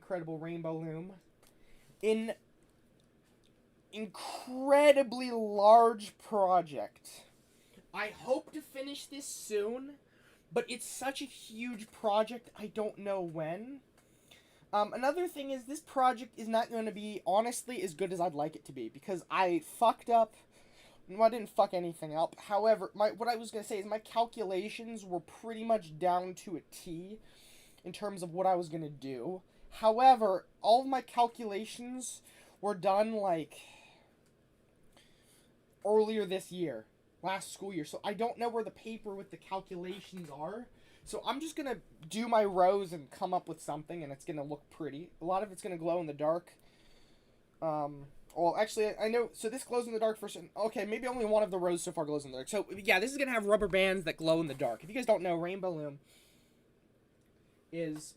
incredible Rainbow Loom. An incredibly large project. I hope to finish this soon, but it's such a huge project, I don't know when. Another thing is this project is not going to be, honestly, as good as I'd like it to be, because I fucked up. Well, I didn't fuck anything up. However, what I was going to say is my calculations were pretty much down to a T in terms of what I was going to do. However, all of my calculations were done, like, earlier this year. Last school year. So I don't know where the paper with the calculations are. So I'm just going to do my rows and come up with something, and it's going to look pretty. A lot of it's going to glow in the dark. Well, actually, I know. So this glows in the dark first. Okay, maybe only one of the rows so far glows in the dark. So, yeah, this is going to have rubber bands that glow in the dark. If you guys don't know, Rainbow Loom is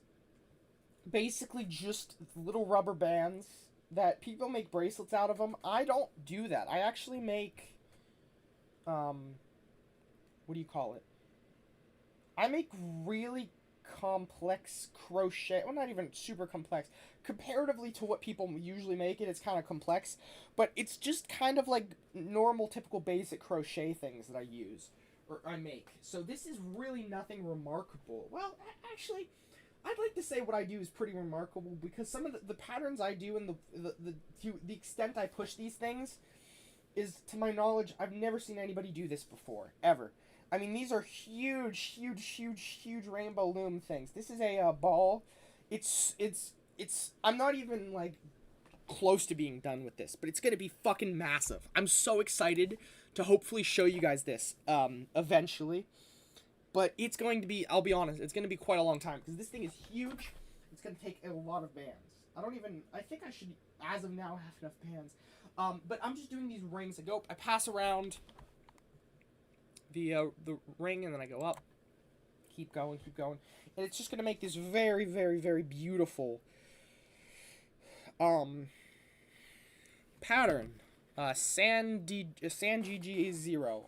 basically just little rubber bands that people make bracelets out of them. I don't do that. I actually make, what do you call it? I make really complex crochet. Well, not even super complex. Comparatively to what people usually make it, it's kind of complex. But it's just kind of like normal, typical, basic crochet things that I use. Or I make. So this is really nothing remarkable. Well, actually, I'd like to say what I do is pretty remarkable, because some of the patterns I do and the extent I push these things is, to my knowledge, I've never seen anybody do this before, ever. I mean, these are huge, huge, huge, huge Rainbow Loom things. This is a ball. It's. I'm not even like close to being done with this, but it's gonna be fucking massive. I'm so excited to hopefully show you guys this eventually. But it's going to be, I'll be honest, it's going to be quite a long time, because this thing is huge. It's going to take a lot of bands. I think I should, as of now, have enough bands. But I'm just doing these rings. I pass around the ring, and then I go up. Keep going. And it's just going to make this very, very, very beautiful pattern. SanGG0.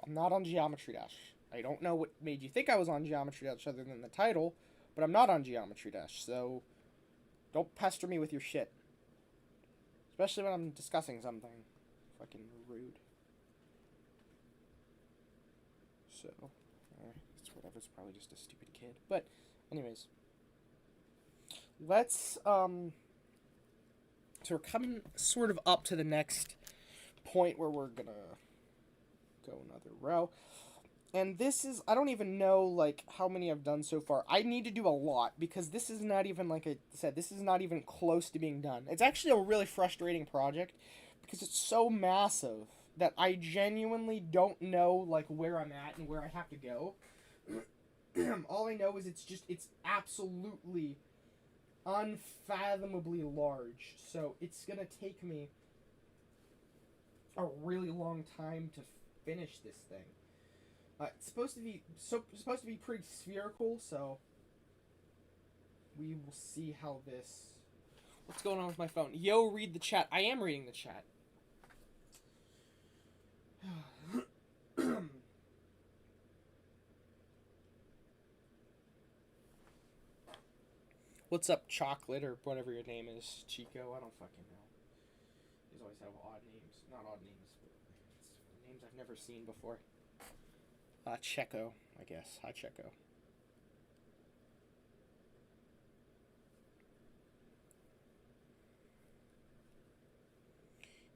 I'm not on Geometry Dash. I don't know what made you think I was on Geometry Dash other than the title, but I'm not on Geometry Dash, so don't pester me with your shit. Especially when I'm discussing something. Fucking rude. So, it's whatever, it's probably just a stupid kid. But, anyways. Let's, so we're coming sort of up to the next point where we're gonna go another row. And this is, I don't even know, like, how many I've done so far. I need to do a lot, because this is not even, like I said, this is not even close to being done. It's actually a really frustrating project, because it's so massive that I genuinely don't know, like, where I'm at and where I have to go. All I know is it's absolutely unfathomably large. So it's gonna take me a really long time to finish this thing. It's supposed to be pretty spherical, so we will see how this. What's going on with my phone? Yo, read the chat. I am reading the chat. What's up, Chocolate, or whatever your name is, Chico? I don't fucking know. These always have odd names. Not odd names, but it's names I've never seen before. Checo, I guess. Hi, Checo.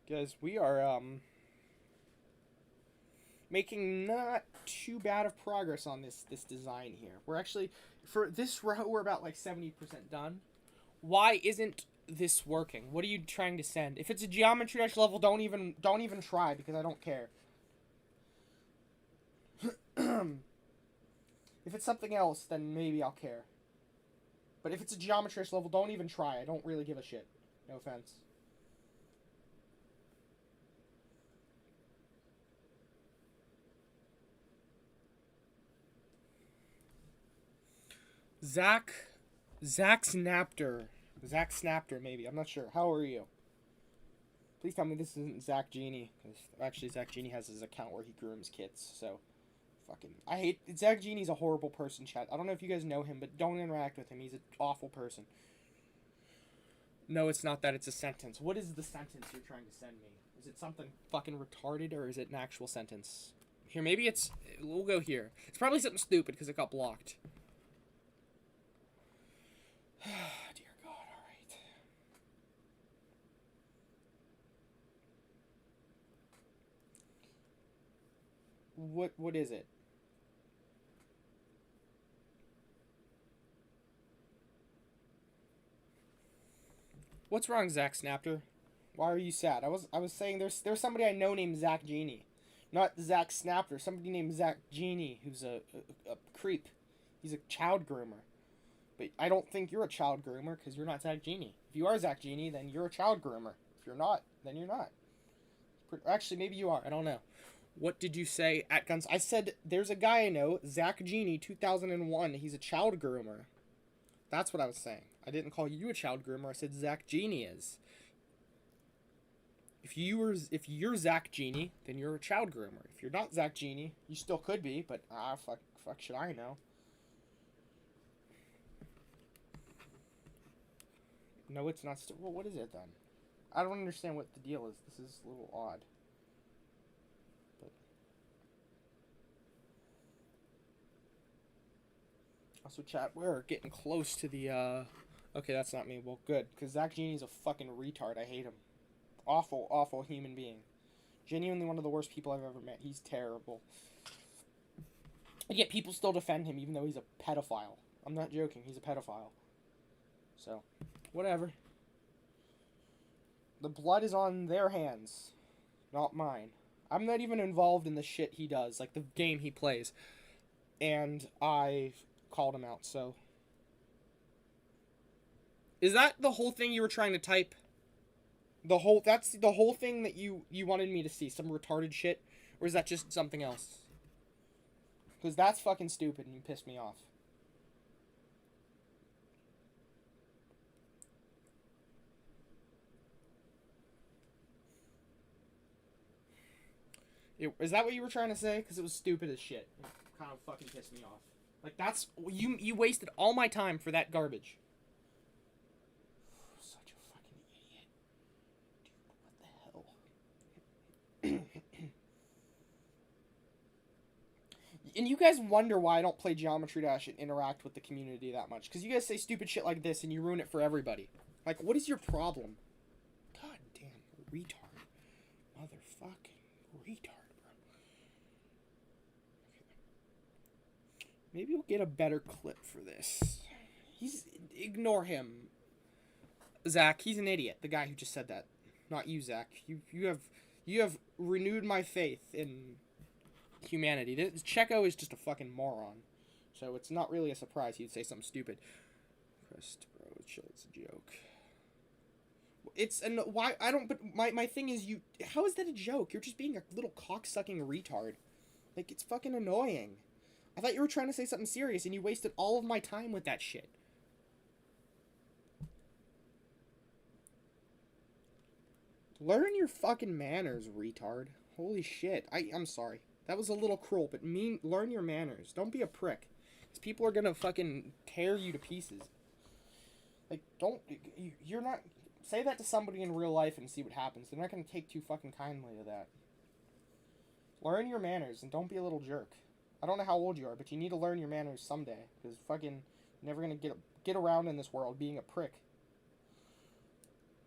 Guys, we are, making not too bad of progress on this design here. We're actually, for this row, we're about, like, 70% done. Why isn't this working? What are you trying to send? If it's a Geometry Dash level, don't even try, because I don't care. If it's something else, then maybe I'll care. But if it's a Geometry Dash level, don't even try. I don't really give a shit. No offense. Zach Snapter, maybe. I'm not sure. How are you? Please tell me this isn't Zach Genie. Actually, Zach Genie has his account where he grooms kids, so fucking. I hate. Zach Genie's a horrible person, chat. I don't know if you guys know him, but don't interact with him. He's an awful person. No, it's not that. It's a sentence. What is the sentence you're trying to send me? Is it something fucking retarded, or is it an actual sentence? Here, maybe it's... We'll go here. It's probably something stupid because it got blocked. Dear God, alright. What is it? What's wrong, Zach Snapter? Why are you sad? I was saying there's somebody I know named Zach Genie. Not Zach Snapter. Somebody named Zach Genie who's a creep. He's a child groomer. But I don't think you're a child groomer because you're not Zach Genie. If you are Zach Genie, then you're a child groomer. If you're not, then you're not. Actually, maybe you are. I don't know. What did you say at Guns? I said there's a guy I know, Zach Genie, 2001. He's a child groomer. That's what I was saying. I didn't call you a child groomer. I said Zach Genie is. If you're Zach Genie, then you're a child groomer. If you're not Zach Genie, you still could be, but fuck should I know? No, it's not. Well, what is it then? I don't understand what the deal is. This is a little odd. But also, chat, we're getting close to the. Okay, that's not me. Well, good, because Zach Genie's a fucking retard. I hate him. Awful, awful human being. Genuinely one of the worst people I've ever met. He's terrible. And yet people still defend him, even though he's a pedophile. I'm not joking. He's a pedophile. So, whatever. The blood is on their hands, not mine. I'm not even involved in the shit he does, like the game he plays. And I called him out, so. Is that the whole thing you were trying to type? That's the whole thing that you wanted me to see? Some retarded shit? Or is that just something else? Because that's fucking stupid and you pissed me off. Is that what you were trying to say? Because it was stupid as shit. It kind of fucking pissed me off. Like, that's... You wasted all my time for that garbage. Such a fucking idiot. Dude, what the hell? And you guys wonder why I don't play Geometry Dash and interact with the community that much. Because you guys say stupid shit like this and you ruin it for everybody. Like, what is your problem? God damn, retard. Motherfucking retard. Maybe we'll get a better clip for this. Ignore him. Zach, he's an idiot. The guy who just said that. Not you, Zach. You have renewed my faith in humanity. Checo is just a fucking moron. So it's not really a surprise he'd say something stupid. Crest, bro, chill, it's a joke. Why, I don't, but my thing is how is that a joke? You're just being a little cocksucking retard. Like, it's fucking annoying. I thought you were trying to say something serious, and you wasted all of my time with that shit. Learn your fucking manners, retard. Holy shit. I'm sorry. That was a little cruel, but learn your manners. Don't be a prick. Because people are gonna fucking tear you to pieces. Like, you're not... Say that to somebody in real life and see what happens. They're not gonna take too fucking kindly to that. Learn your manners, and don't be a little jerk. I don't know how old you are, but you need to learn your manners someday. Because fucking you're never going to get around in this world being a prick.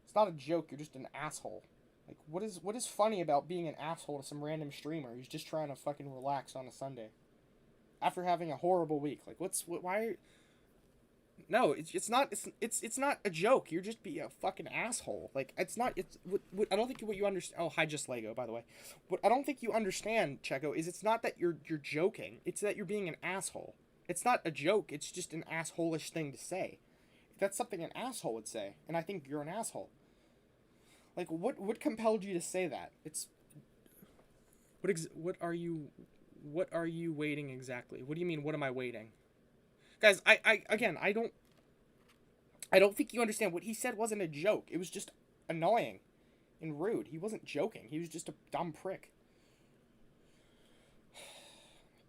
It's not a joke, you're just an asshole. Like, what is funny about being an asshole to some random streamer who's just trying to fucking relax on a Sunday? After having a horrible week. Like, why... No, it's not a joke. You're just being a fucking asshole. Like, I don't think what you understand. Oh, hi, just Lego, by the way. What I don't think you understand, Checo, is it's not that you're joking. It's that you're being an asshole. It's not a joke. It's just an asshole-ish thing to say. That's something an asshole would say, and I think you're an asshole. Like, what compelled you to say that? It's what are you waiting exactly? What do you mean? What am I waiting? Guys, I don't think you understand. What he said wasn't a joke. It was just annoying and rude. He wasn't joking. He was just a dumb prick.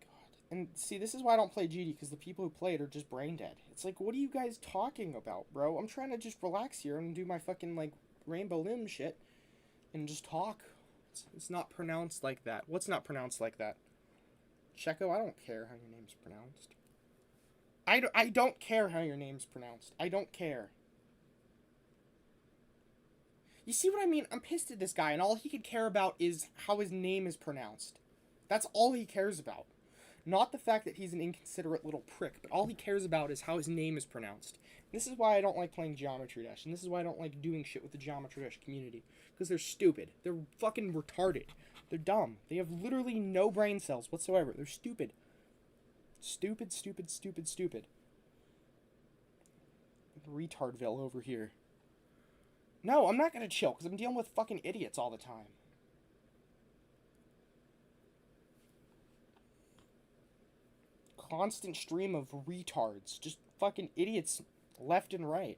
God, And see, this is why I don't play GD, because the people who play it are just brain dead. It's like, what are you guys talking about, bro? I'm trying to just relax here and do my fucking, like, Rainbow Limb shit and just talk. It's not pronounced like that. What's not pronounced like that? Checo, I don't care how your name's pronounced. I don't care how your name's pronounced. I don't care. You see what I mean? I'm pissed at this guy, and all he could care about is how his name is pronounced. That's all he cares about. Not the fact that he's an inconsiderate little prick, but all he cares about is how his name is pronounced. This is why I don't like playing Geometry Dash, and this is why I don't like doing shit with the Geometry Dash community. Because they're stupid. They're fucking retarded. They're dumb. They have literally no brain cells whatsoever. They're stupid. Stupid, stupid, stupid, stupid. Retardville over here. No, I'm not gonna chill, because I'm dealing with fucking idiots all the time. Constant stream of retards. Just fucking idiots left and right.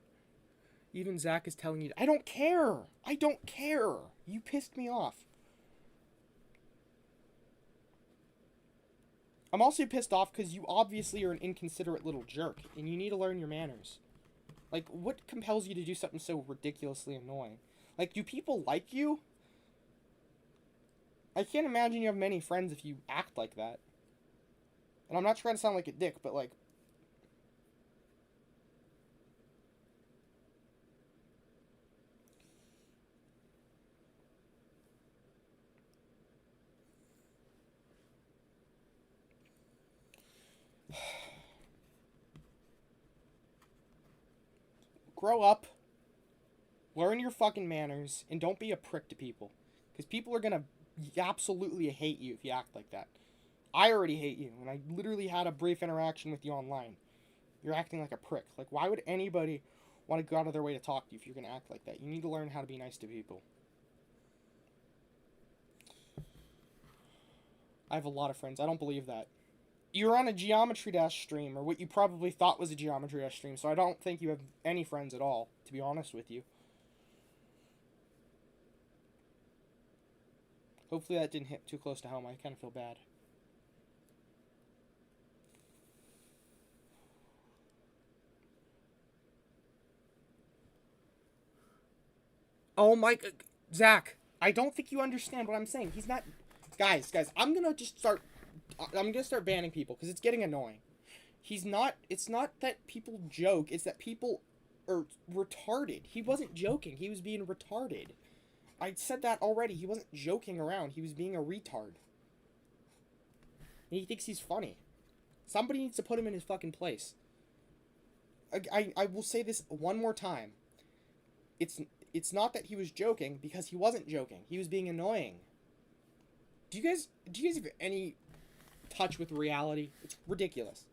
Even Zach is telling you, I don't care! I don't care! You pissed me off. I'm also pissed off because you obviously are an inconsiderate little jerk, and you need to learn your manners. Like, what compels you to do something so ridiculously annoying? Like, do people like you? I can't imagine you have many friends if you act like that. And I'm not trying to sound like a dick, but like... Grow up. Learn your fucking manners, and don't be a prick to people. Because people are gonna absolutely hate you if you act like that. I already hate you, and I literally had a brief interaction with you online. You're acting like a prick. Like, why would anybody want to go out of their way to talk to you if you're gonna act like that? You need to learn how to be nice to people. I have a lot of friends. I don't believe that. You're on a Geometry Dash stream, or what you probably thought was a Geometry Dash stream, so I don't think you have any friends at all, to be honest with you. Hopefully that didn't hit too close to home. I kind of feel bad. Oh my... Zach, I don't think you understand what I'm saying. He's not... Guys, I'm gonna start banning people, because it's getting annoying. He's not... It's not that people joke, it's that people are retarded. He wasn't joking, he was being retarded. I said that already. He wasn't joking around. He was being a retard. And he thinks he's funny. Somebody needs to put him in his fucking place. I will say this one more time. It's not that he was joking, because he wasn't joking. He was being annoying. Do you guys have any touch with reality? It's ridiculous.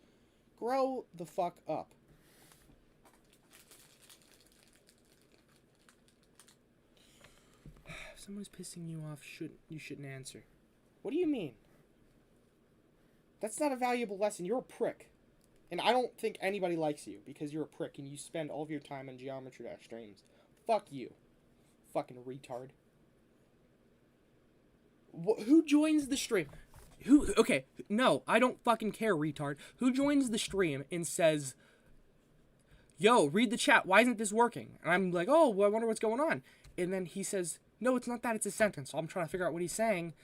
Grow the fuck up. If someone's pissing you off, you shouldn't answer. What do you mean? That's not a valuable lesson. You're a prick. And I don't think anybody likes you because you're a prick and you spend all of your time on Geometry Dash streams. Fuck you. Fucking retard. Who joins the stream? Okay, no, I don't fucking care, retard. Who joins the stream and says, yo, read the chat, why isn't this working? And I'm like, oh, well, I wonder what's going on. And then he says, no, it's not that, it's a sentence. So I'm trying to figure out what he's saying.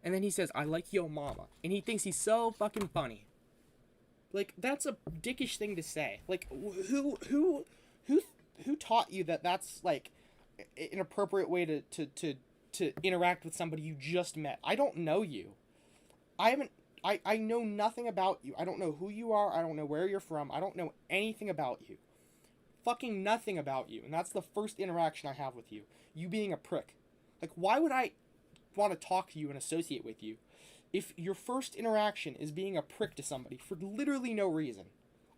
And then he says, I like yo mama. And he thinks he's so fucking funny. Like, that's a dickish thing to say. Like, who taught you that that's, like, an appropriate way to interact with somebody you just met? I don't know you. I know nothing about you. I don't know who you are. I don't know where you're from. I don't know anything about you. Fucking nothing about you. And that's the first interaction I have with you. You being a prick. Like, why would I want to talk to you and associate with you if your first interaction is being a prick to somebody for literally no reason?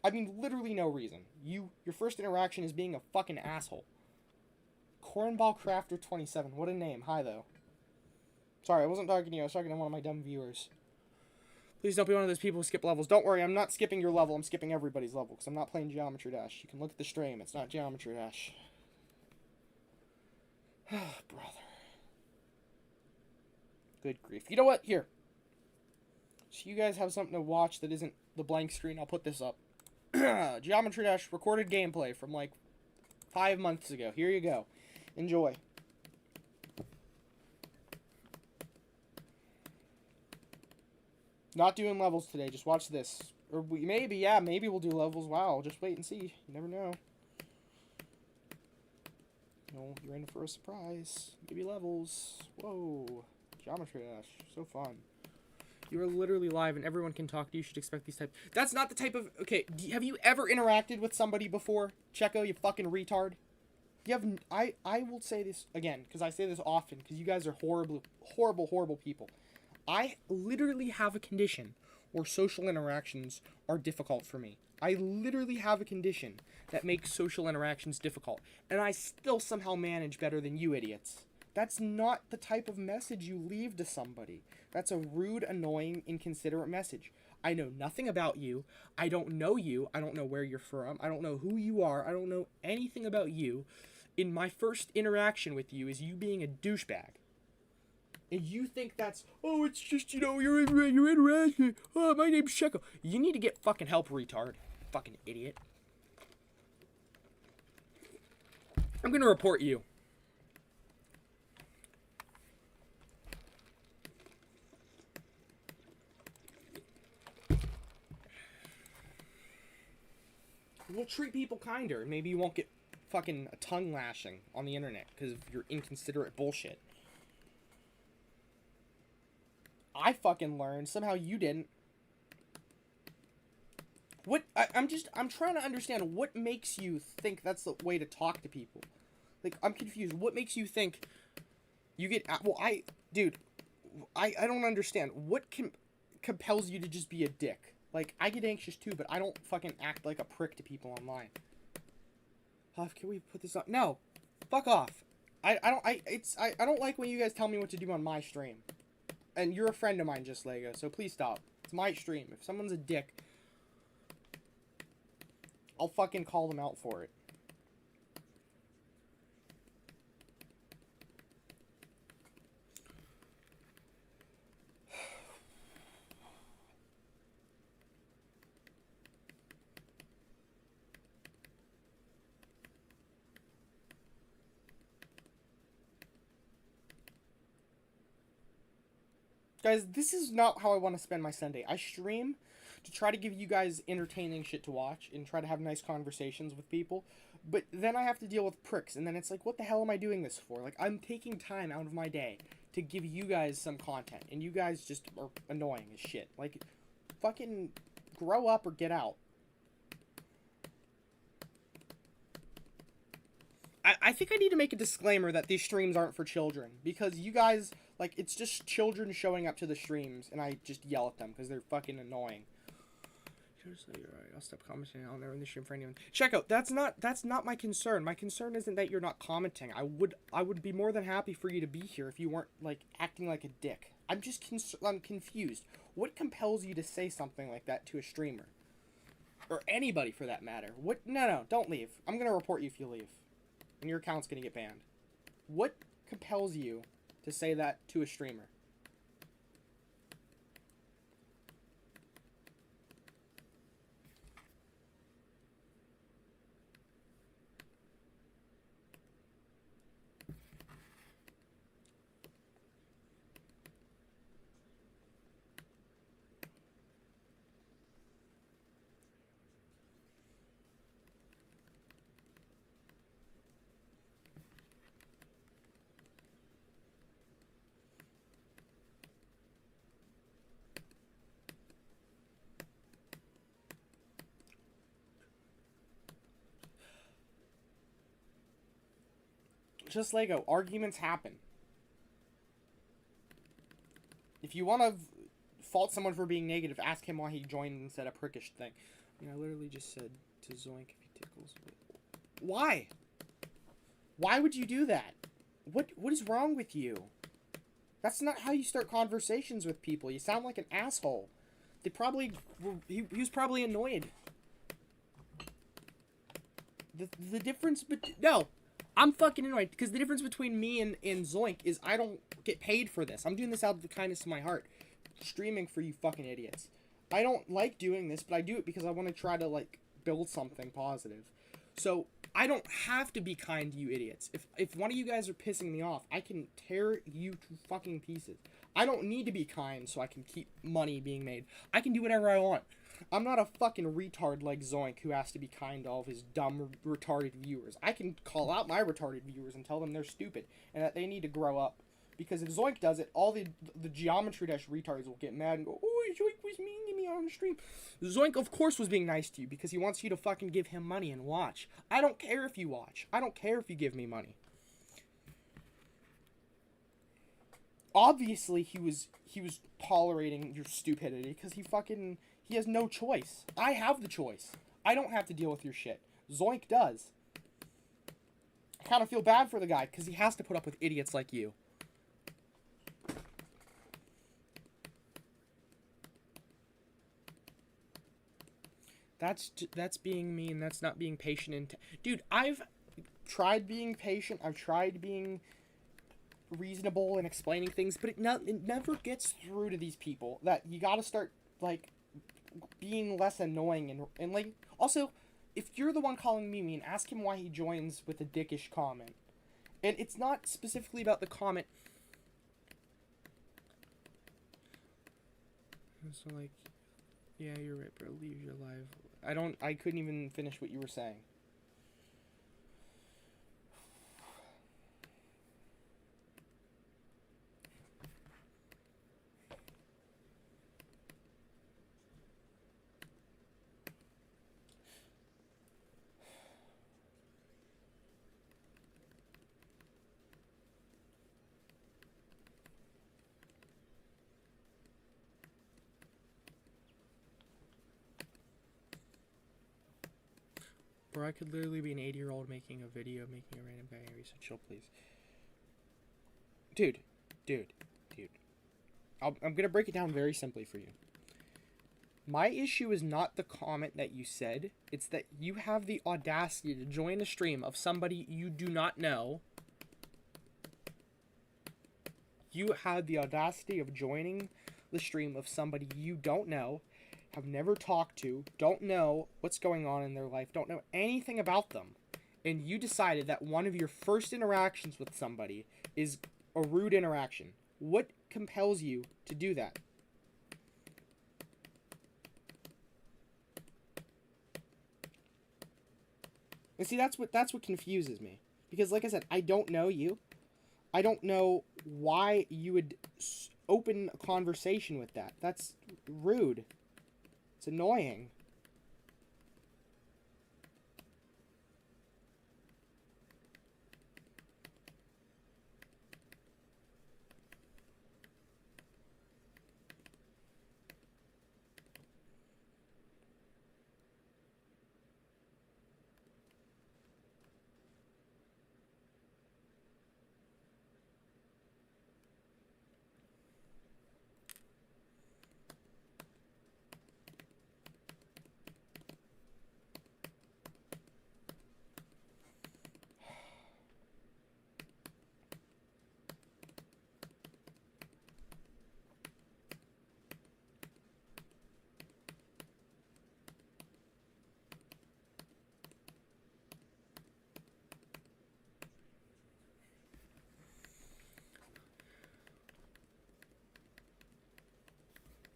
I mean, literally no reason. Your first interaction is being a fucking asshole. Cornball Crafter 27. What a name. Hi, though. Sorry, I wasn't talking to you. I was talking to one of my dumb viewers. Please don't be one of those people who skip levels. Don't worry, I'm not skipping your level. I'm skipping everybody's level because I'm not playing Geometry Dash. You can look at the stream. It's not Geometry Dash. Brother. Good grief. You know what? Here. So you guys have something to watch that isn't the blank screen. I'll put this up. Geometry Dash recorded gameplay from like 5 months ago. Here you go. Enjoy. Not doing levels today. Just watch this. Or maybe we'll do levels. Wow, just wait and see. You never know. No, you're in for a surprise. Maybe levels. Whoa. Geometry Dash. So fun. You are literally live and everyone can talk to you. You should expect these types. That's not the type of... Okay, have you ever interacted with somebody before? Checo, you fucking retard. You have... I will say this again, because I say this often, because you guys are horrible people. I literally have a condition where social interactions are difficult for me. I literally have a condition that makes social interactions difficult. And I still somehow manage better than you idiots. That's not the type of message you leave to somebody. That's a rude, annoying, inconsiderate message. I know nothing about you. I don't know you. I don't know where you're from. I don't know who you are. I don't know anything about you. In my first interaction with you is you being a douchebag. And you think that's, oh, it's just, you know, you're interacting. Oh, my name's Checo. You need to get fucking help, retard. Fucking idiot. I'm gonna report you. We'll treat people kinder. Maybe you won't get fucking a tongue lashing on the internet because of your inconsiderate bullshit. I fucking learned. Somehow you didn't. What? I'm trying to understand what makes you think that's the way to talk to people. Like, I'm confused. What makes you think you get... Well, dude, I don't understand. What compels you to just be a dick? Like, I get anxious too, but I don't fucking act like a prick to people online. Can we put this on? No. Fuck off. I don't like when you guys tell me what to do on my stream. And you're a friend of mine, Just Lego, so please stop. It's my stream. If someone's a dick, I'll fucking call them out for it. Guys, this is not how I want to spend my Sunday. I stream to try to give you guys entertaining shit to watch and try to have nice conversations with people. But then I have to deal with pricks, and then it's like, what the hell am I doing this for? Like, I'm taking time out of my day to give you guys some content, and you guys just are annoying as shit. Like, fucking grow up or get out. I think I need to make a disclaimer that these streams aren't for children, because you guys, like, it's just children showing up to the streams, and I just yell at them because they're fucking annoying. Seriously, you're right. I'll stop commenting. I'll never in the stream for anyone. Check out. That's not my concern. My concern isn't that you're not commenting. I would be more than happy for you to be here if you weren't, like, acting like a dick. I'm just I'm confused. What compels you to say something like that to a streamer? Or anybody for that matter? What? No, don't leave. I'm gonna report you if you leave. And your account's gonna get banned. What compels you to say that to a streamer? Just Lego, arguments happen. If you want to fault someone for being negative, ask him why he joined and said a prickish thing. I mean, I literally just said to Zoink if he tickles. Why? Why would you do that? What is wrong with you? That's not how you start conversations with people. You sound like an asshole. They probably he was probably annoyed. The difference no. I'm fucking annoyed, because the difference between me and Zoink is I don't get paid for this. I'm doing this out of the kindness of my heart. streaming for you fucking idiots. I don't like doing this, but I do it because I want to try to, like, build something positive. So, I don't have to be kind to you idiots. If one of you guys are pissing me off, I can tear you to fucking pieces. I don't need to be kind so I can keep money being made. I can do whatever I want. I'm not a fucking retard like Zoink who has to be kind to all of his dumb, retarded viewers. I can call out my retarded viewers and tell them they're stupid and that they need to grow up. Because if Zoink does it, all the Geometry Dash retards will get mad and go, oh, Zoink was mean to me on the stream. Zoink, of course, was being nice to you because he wants you to fucking give him money and watch. I don't care if you watch. I don't care if you give me money. Obviously, he was tolerating your stupidity because he has no choice. I have the choice. I don't have to deal with your shit. Zoink does. I kind of feel bad for the guy because he has to put up with idiots like you. That's being mean. That's not being patient. And dude, I've tried being patient. I've tried being reasonable and explaining things, but it never gets through to these people that you gotta start, like, being less annoying and like, also, if you're the one calling me mean, ask him why he joins with a dickish comment. And it's not specifically about the comment. So, like, yeah, you're right, bro. Leave your live. I couldn't even finish what you were saying. Bro, I could literally be an 80-year-old making a video, making a random guy angry, so chill, please. Dude. I'm gonna break it down very simply for you. My issue is not the comment that you said. It's that you have the audacity to join a stream of somebody you do not know. You had the audacity of joining the stream of somebody you don't know, have never talked to, don't know what's going on in their life, don't know anything about them, and you decided that one of your first interactions with somebody is a rude interaction. What compels you to do that? And see, that's what confuses me. Because, like I said, I don't know you. I don't know why you would open a conversation with that. That's rude. It's annoying.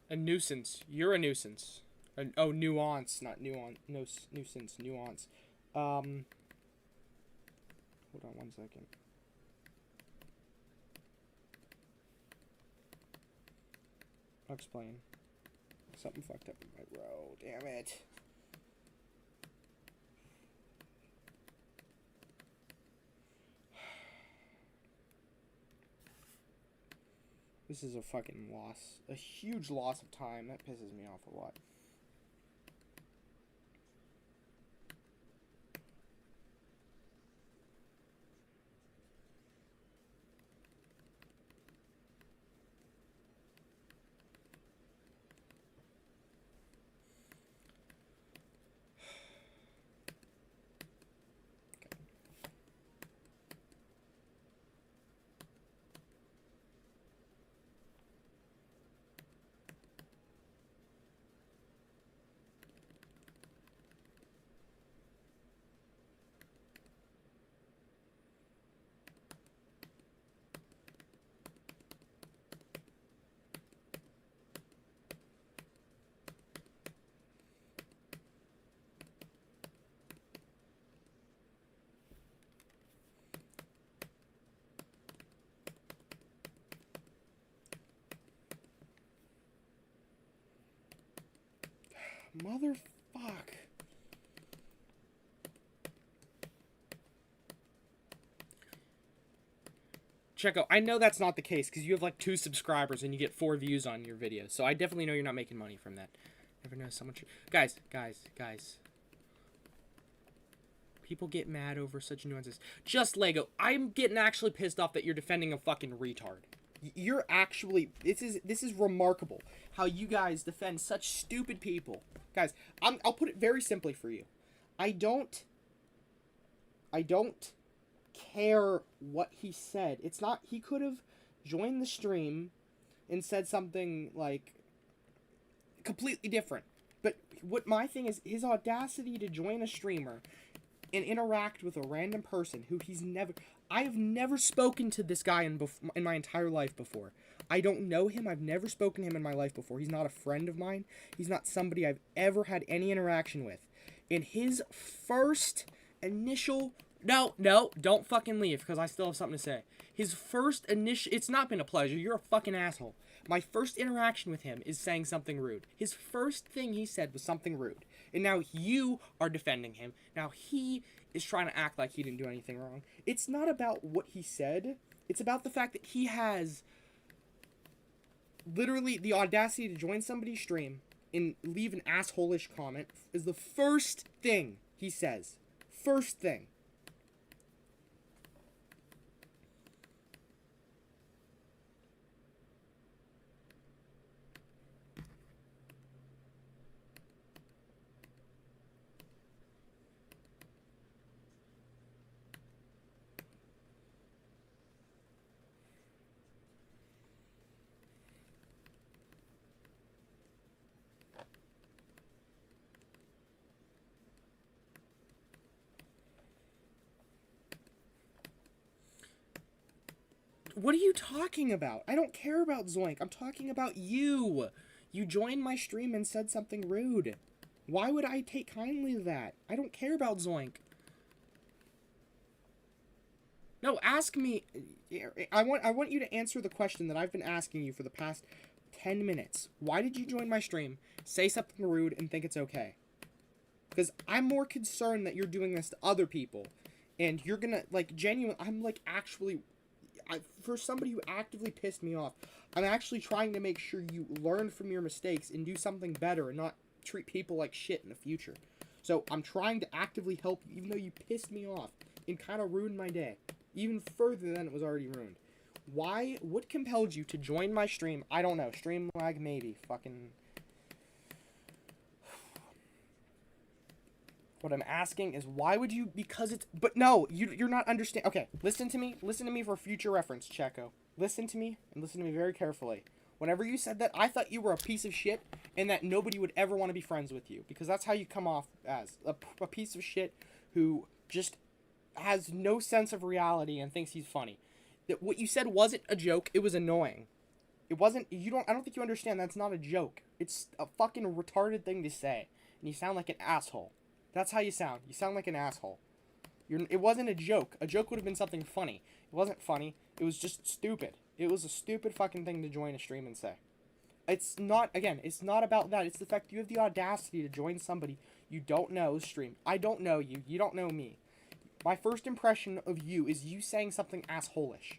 A nuisance. You're a nuisance. Oh, nuance, not nuance. No, nuisance, nuance. Hold on 1 second. I'll explain. Something fucked up in my row. Damn it. This is a fucking loss. A huge loss of time. That pisses me off a lot. Motherfuck. Checo, I know that's not the case because you have like 2 subscribers and you get 4 views on your video. So I definitely know you're not making money from that. Never know someone. Guys. People get mad over such nuances. Just Lego. I'm getting actually pissed off that you're defending a fucking retard. You're actually. This is remarkable how you guys defend such stupid people. Guys, I'll put it very simply for you. I don't care what he said. It's not. He could have joined the stream and said something like completely different. But what my thing is, his audacity to join a streamer and interact with a random person who I have never spoken to this guy in my entire life before. I don't know him. I've never spoken to him in my life before. He's not a friend of mine. He's not somebody I've ever had any interaction with. And his first initial... No, don't fucking leave, because I still have something to say. His first initial... It's not been a pleasure. You're a fucking asshole. My first interaction with him is saying something rude. His first thing he said was something rude. And now you are defending him. Now he is trying to act like he didn't do anything wrong. It's not about what he said. It's about the fact that he has literally the audacity to join somebody's stream and leave an asshole-ish comment is the first thing he says. First thing. What are you talking about? I don't care about Zoink. I'm talking about you. You joined my stream and said something rude. Why would I take kindly to that? I don't care about Zoink. No, ask me. I want you to answer the question that I've been asking you for the past 10 minutes. Why did you join my stream, say something rude, and think it's okay? Because I'm more concerned that you're doing this to other people. And you're gonna, like, I'm, like, actually... for somebody who actively pissed me off, I'm actually trying to make sure you learn from your mistakes and do something better and not treat people like shit in the future. So I'm trying to actively help you, even though you pissed me off and kind of ruined my day. Even further than it was already ruined. What compelled you to join my stream? I don't know. Stream lag, maybe. Fucking... What I'm asking is, why would you... Because it's... But no, you're not understanding... Okay, listen to me. Listen to me for future reference, Checo. Listen to me, and listen to me very carefully. Whenever you said that, I thought you were a piece of shit, and that nobody would ever want to be friends with you. Because that's how you come off as. A piece of shit who just has no sense of reality and thinks he's funny. That what you said wasn't a joke, it was annoying. It wasn't... I don't think you understand, that's not a joke. It's a fucking retarded thing to say. And you sound like an asshole. That's how you sound. You sound like an asshole. It wasn't a joke. A joke would have been something funny. It wasn't funny. It was just stupid. It was a stupid fucking thing to join a stream and say. It's not, again, it's not about that. It's the fact you have the audacity to join somebody you don't know stream. I don't know you. You don't know me. My first impression of you is you saying something asshole-ish.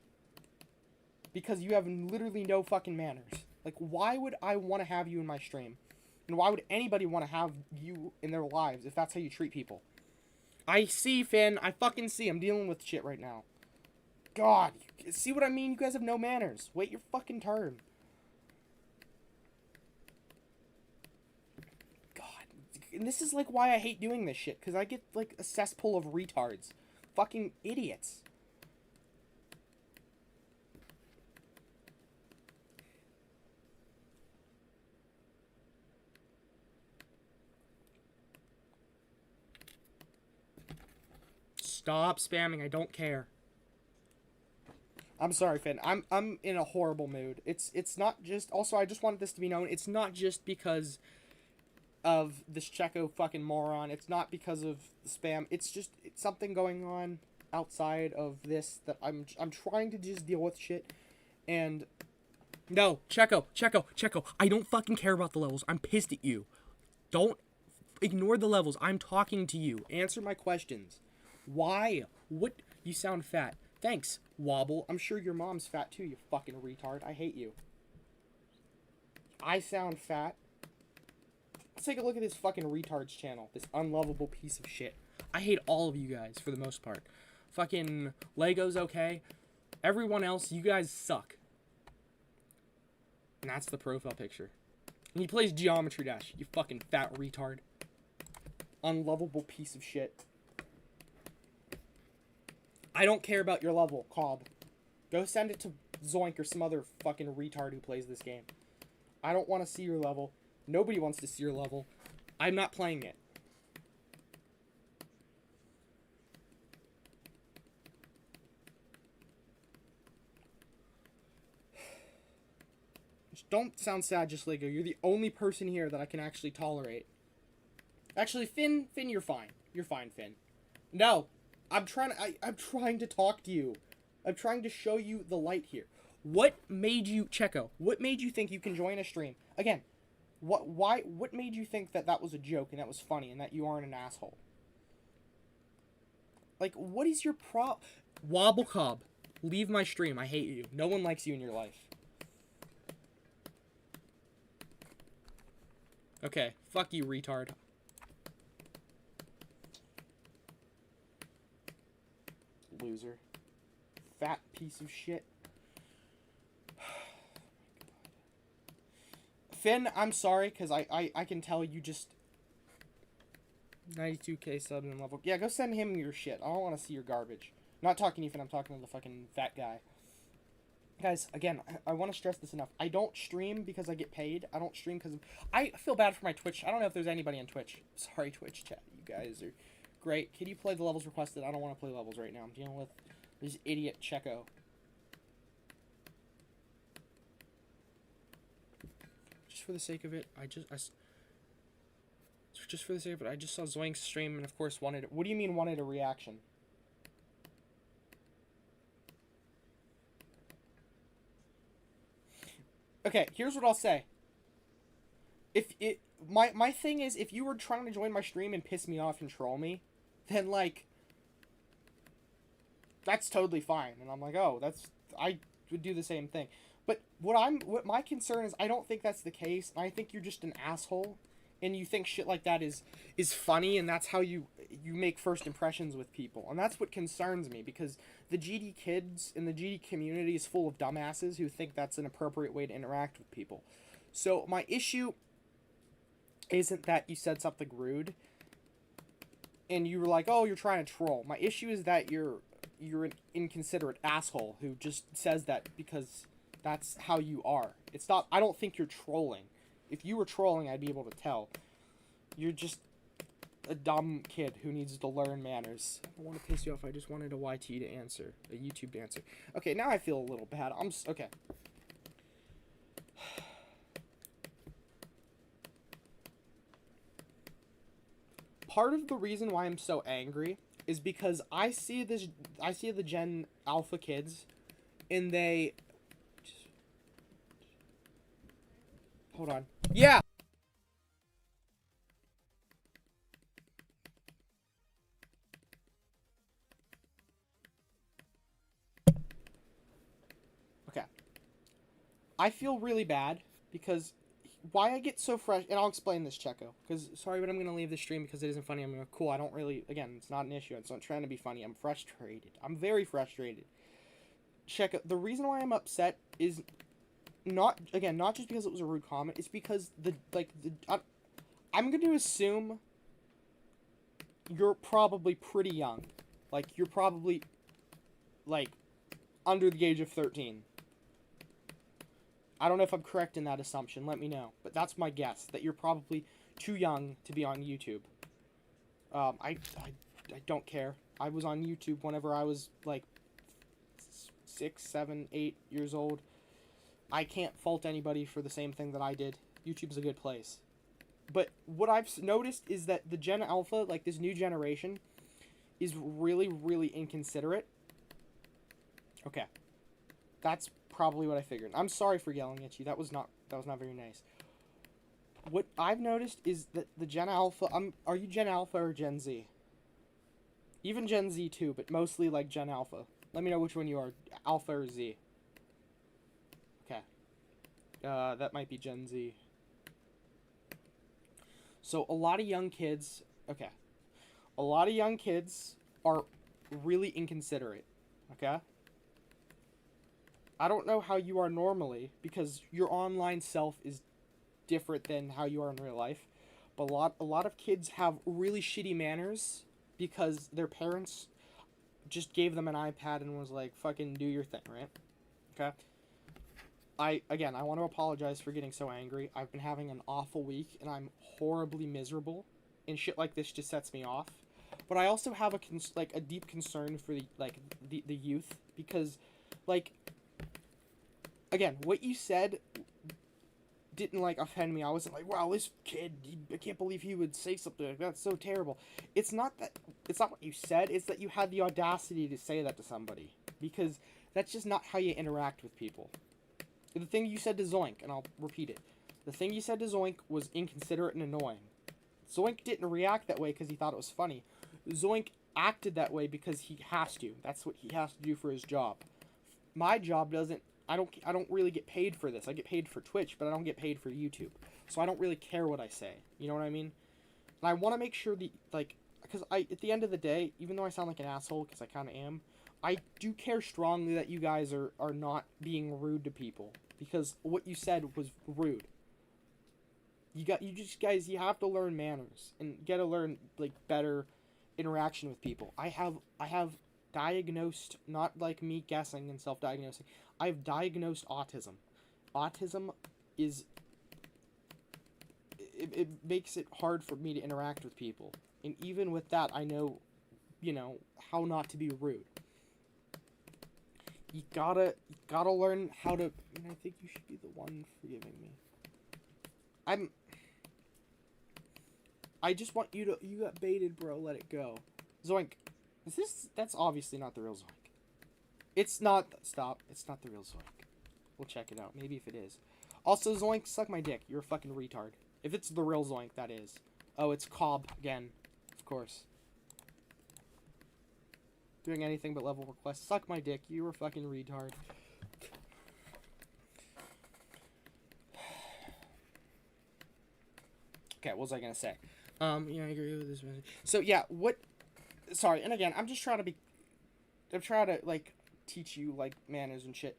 Because you have literally no fucking manners. Like, why would I want to have you in my stream? And why would anybody want to have you in their lives if that's how you treat people? I see, Finn. I fucking see. I'm dealing with shit right now. God. See what I mean? You guys have no manners. Wait your fucking turn. God. And this is, like, why I hate doing this shit. Because I get, like, a cesspool of retards. Fucking idiots. Stop spamming. I don't care. I'm sorry, Finn. I'm in a horrible mood. It's not just... Also, I just wanted this to be known. It's not just because of this Checo fucking moron. It's not because of the spam. It's something going on outside of this that I'm trying to just deal with shit. And... No, Checo. I don't fucking care about the levels. I'm pissed at you. Don't ignore the levels. I'm talking to you. Answer my questions. Why? What? You sound fat. Thanks, Wobble. I'm sure your mom's fat too, you fucking retard. I hate you. I sound fat. Let's take a look at this fucking retard's channel. This unlovable piece of shit. I hate all of you guys for the most part. Fucking Lego's okay. Everyone else, you guys suck. And that's the profile picture. And he plays Geometry Dash, you fucking fat retard. Unlovable piece of shit. I don't care about your level, Cobb. Go send it to Zoink or some other fucking retard who plays this game. I don't want to see your level. Nobody wants to see your level. I'm not playing it. Don't sound sad, just Lego. You're the only person here that I can actually tolerate. Actually, Finn, you're fine. You're fine, Finn. No, I'm trying to talk to you. I'm trying to show you the light here. What made you, Checo, what made you think you can join a stream? Again, what made you think that that was a joke and that was funny and that you aren't an asshole? Like, what is your Wobblecob, leave my stream. I hate you. No one likes you in your life. Okay, fuck you, retard. Loser. Fat piece of shit. Finn, I'm sorry, because I can tell you just... 92k sub and level. Yeah, go send him your shit. I don't want to see your garbage. I'm not talking to you, Finn. I'm talking to the fucking fat guy. Guys, again, I want to stress this enough. I don't stream because I get paid. I don't stream because... I feel bad for my Twitch. I don't know if there's anybody on Twitch. Sorry, Twitch chat. You guys are great. Can you play the levels requested? I don't want to play levels right now. I'm dealing with this idiot Checo. Just for the sake of it, just for the sake of it, I just saw Zoink's stream and of course wanted... What do you mean wanted a reaction? Okay, here's what I'll say. My thing is, if you were trying to join my stream and piss me off and troll me, then like that's totally fine. And I'm like, oh, I would do the same thing. But what my concern is, I don't think that's the case. I think you're just an asshole, and you think shit like that is funny, and that's how you make first impressions with people. And that's what concerns me, because the GD kids and the GD community is full of dumbasses who think that's an appropriate way to interact with people. So my issue isn't that you said something rude and you were like, oh, you're trying to troll. My issue is that you're an inconsiderate asshole who just says that because that's how you are. It's not... I don't think you're trolling. If you were trolling, I'd be able to tell. You're just a dumb kid who needs to learn manners. I don't want to piss you off. I just wanted a YT to answer. A YouTube to answer. Okay, now I feel a little bad. Okay. Part of the reason why I'm so angry is because I see the Gen Alpha kids, and they... Hold on. Yeah! Okay. I feel really bad because why I get so fresh, and I'll explain this, Checo, because, sorry, but I'm going to leave the stream because it isn't funny. I'm cool. I don't really, again, it's not an issue. It's not trying to be funny. I'm frustrated. I'm very frustrated. Checo, the reason why I'm upset is not just because it was a rude comment. It's because I'm going to assume you're probably pretty young. Like, you're probably, like, under the age of 13. I don't know if I'm correct in that assumption. Let me know. But that's my guess, that you're probably too young to be on YouTube. I don't care. I was on YouTube whenever I was, like, 6, 7, 8 years old. I can't fault anybody for the same thing that I did. YouTube's a good place. But what I've noticed is that the Gen Alpha, like this new generation, is really, really inconsiderate. Okay. That's probably what I figured. I'm sorry for yelling at you. That was not very nice. what I've noticed is that the Gen Alpha. Are you Gen Alpha or Gen Z? Even Gen Z too, but mostly like Gen Alpha. Let me know which one you are, Alpha or Z. Okay. That might be Gen Z. So a lot of young kids. Okay. A lot of young kids are really inconsiderate. Okay. I don't know how you are normally because your online self is different than how you are in real life. But a lot of kids have really shitty manners because their parents just gave them an iPad and was like, fucking do your thing, right? Okay. I want to apologize for getting so angry. I've been having an awful week and I'm horribly miserable, and shit like this just sets me off. But I also have a deep concern for the youth because, like, again, what you said didn't like offend me. I wasn't like, wow, this kid, I can't believe he would say something like that. That's so terrible. It's not that. It's not what you said. It's that you had the audacity to say that to somebody, because that's just not how you interact with people. The thing you said to Zoink, and I'll repeat it. The thing you said to Zoink was inconsiderate and annoying. Zoink didn't react that way because he thought it was funny. Zoink acted that way because he has to. That's what he has to do for his job. My job doesn't. I don't really get paid for this. I get paid for Twitch, but I don't get paid for YouTube. So I don't really care what I say. You know what I mean? And I want to make sure because at the end of the day, even though I sound like an asshole, because I kind of am, I do care strongly that you guys are not being rude to people, because what you said was rude. You guys, you have to learn manners and get to learn like better interaction with people. I have diagnosed, not like me guessing and self-diagnosing. I've diagnosed autism. Autism is it makes it hard for me to interact with people. And even with that, I know, how not to be rude. You gotta learn how to. I think you should be the one forgiving me. I just want you to. You got baited, bro. Let it go. Zoink. That's obviously not the real Zoink. It's not. Stop. It's not the real Zoink. We'll check it out. Maybe if it is. Also, Zoink, suck my dick. You're a fucking retard. If it's the real Zoink, that is. Oh, it's Cobb again. Of course. Doing anything but level requests. Suck my dick. You were a fucking retard. Okay, what was I gonna say? I agree with this. So yeah, sorry, and again, I'm trying to like teach you like manners and shit.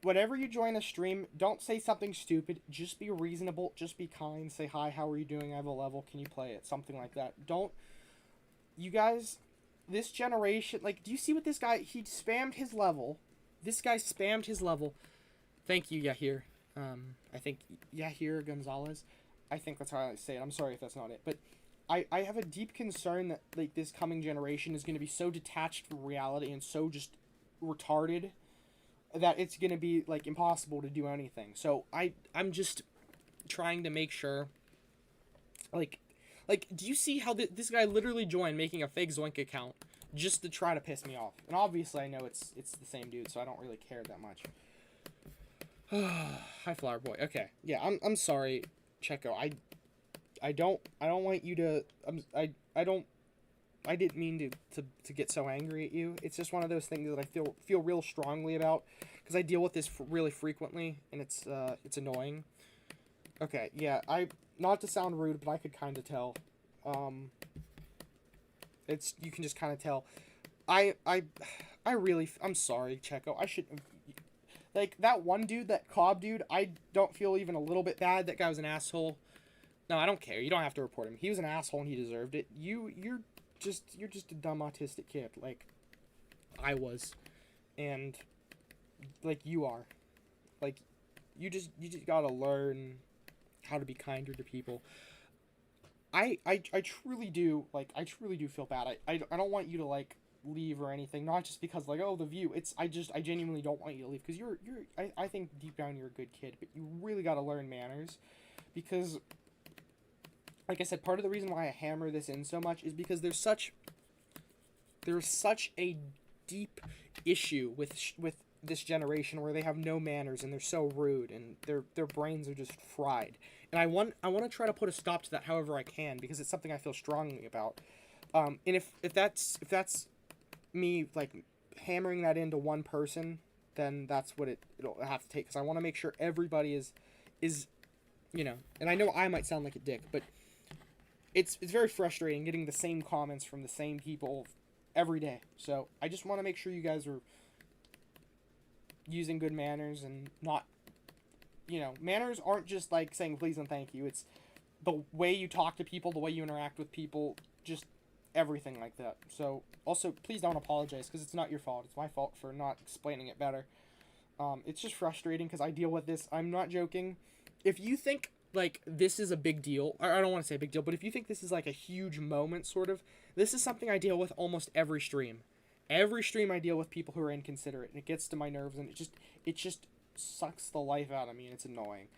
Whenever you join a stream, don't say something stupid. Just be reasonable. Just be kind. Say hi. How are you doing? I have a level. Can you play it? Something like that. You guys, this generation, like, do you see what this guy? He spammed his level. This guy spammed his level. Thank you, Yahir. I think Yahir Gonzalez. I think that's how I say it. I'm sorry if that's not it, but I have a deep concern that like this coming generation is going to be so detached from reality and so just retarded that it's going to be like impossible to do anything. So I'm just trying to make sure like do you see how this guy literally joined making a fake Zoink account just to try to piss me off? And obviously I know it's the same dude, so I don't really care that much. Hi, Flower Boy. Okay. Yeah, I'm sorry, Checo. I don't want you to I didn't mean to get so angry at you. It's just one of those things that I feel real strongly about because I deal with this really frequently, and it's annoying. Okay, yeah, not to sound rude, but I could kind of tell. You can just kind of tell. I'm sorry, Checo. I should like that one dude, that Cobb dude. I don't feel even a little bit bad. That guy was an asshole. No, I don't care. You don't have to report him. He was an asshole and he deserved it. You're just a dumb autistic kid, like I was, and like you are. Like you just gotta learn how to be kinder to people. I truly do feel bad. I don't want you to like leave or anything, not just because like, oh, the view. It's I genuinely don't want you to leave because I think deep down you're a good kid, but you really got to learn manners, because like I said, part of the reason why I hammer this in so much is because there's such a deep issue with this generation where they have no manners and they're so rude and their brains are just fried. And I want to try to put a stop to that however I can, because it's something I feel strongly about. And if that's me like hammering that into one person, then that's what it'll have to take, because I want to make sure everybody is you know, and I know I might sound like a dick, but it's very frustrating getting the same comments from the same people every day. So I just want to make sure you guys are using good manners and not, you know, manners aren't just like saying please and thank you. It's the way you talk to people, the way you interact with people, just everything like that. So also, please don't apologize, because it's not your fault. It's my fault for not explaining it better. It's just frustrating because I deal with this. I'm not joking. If you think like this is a big deal, I don't want to say a big deal, but if you think this is like a huge moment, sort of, this is something I deal with almost every stream. Every stream I deal with people who are inconsiderate, and it gets to my nerves, and it just sucks the life out of me, and it's annoying.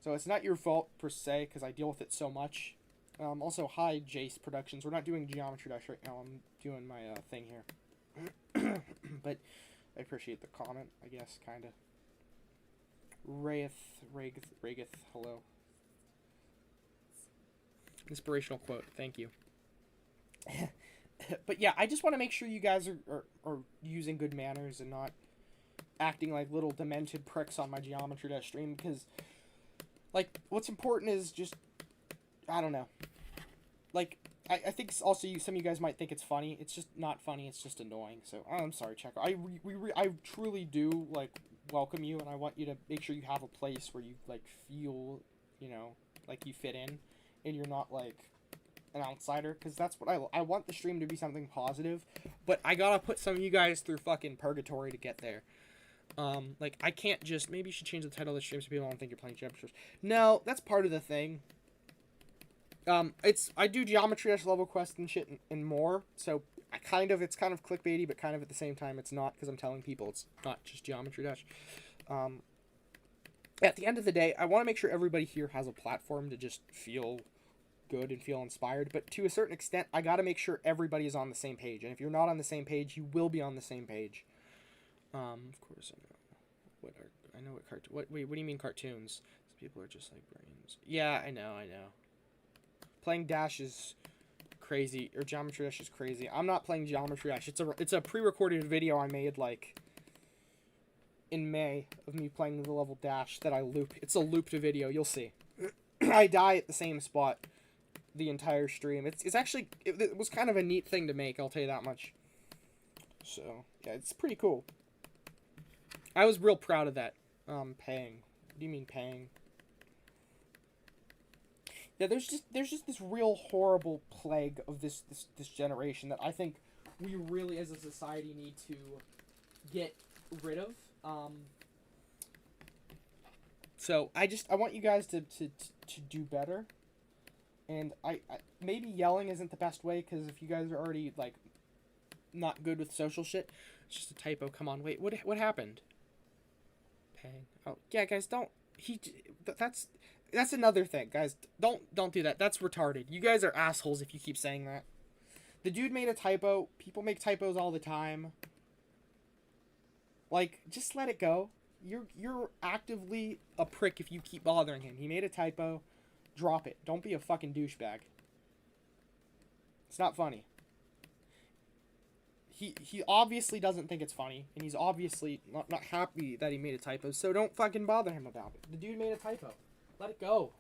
So it's not your fault per se, because I deal with it so much. Also, hi Jace Productions. We're not doing Geometry Dash right now. I'm doing my thing here. But I appreciate the comment, I guess, kind of. Ragith, hello. Inspirational quote, thank you. But yeah, I just want to make sure you guys are using good manners and not acting like little demented pricks on my Geometry Dash stream, because, like, what's important is just, I don't know. Like, I think also some of you guys might think it's funny. It's just not funny. It's just annoying. So I'm sorry, Checker. I truly do like welcome you, and I want you to make sure you have a place where you like feel, you know, like you fit in, and you're not like an outsider. Because that's what I want the stream to be something positive, but I gotta put some of you guys through fucking purgatory to get there. Like I can't just, maybe you should change the title of the stream so people don't think you're playing Geometry Dash. No, that's part of the thing. I do Geometry Dash level quest and shit and more, so it's kind of clickbaity, but kind of at the same time it's not, because I'm telling people it's not just Geometry Dash. At the end of the day, I want to make sure everybody here has a platform to just feel good and feel inspired, but to a certain extent, I gotta make sure everybody is on the same page, and if you're not on the same page, you will be on the same page. Of course I know what cartoon, what do you mean cartoons? People are just like brains. Yeah, I know. Playing Dash is crazy, or Geometry Dash is crazy. I'm not playing Geometry Dash. It's a pre-recorded video I made like in May of me playing the level Dash that I loop. It's a looped video. You'll see. I die at the same spot the entire stream. It's actually it was kind of a neat thing to make. I'll tell you that much. So yeah, it's pretty cool. I was real proud of that. Paying. What do you mean paying? Yeah, there's just this real horrible plague of this generation that I think we really as a society need to get rid of. So I want you guys to do better. And I maybe yelling isn't the best way, because if you guys are already like not good with social shit, it's just a typo. Come on, wait, what happened? Paying. Oh yeah, guys, don't. That's another thing, guys. Don't do that. That's retarded. You guys are assholes if you keep saying that. The dude made a typo. People make typos all the time. Like, just let it go. You're actively a prick if you keep bothering him. He made a typo. Drop it. Don't be a fucking douchebag. It's not funny. He obviously doesn't think it's funny, and he's obviously not happy that he made a typo, so don't fucking bother him about it. The dude made a typo. Let it go.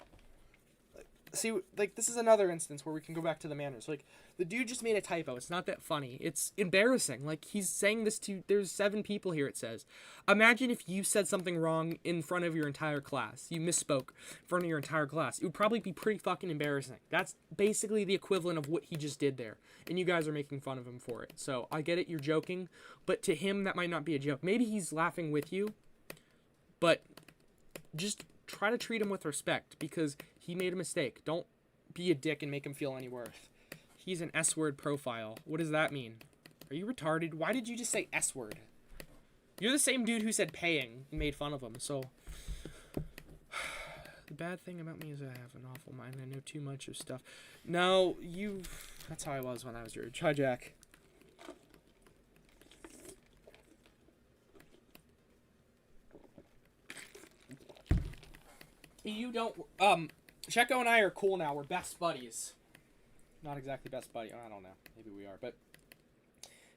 See, like, this is another instance where we can go back to the manners. Like, the dude just made a typo. It's not that funny. It's embarrassing. Like, he's saying this to... There's 7 people here, it says. Imagine if you said something wrong in front of your entire class. You misspoke in front of your entire class. It would probably be pretty fucking embarrassing. That's basically the equivalent of what he just did there. And you guys are making fun of him for it. So, I get it, you're joking. But to him, that might not be a joke. Maybe he's laughing with you. But just... try to treat him with respect, because he made a mistake. Don't be a dick and make him feel any worse. He's an S-word profile. What does that mean? Are you retarded? Why did you just say S-word? You're the same dude who said paying and made fun of him, so... The bad thing about me is I have an awful mind. I know too much of stuff. No, that's how I was when I was your age. Hi, Jack. You don't. Checo and I are cool now. We're best buddies. Not exactly best buddy. I don't know. Maybe we are, but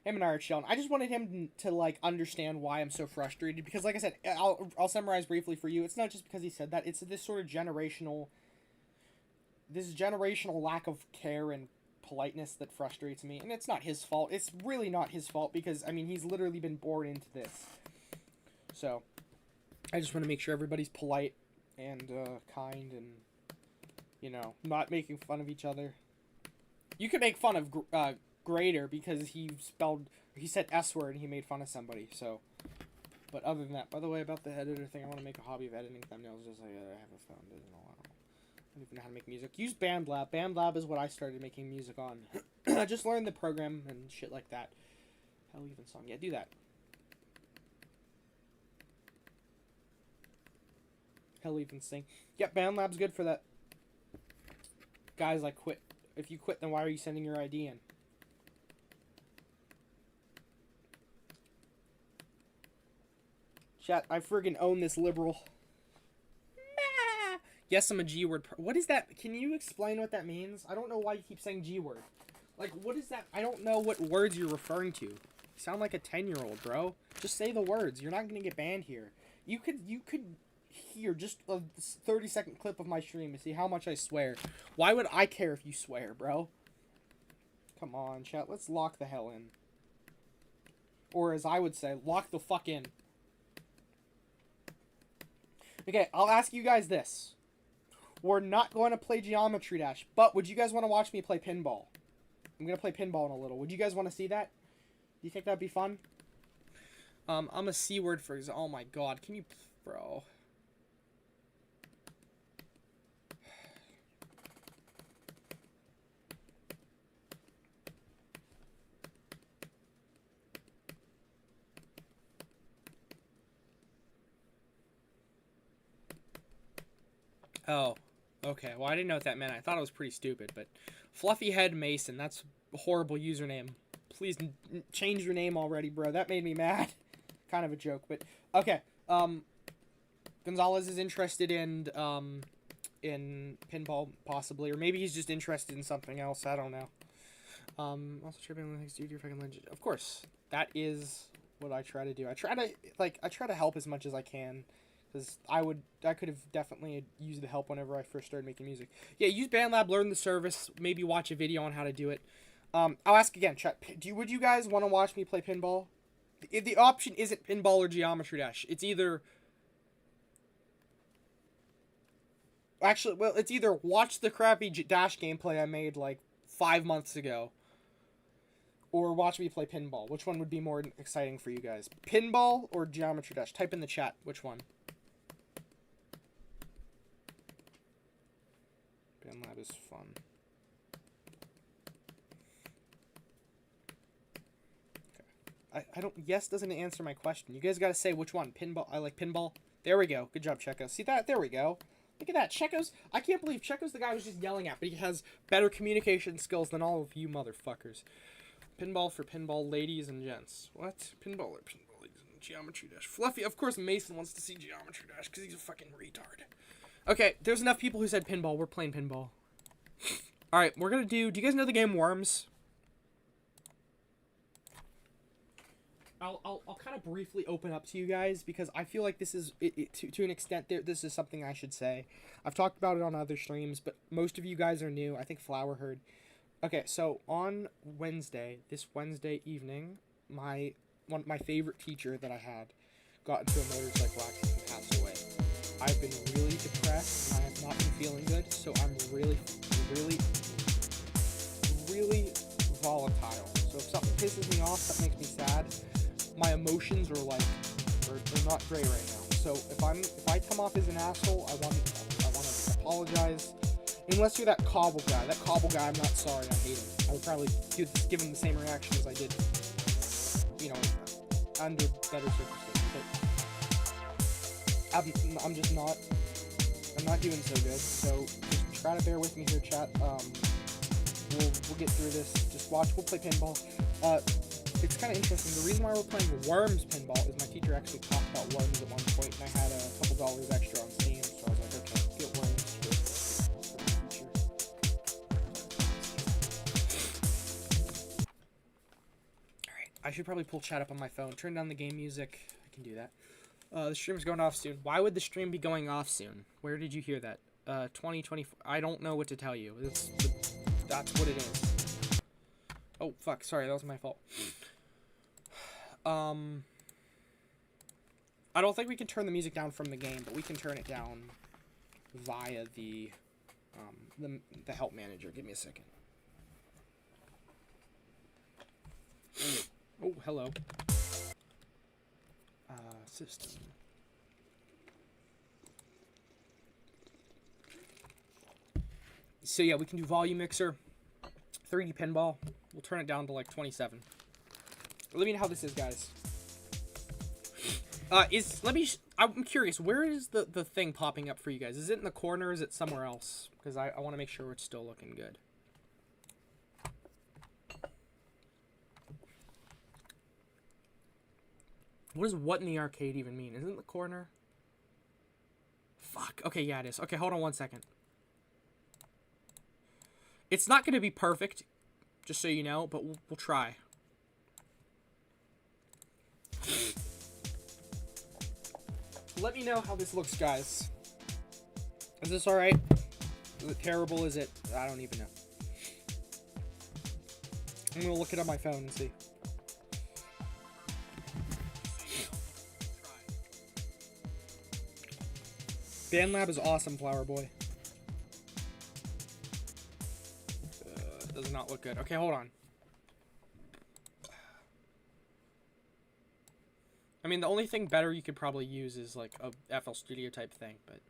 him and I are chilling. I just wanted him to like understand why I'm so frustrated because, like I said, I'll summarize briefly for you. It's not just because he said that. It's this sort of generational lack of care and politeness that frustrates me, and it's not his fault. It's really not his fault because I mean he's literally been born into this. So I just want to make sure everybody's polite and kind and, you know, not making fun of each other. You could make fun of Grader because he said S word and he made fun of somebody, so. But other than that, by the way, about the editor thing, I want to make a hobby of editing thumbnails just like I have a phone, doesn't know. I don't even know how to make music. Use BandLab. BandLab is what I started making music on. I just learned the program and shit like that. Hell, even song. Yeah, do that. Hell, even sing. Yep, BandLab's good for that. Guys, like, quit. If you quit, then why are you sending your ID in? Chat, I friggin' own this liberal. Yes, I'm a G-word. What is that? Can you explain what that means? I don't know why you keep saying G-word. Like, what is that? I don't know what words you're referring to. You sound like a 10-year-old, bro. Just say the words. You're not gonna get banned here. You could hear just a 30-second clip of my stream to see how much I swear. Why would I care if you swear, bro? Come on, chat. Let's lock the hell in. Or as I would say, lock the fuck in. Okay, I'll ask you guys this. We're not going to play Geometry Dash, but would you guys want to watch me play pinball? I'm going to play pinball in a little. Would you guys want to see that? Do you think that'd be fun? I'm a C word for example. Oh my god, can you... Bro. Oh, okay. Well, I didn't know what that meant. I thought it was pretty stupid, but Fluffy Head Mason, that's a horrible username. Please change your name already, bro. That made me mad. Kind of a joke, but okay. Gonzalez is interested in pinball possibly, or maybe he's just interested in something else. I don't know. Also tripping on things, dude. You're fucking legend. Of course, that is what I try to do. I try to help as much as I can. Because I could have definitely used the help whenever I first started making music. Yeah, use BandLab, learn the service, maybe watch a video on how to do it. I'll ask again, chat. Would you guys want to watch me play pinball? If the option isn't pinball or Geometry Dash, it's either... Actually, well, it's either watch the crappy Dash gameplay I made like 5 months ago, or watch me play pinball. Which one would be more exciting for you guys? Pinball or Geometry Dash? Type in the chat which one. BandLab is fun. Okay. I don't... Yes doesn't answer my question. You guys gotta say which one. Pinball. I like pinball. There we go. Good job, Checo. See that? There we go. Look at that. Checo's... I can't believe Checo's the guy I was just yelling at, but he has better communication skills than all of you motherfuckers. Pinball for pinball ladies and gents. What? Pinball or pinball ladies and Geometry Dash. Fluffy. Of course Mason wants to see Geometry Dash because he's a fucking retard. Okay, there's enough people who said pinball. We're playing pinball. Alright, we're gonna do... Do you guys know the game Worms? I'll kind of briefly open up to you guys because I feel like this is, to an extent, this is something I should say. I've talked about it on other streams, but most of you guys are new. I think Flower heard. Okay, so on Wednesday, this Wednesday evening, my favorite teacher that I had got into a motorcycle accident and passed away. I've been really depressed and I have not been feeling good, so I'm really volatile. So if something pisses me off, that makes me sad. My emotions are like, they're not great right now. So if I come off as an asshole, I want to apologize. Unless you're that Cobble guy. That Cobble guy, I'm not sorry. I hate him. I would probably give him the same reaction as I did, you know, under better circumstances. But I'm just not. I'm not doing so good. So just try to bear with me here, chat. We'll get through this. Just watch. We'll play pinball. It's kind of interesting. The reason why we're playing Worms pinball is my teacher actually talked about Worms at one point, and I had a couple dollars extra on Steam, so I was like, okay. Get one for the future. Alright, I should probably pull chat up on my phone. Turn down the game music. I can do that. The stream's going off soon. Why would the stream be going off soon? Where did you hear that? 2024. I don't know what to tell you. That's what it is. Oh, fuck. Sorry, that was my fault. I don't think we can turn the music down from the game, but we can turn it down via the help manager. Give me a second. Oh, hello. System. So yeah, we can do volume mixer, 3D pinball. We'll turn it down to like 27. Let me know how this is, guys. I'm curious, where is the thing popping up for you guys? Is it in the corner or is it somewhere else? Because I want to make sure it's still looking good. What does what in the arcade even mean? Isn't it in the corner? Fuck. Okay, yeah, it is. Okay, hold on one second. It's not going to be perfect, just so you know, but we'll try. Let me know how this looks, guys. Is this alright? Is it terrible? Is it? I don't even know. I'm going to look it on my phone and see. BandLab is awesome, Flower Boy. Does not look good. Okay, hold on. I mean, the only thing better you could probably use is like a FL Studio type thing, but,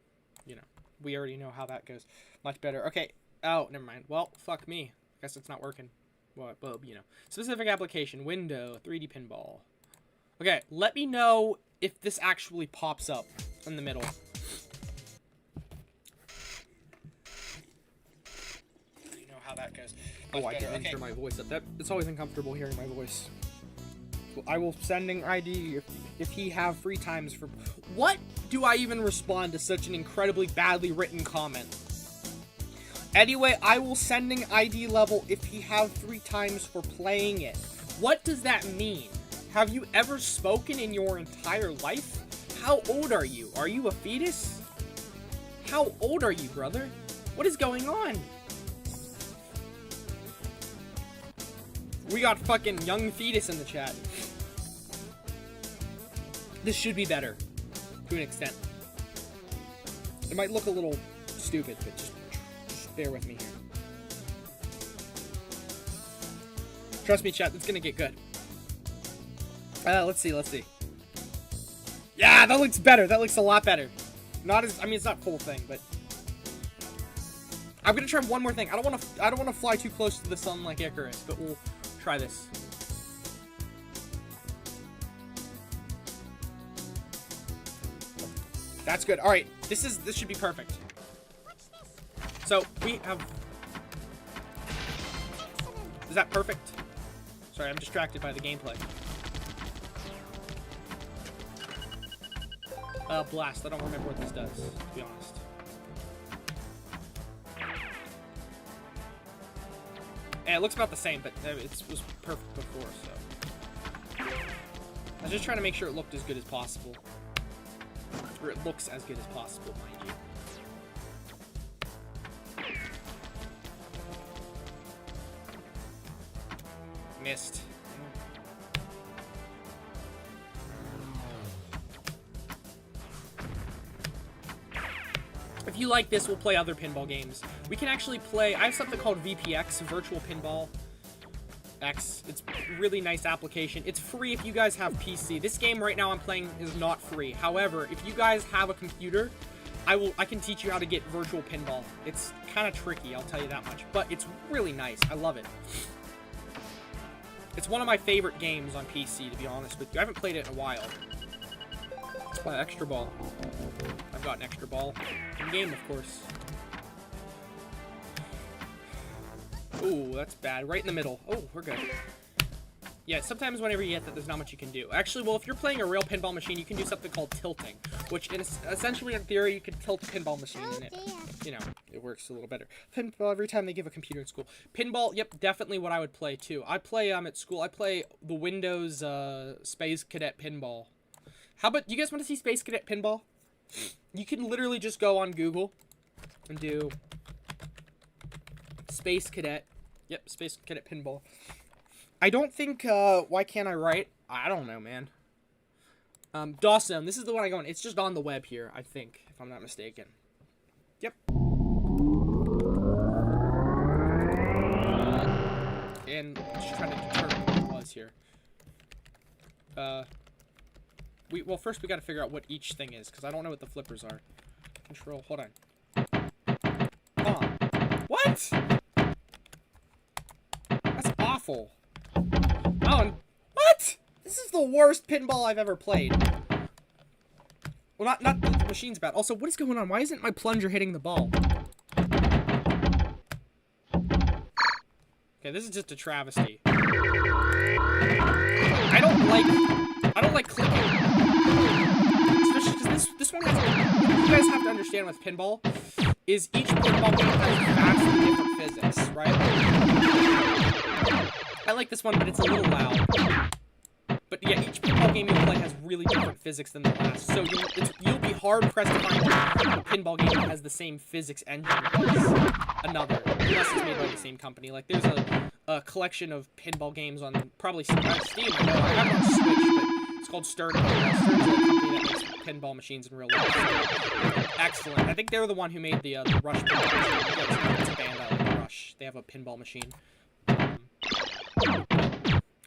you know, we already know how that goes. Much better. Okay. Oh, never mind. Well, fuck me. Guess it's not working. Well, you know. Specific application. Window. 3D pinball. Okay, let me know if this actually pops up in the middle. You know how that goes. Oh, I didn't enter my voice up. It's always uncomfortable hearing my voice. I will sending ID if he have free times for... What do I even respond to such an incredibly badly written comment? Anyway, I will sending ID level if he have 3 times for playing it. What does that mean? Have you ever spoken in your entire life? How old are you? Are you a fetus? How old are you, brother? What is going on? We got fucking young fetus in the chat. This should be better, to an extent. It might look a little stupid, but just bear with me here. Trust me, chat, it's gonna get good. Let's see. Yeah, that looks better. That looks a lot better. Not as, I mean, it's not full thing, but I'm gonna try one more thing. I don't want to fly too close to the sun like Icarus, but we'll try this. That's good. All right, this should be perfect. So we have. Is that perfect? Sorry, I'm distracted by the gameplay. Blast. I don't remember what this does, to be honest. Yeah, it looks about the same, but it was perfect before, so. I was just trying to make sure it looked as good as possible. Or it looks as good as possible, mind you. Missed. If you like this, we'll play other pinball games. We can actually play... I have something called VPX, Virtual Pinball X. It's a really nice application. It's free if you guys have PC. This game right now I'm playing is not free. However, if you guys have a computer, I can teach you how to get Virtual Pinball. It's kind of tricky, I'll tell you that much. But it's really nice. I love it. It's one of my favorite games on PC, to be honest with you. I haven't played it in a while. Extra ball. I've got an extra ball. In game, of course. Ooh, that's bad. Right in the middle. Oh, we're good. Yeah, sometimes whenever you get that, there's not much you can do. Actually, well, if you're playing a real pinball machine, you can do something called tilting, which essentially, in theory, you can tilt a pinball machine, and it, you know, it works a little better. Pinball, every time they give a computer in school. Pinball, yep, definitely what I would play, too. I play, at school, I play the Windows, Space Cadet Pinball. How about, you guys want to see Space Cadet Pinball? You can literally just go on Google and do Space Cadet. Yep, Space Cadet Pinball. I don't think, why can't I write? I don't know, man. Dawson, this is the one I go on. It's just on the web here, I think, if I'm not mistaken. Yep. And just trying to determine what it was here. Well, first we gotta figure out what each thing is, because I don't know what the flippers are. Control, hold on. Come on. What? That's awful. Oh, what? This is the worst pinball I've ever played. Well, not the machine's bad. Also, what is going on? Why isn't my plunger hitting the ball? Okay, this is just a travesty. I don't like clicking. Especially because this one has, what you guys have to understand with pinball is each pinball game has vastly different physics, right? I like this one, but it's a little loud. But yeah, each pinball game you play has really different physics than the last. So you'll be hard-pressed to find a pinball game that has the same physics engine as another, unless it's made by the same company. Like, there's a collection of pinball games on probably Steam. I have it on Switch, but it's called Stern. Stern's a company that makes pinball machines in real life. So excellent. I think they're the one who made the Rush pinball machine. It's a band out like Rush. They have a pinball machine.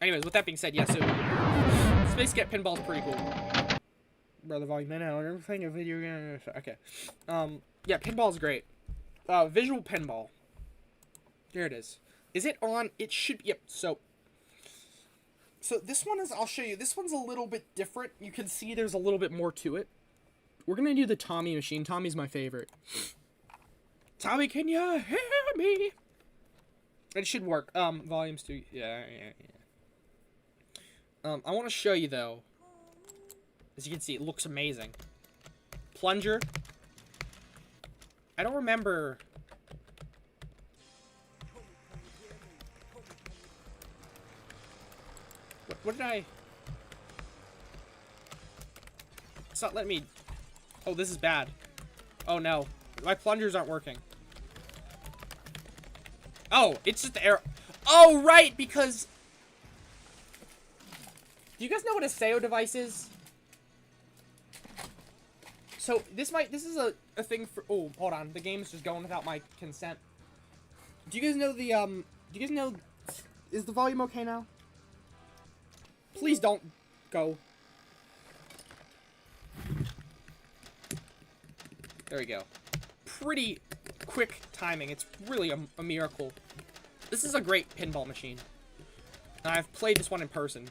Anyways, with that being said, yeah, so Space Cadet Pinball is pretty cool. Brother volume in out, everything a video game. Okay. Yeah, pinball is great. Visual pinball. There it is. Is it on? It should be. Yep. So this one is, I'll show you. This one's a little bit different. You can see there's a little bit more to it. We're gonna do the Tommy machine. Tommy's my favorite. Tommy, can you hear me? It should work. Volumes 2. Yeah. I want to show you, though. As you can see, it looks amazing. Plunger. I don't remember. What did I... It's not letting me... Oh, this is bad. Oh, no. My plungers aren't working. Oh, it's just the arrow. Oh, right, because... Do you guys know what a SEO device is? So, this is a thing for... Oh, hold on. The game's just going without my consent. Do you guys know the, Do you guys know... Is the volume okay now? Please don't go. There we go. Pretty quick timing. It's really a miracle. This is a great pinball machine. And I've played this one in person.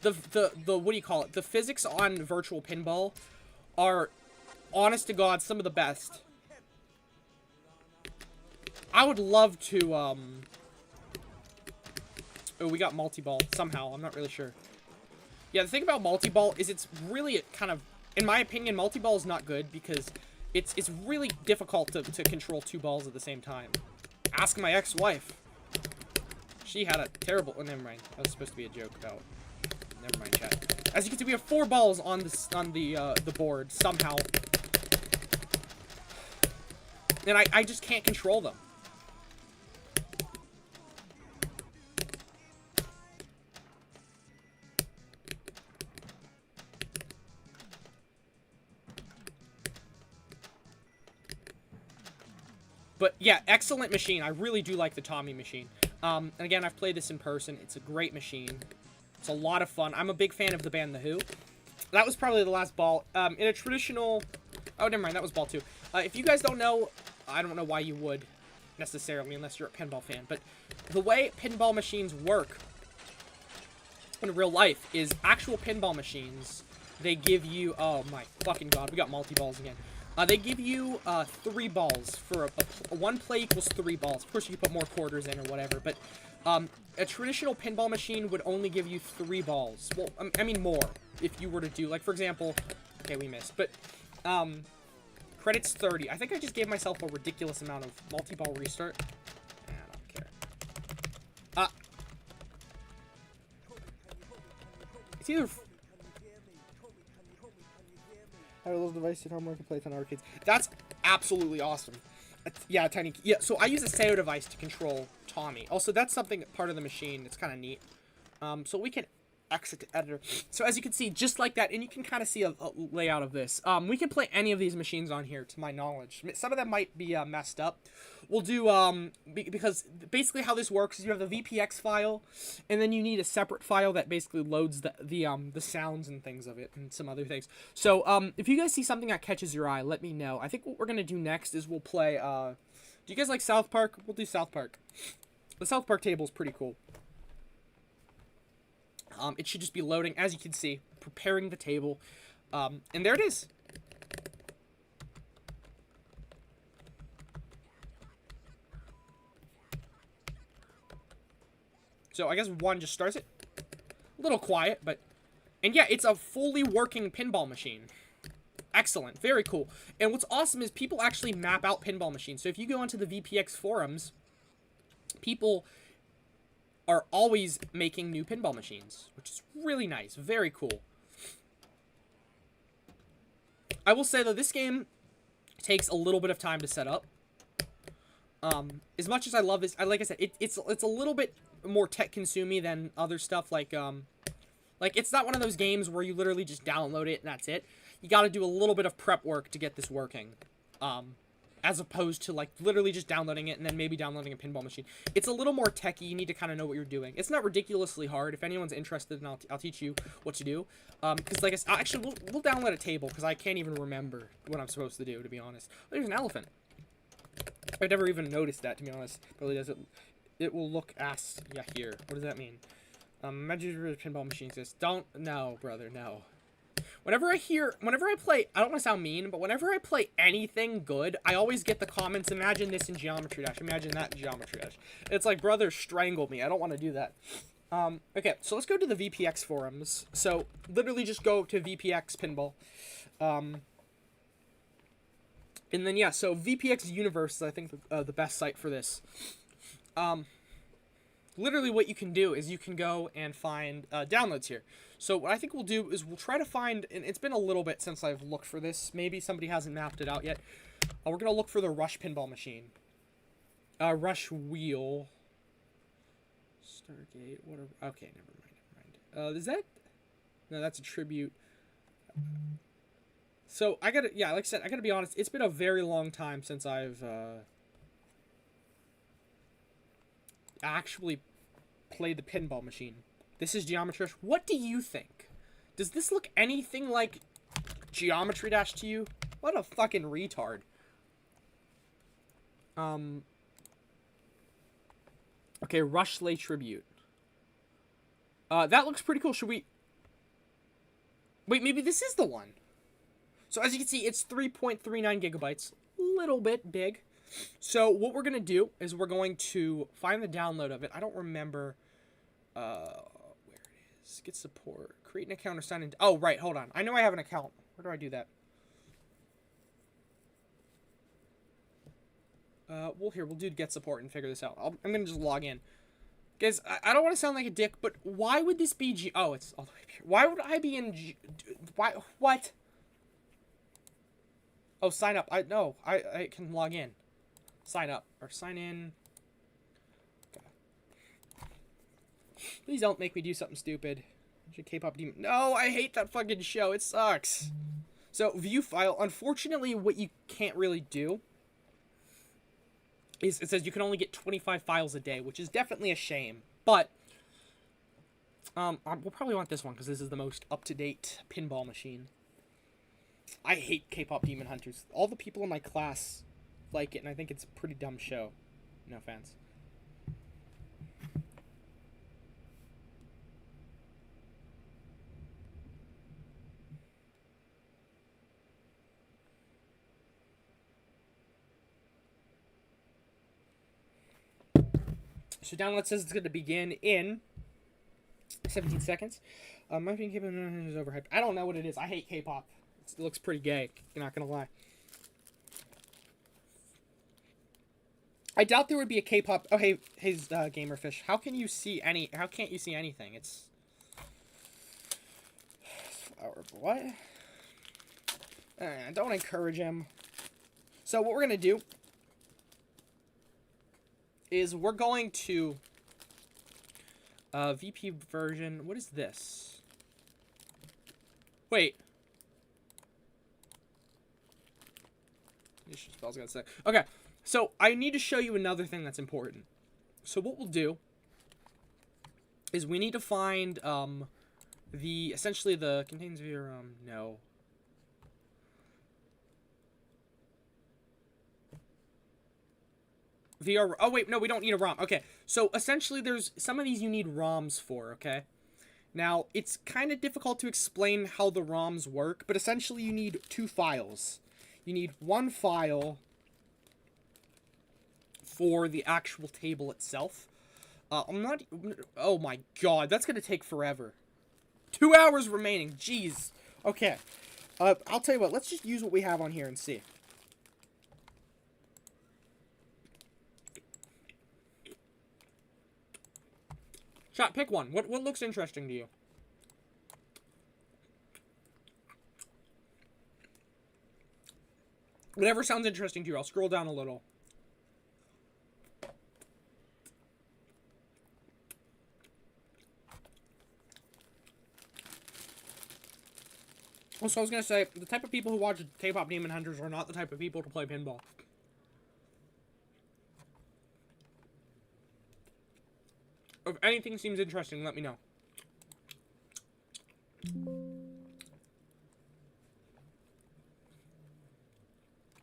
The what do you call it? The physics on virtual pinball are, honest to God, some of the best. I would love to, Oh, we got multi-ball somehow. I'm not really sure. Yeah, the thing about multi-ball is it's really kind of, in my opinion, multi-ball is not good because it's really difficult to control two balls at the same time. Ask my ex-wife. She had a terrible... Oh, never mind. That was supposed to be a joke about... Never mind, chat. As you can see, we have 4 balls on the board, somehow. And I just can't control them. But yeah, excellent machine. I really do like the Tommy machine. And again, I've played this in person. It's a great machine. It's a lot of fun. I'm a big fan of the band The Who. That was probably the last ball. In a traditional... Oh, never mind. That was ball 2. If you guys don't know, I don't know why you would, necessarily, unless you're a pinball fan. But the way pinball machines work in real life is actual pinball machines. They give you... Oh, my fucking God. We got multi-balls again. They give you 3 balls for one play equals 3 balls. Of course, you can put more quarters in or whatever, but A traditional pinball machine would only give you 3 balls. Well, I mean more, if you were to do, like, for example, okay, we missed, but, credits 30. I think I just gave myself a ridiculous amount of multi-ball restart. I don't care. It's either... How do those devices how more can play on arcades? That's absolutely awesome. Yeah, tiny. Yeah, so I use a SEO device to control Tommy. Also, that's something part of the machine. It's kind of neat. So we can exit to editor. So as you can see, just like that, and you can kind of see a layout of this. We can play any of these machines on here, to my knowledge. Some of them might be messed up. We'll do because basically how this works is you have the VPX file, and then you need a separate file that basically loads the sounds and things of it and some other things. So if you guys see something that catches your eye, let me know. I think what we're gonna do next is we'll play. Do you guys like South Park? We'll do South Park. The South Park table is pretty cool. It should just be loading, as you can see, preparing the table, and there it is. So I guess 1 just starts it. A little quiet, but... And yeah, it's a fully working pinball machine. Excellent. Very cool. And what's awesome is people actually map out pinball machines. So if you go onto the VPX forums, people are always making new pinball machines, which is really nice. Very cool. I will say, though, this game takes a little bit of time to set up. As much as I love this, like I said, it's a little bit more tech-consuming than other stuff, like, it's not one of those games where you literally just download it and that's it. You gotta do a little bit of prep work to get this working. As opposed to, like, literally just downloading it and then maybe downloading a pinball machine. It's a little more techy. You need to kind of know what you're doing. It's not ridiculously hard. If anyone's interested, and I'll teach you what to do. Because, like I said, actually, we'll download a table, because I can't even remember what I'm supposed to do, to be honest. Oh, there's an elephant. I've never even noticed that, to be honest. Probably does it. It will look ass. Yeah, here. What does that mean? Imaginary pinball machine says, don't. No, brother, no. Whenever I play, I don't want to sound mean, but whenever I play anything good, I always get the comments, imagine this in Geometry Dash, imagine that in Geometry Dash. It's like, brother, strangle me. I don't want to do that. Okay, so let's go to the VPX forums. So, literally just go to VPX Pinball. And then, yeah, so VPX Universe is, I think, the best site for this. Literally what you can do is you can go and find downloads here. So what I think we'll do is we'll try to find, and it's been a little bit since I've looked for this. Maybe somebody hasn't mapped it out yet. We're going to look for the Rush pinball machine. Rush wheel. Stargate. What are, okay, never mind. Is that? No, that's a tribute. So I gotta, yeah, like I said, I gotta be honest. It's been a very long time since I've actually played the pinball machine. This is Geometry Dash. What do you think? Does this look anything like Geometry Dash to you? What a fucking retard. Okay, Rush Slay Tribute. That looks pretty cool. Should we... Wait, maybe this is the one. So as you can see, it's 3.39 gigabytes. Little bit big. So what we're going to do is we're going to find the download of it. I don't remember where it is. Get support. Create an account or sign in. Oh, right. Hold on. I know I have an account. Where do I do that? We'll do get support and figure this out. I'm going to just log in. Guys, I don't want to sound like a dick, but why would this be oh, it's all the way up here. Why would I be in why, what? Oh, sign up. I can log in. Sign up. Or sign in. Okay. Please don't make me do something stupid. K-pop demon. No, I hate that fucking show. It sucks. So, view file. Unfortunately, what you can't really do is it says you can only get 25 files a day, which is definitely a shame. But we'll probably want this one because this is the most up-to-date pinball machine. I hate K-pop Demon Hunters. All the people in my class like it, and I think it's a pretty dumb show. No offense. So download says it's going to begin in 17 seconds. My opinion, K-pop is overhyped. I don't know what it is. I hate K-pop. It looks pretty gay. You're not going to lie. I doubt there would be a K-pop. Oh, hey, Gamerfish. How can't you see anything? It's what? Don't encourage him. So what we're gonna do is we're going to VP version. What is this? Wait. Spell's gonna say. Okay. So, I need to show you another thing that's important. So, what we'll do is we need to find, essentially the contains VR, no. VR, oh wait, no, we don't need a ROM. Okay, so essentially there's, some of these you need ROMs for, okay? Now, it's kind of difficult to explain how the ROMs work, but essentially you need two files. You need one file for the actual table itself. Oh my god, that's gonna take forever. 2 hours remaining, jeez. Okay, I'll tell you what, let's just use what we have on here and see. Chat, pick one. What looks interesting to you? Whatever sounds interesting to you, I'll scroll down a little. Also, I was gonna say, the type of people who watch K-pop Demon Hunters are not the type of people to play pinball. If anything seems interesting, let me know.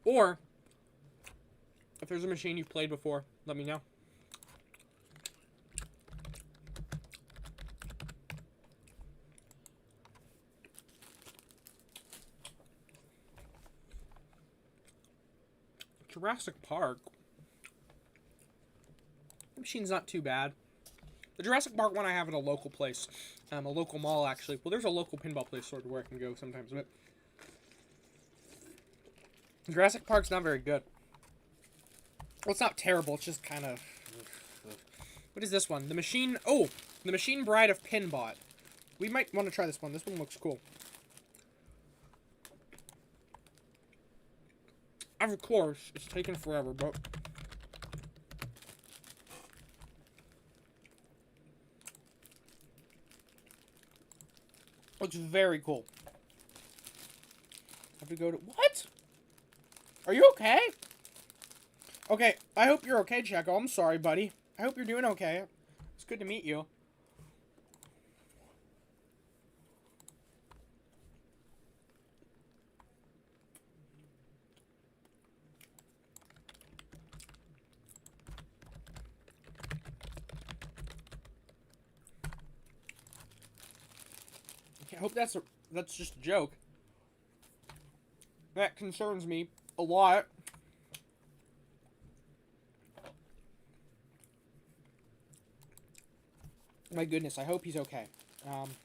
Or, if there's a machine you've played before, let me know. Jurassic Park. The machine's not too bad. The Jurassic Park one I have at a local place. A local mall, actually. Well, there's a local pinball place sort of where I can go sometimes, but Jurassic Park's not very good. Well, it's not terrible, it's just kind of... What is this one? The Machine... Oh! The Machine Bride of Pinbot. We might want to try this one. This one looks cool. Of course, it's taken forever, but... Looks very cool. Have to go to... What? Are you okay? Okay, I hope you're okay, Checo. I'm sorry, buddy. I hope you're doing okay. It's good to meet you. I hope that's just a joke. That concerns me a lot. My goodness, I hope he's okay.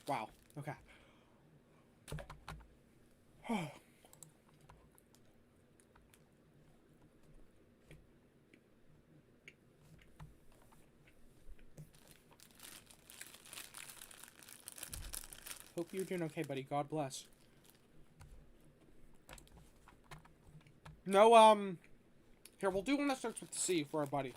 Wow. Okay. Hope you're doing okay, buddy. God bless. No, here, we'll do one that starts with C for our buddy.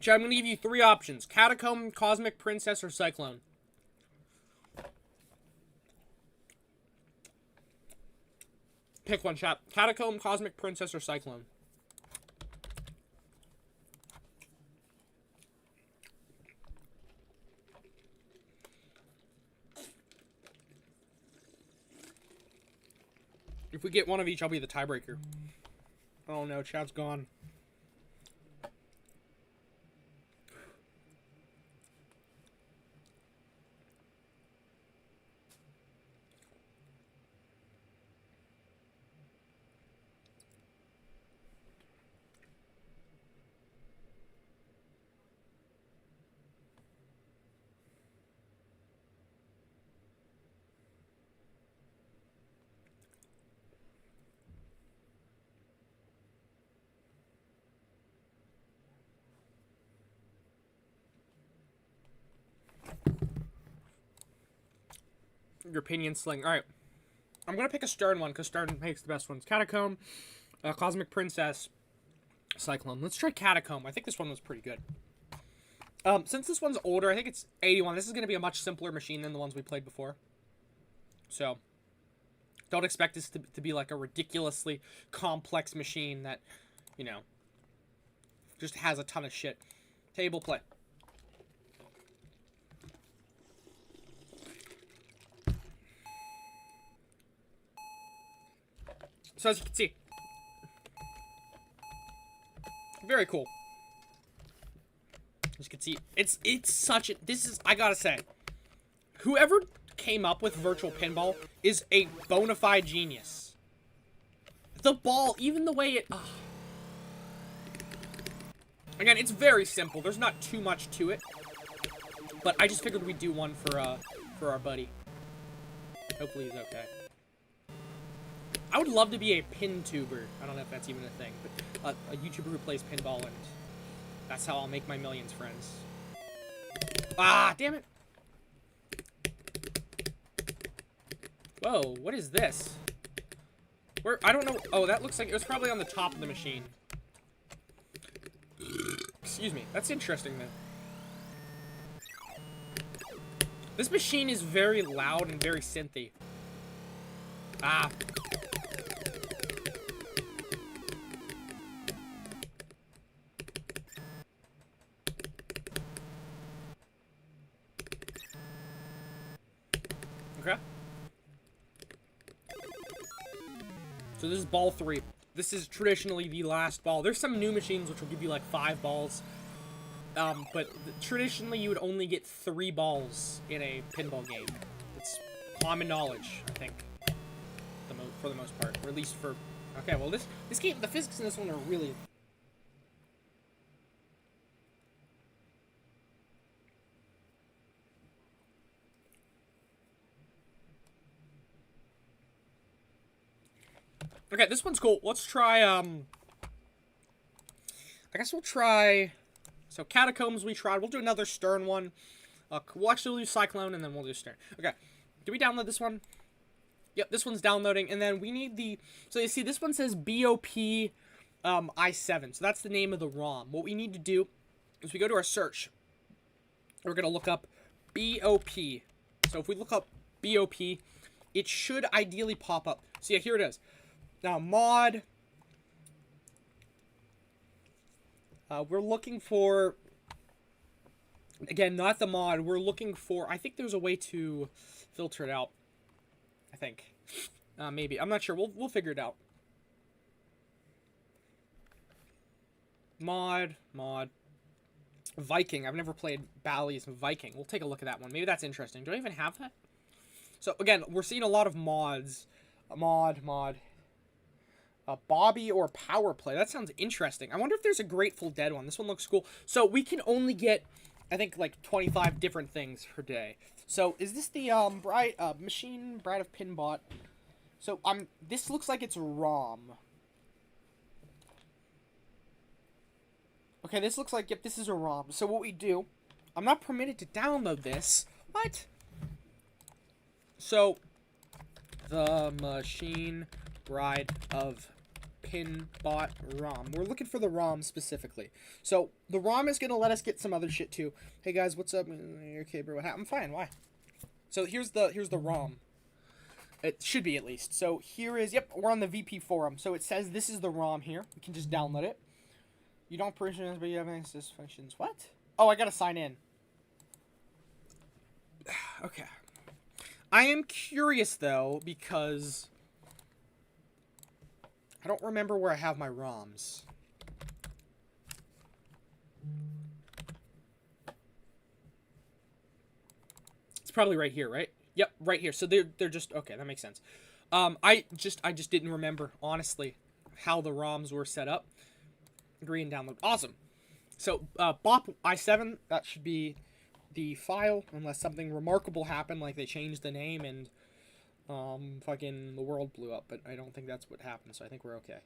Chad, I'm going to give you 3 options. Catacomb, Cosmic Princess, or Cyclone. Pick one, chat. Catacomb, Cosmic Princess, or Cyclone. If we get one of each, I'll be the tiebreaker. Oh no, Chad's gone. your Pinion Sling. Alright. I'm gonna pick a Stern one, because Stern makes the best ones. Catacomb, Cosmic Princess, Cyclone. Let's try Catacomb. I think this one was pretty good. Since this one's older, I think it's 81. This is gonna be a much simpler machine than the ones we played before. So, don't expect this to be like a ridiculously complex machine that, you know, just has a ton of shit. Table play. So as you can see, very cool. As you can see, it's such a, this is, I gotta say, whoever came up with Virtual Pinball is a bona fide genius. The ball, even the way it, again, it's very simple. There's not too much to it, but I just figured we'd do one for our buddy. Hopefully he's okay. I would love to be a pin tuber. I don't know if that's even a thing, but a YouTuber who plays pinball, and that's how I'll make my millions, friends. Ah, damn it. Whoa, what is this? Where, I don't know. Oh, that looks like it was probably on the top of the machine. Excuse me. That's interesting, then. This machine is very loud and very synthy. Ah. Okay. So this is ball 3. This is traditionally the last ball. There's some new machines which will give you like 5 balls. But traditionally you would only get 3 balls in a pinball game. It's common knowledge, I think, for the most part, or at least for. Okay, well this game, the physics in this one are really. Okay, this one's cool. Let's try, I guess we'll try, so Catacombs we tried. We'll do another Stern one. We'll actually do Cyclone, and then we'll do Stern. Okay, do we download this one? Yep, this one's downloading, and then we need the, so you see, this one says BOP i7, so that's the name of the ROM. What we need to do is we go to our search. We're going to look up BOP. So if we look up BOP, it should ideally pop up. So yeah, here it is. Now, mod, we're looking for, again, not the mod, we're looking for, I think there's a way to filter it out, I think, maybe, I'm not sure, we'll figure it out. Mod, Viking, I've never played Bally's Viking, we'll take a look at that one, maybe that's interesting. Do I even have that? So, again, we're seeing a lot of mods, Bobby or Power Play. That sounds interesting. I wonder if there's a Grateful Dead one. This one looks cool. So we can only get, I think, like 25 different things per day. So is this the machine Bride of Pinbot? So this looks like it's ROM. Okay, this looks like, yep, this is a ROM. So what we do, I'm not permitted to download this. What? So the machine Bride of Pinbot ROM. We're looking for the ROM specifically. So the ROM is gonna let us get some other shit too. Hey guys, what's up? Okay, bro. What happened? I'm fine. Why? So here's the ROM. It should be, at least. So here is, yep, we're on the VP forum. So it says this is the ROM here. We can just download it. You don't permissions, but you have access functions. What? Oh, I gotta sign in. Okay. I am curious though, because I don't remember where I have my ROMs. It's probably right here, right? Yep, right here. So they're just, okay, that makes sense. I just didn't remember, honestly, how the ROMs were set up. Agree and download. Awesome. So BOP i7, that should be the file, unless something remarkable happened, like they changed the name and fucking the world blew up, but I don't think that's what happened, so I think we're okay.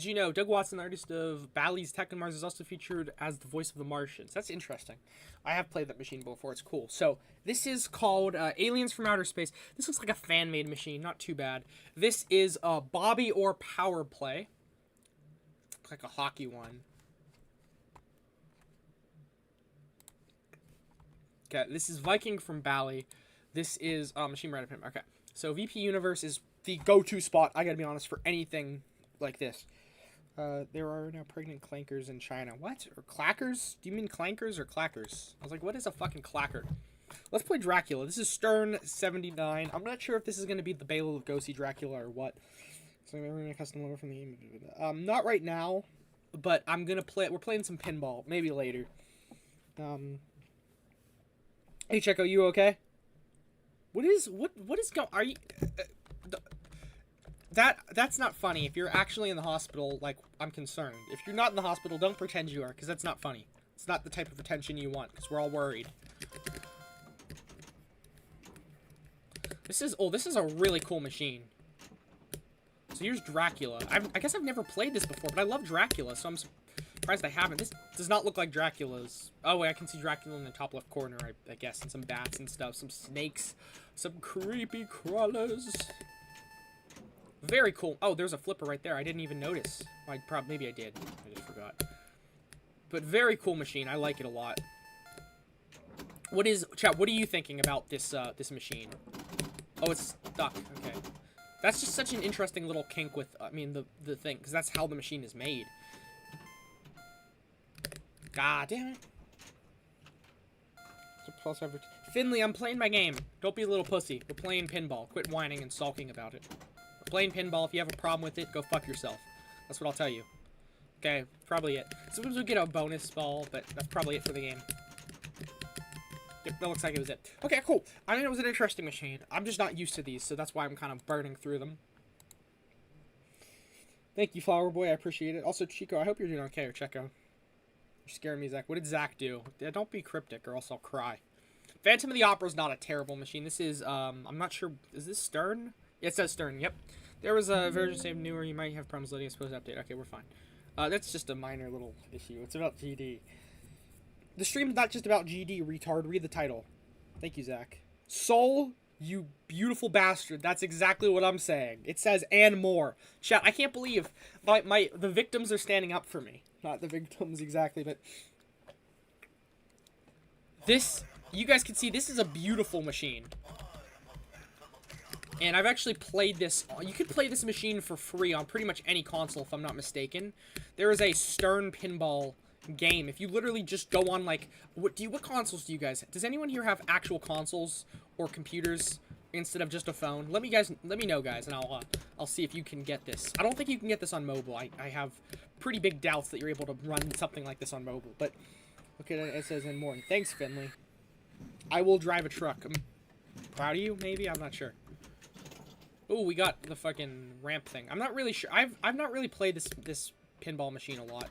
Did you know Doug Watson, artist of Bally's Tekken Mars, is also featured as the voice of the Martians? That's interesting. I have played that machine before. It's cool. So this is called Aliens from Outer Space. This looks like a fan-made machine. Not too bad. This is a Bobby Orr Power Play. Looks like a hockey one. Okay, this is Viking from Bally. This is Machine Red Pimp. Okay, so VP Universe is the go-to spot, I gotta be honest, for anything like this. There are now pregnant clankers in China. What? Or clackers? Do you mean clankers or clackers? I was like, what is a fucking clacker? Let's play Dracula. This is Stern 79. I'm not sure if this is going to be the Bela Lugosi Dracula or what. So I'm going to custom logo from the game. Not right now, but I'm going to play... We're playing some pinball. Maybe later. Hey, Checo, you okay? What is going... Are you... That's not funny. If you're actually in the hospital, like, I'm concerned. If you're not in the hospital, don't pretend you are, because that's not funny. It's not the type of attention you want, because we're all worried. This is a really cool machine. So here's Dracula. I guess I've never played this before, but I love Dracula, so I'm surprised I haven't. This does not look like Dracula's. Oh, wait, I can see Dracula in the top left corner, I guess, and some bats and stuff, some snakes, some creepy crawlers. Very cool. Oh, there's a flipper right there. I didn't even notice. Maybe I did. I just forgot. But very cool machine. I like it a lot. Chat, what are you thinking about this this machine? Oh, it's stuck. Okay. That's just such an interesting little kink with, I mean, the thing, because that's how the machine is made. God damn it. Finley, I'm playing my game. Don't be a little pussy. We're playing pinball. Quit whining and sulking about it. Playing pinball, if you have a problem with it, go fuck yourself. That's what I'll tell you. Okay, probably it. Sometimes we get a bonus ball, but that's probably it for the game. Yep, that looks like it was it. Okay, cool. I mean, it was an interesting machine. I'm just not used to these, so that's why I'm kind of burning through them. Thank you, Flower Boy. I appreciate it. Also, Chico, I hope you're doing okay, or Checo. You're scaring me, Zach. What did Zach do? Yeah, don't be cryptic, or else I'll cry. Phantom of the Opera is not a terrible machine. This is, I'm not sure. Is this Stern? Yeah, it says Stern, yep. There was a version saved newer. You might have problems loading a supposed update. Okay, we're fine. That's just a minor little issue. It's about GD. The stream's not just about GD, retard. Read the title. Thank you, Zach. Soul, you beautiful bastard. That's exactly what I'm saying. It says, and more. Chat, I can't believe the victims are standing up for me. Not the victims exactly, but... This, you guys can see, this is a beautiful machine. And I've actually played this. You could play this machine for free on pretty much any console, if I'm not mistaken. There is a Stern Pinball game. If you literally just go on, like, what consoles do you guys? Does anyone here have actual consoles or computers instead of just a phone? Let me know, guys, and I'll see if you can get this. I don't think you can get this on mobile. I have pretty big doubts that you're able to run something like this on mobile. But look at it. It says in more. Thanks, Finley. I will drive a truck. I'm proud of you. Maybe, I'm not sure. Oh, we got the fucking ramp thing. I'm not really sure. I've not really played this pinball machine a lot.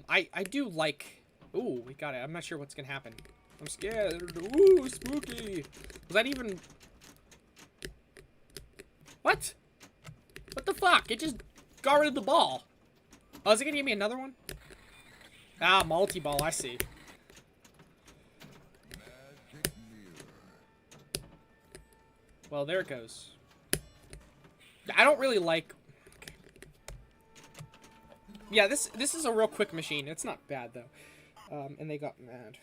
I do like... Ooh, we got it. I'm not sure what's gonna happen. I'm scared. Ooh, spooky. Was that even... What? What the fuck? It just got rid of the ball. Oh, is it gonna give me another one? Ah, multi-ball. I see. Well, there it goes. I don't really like... Okay. Yeah, this is a real quick machine. It's not bad, though. And they got mad.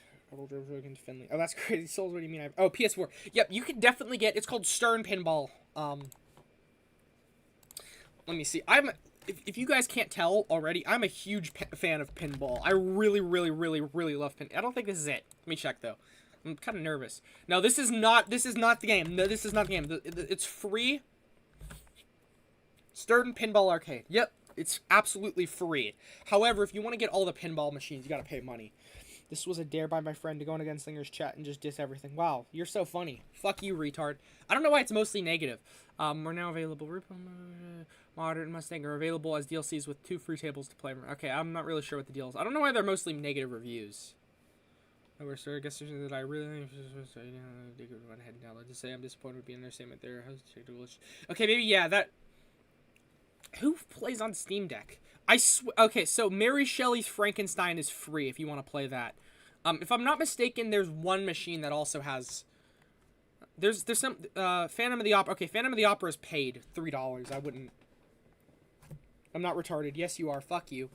Finley. Oh, that's crazy. Souls, what do you mean? Oh, PS4. Yep, you can definitely get... It's called Stern Pinball. Let me see. If you guys can't tell already, I'm a huge fan of pinball. I really, really, really, really love pinball. I don't think this is it. Let me check, though. I'm kind of nervous. No, this is not the game. No, this is not the game. It's free. Stern Pinball Arcade. Yep, it's absolutely free. However, if you want to get all the pinball machines, you gotta pay money. This was a dare by my friend to go on Against Slingers chat and just diss everything. Wow, you're so funny. Fuck you, retard. I don't know why it's mostly negative. We're now available. Modern and Mustang are available as DLCs with 2 free tables to play. Okay, I'm not really sure what the deal is. I don't know why they're mostly negative reviews. So I guess that I really went ahead and now let's just say I'm disappointed with being in their statement there. Okay, maybe yeah, that Who plays on Steam Deck? Okay, so Mary Shelley's Frankenstein is free if you want to play that. If I'm not mistaken, there's one machine that also has. There's some Phantom of the Opera. Okay, Phantom of the Opera is paid $3. I wouldn't. I'm not retarded. Yes, you are. Fuck you.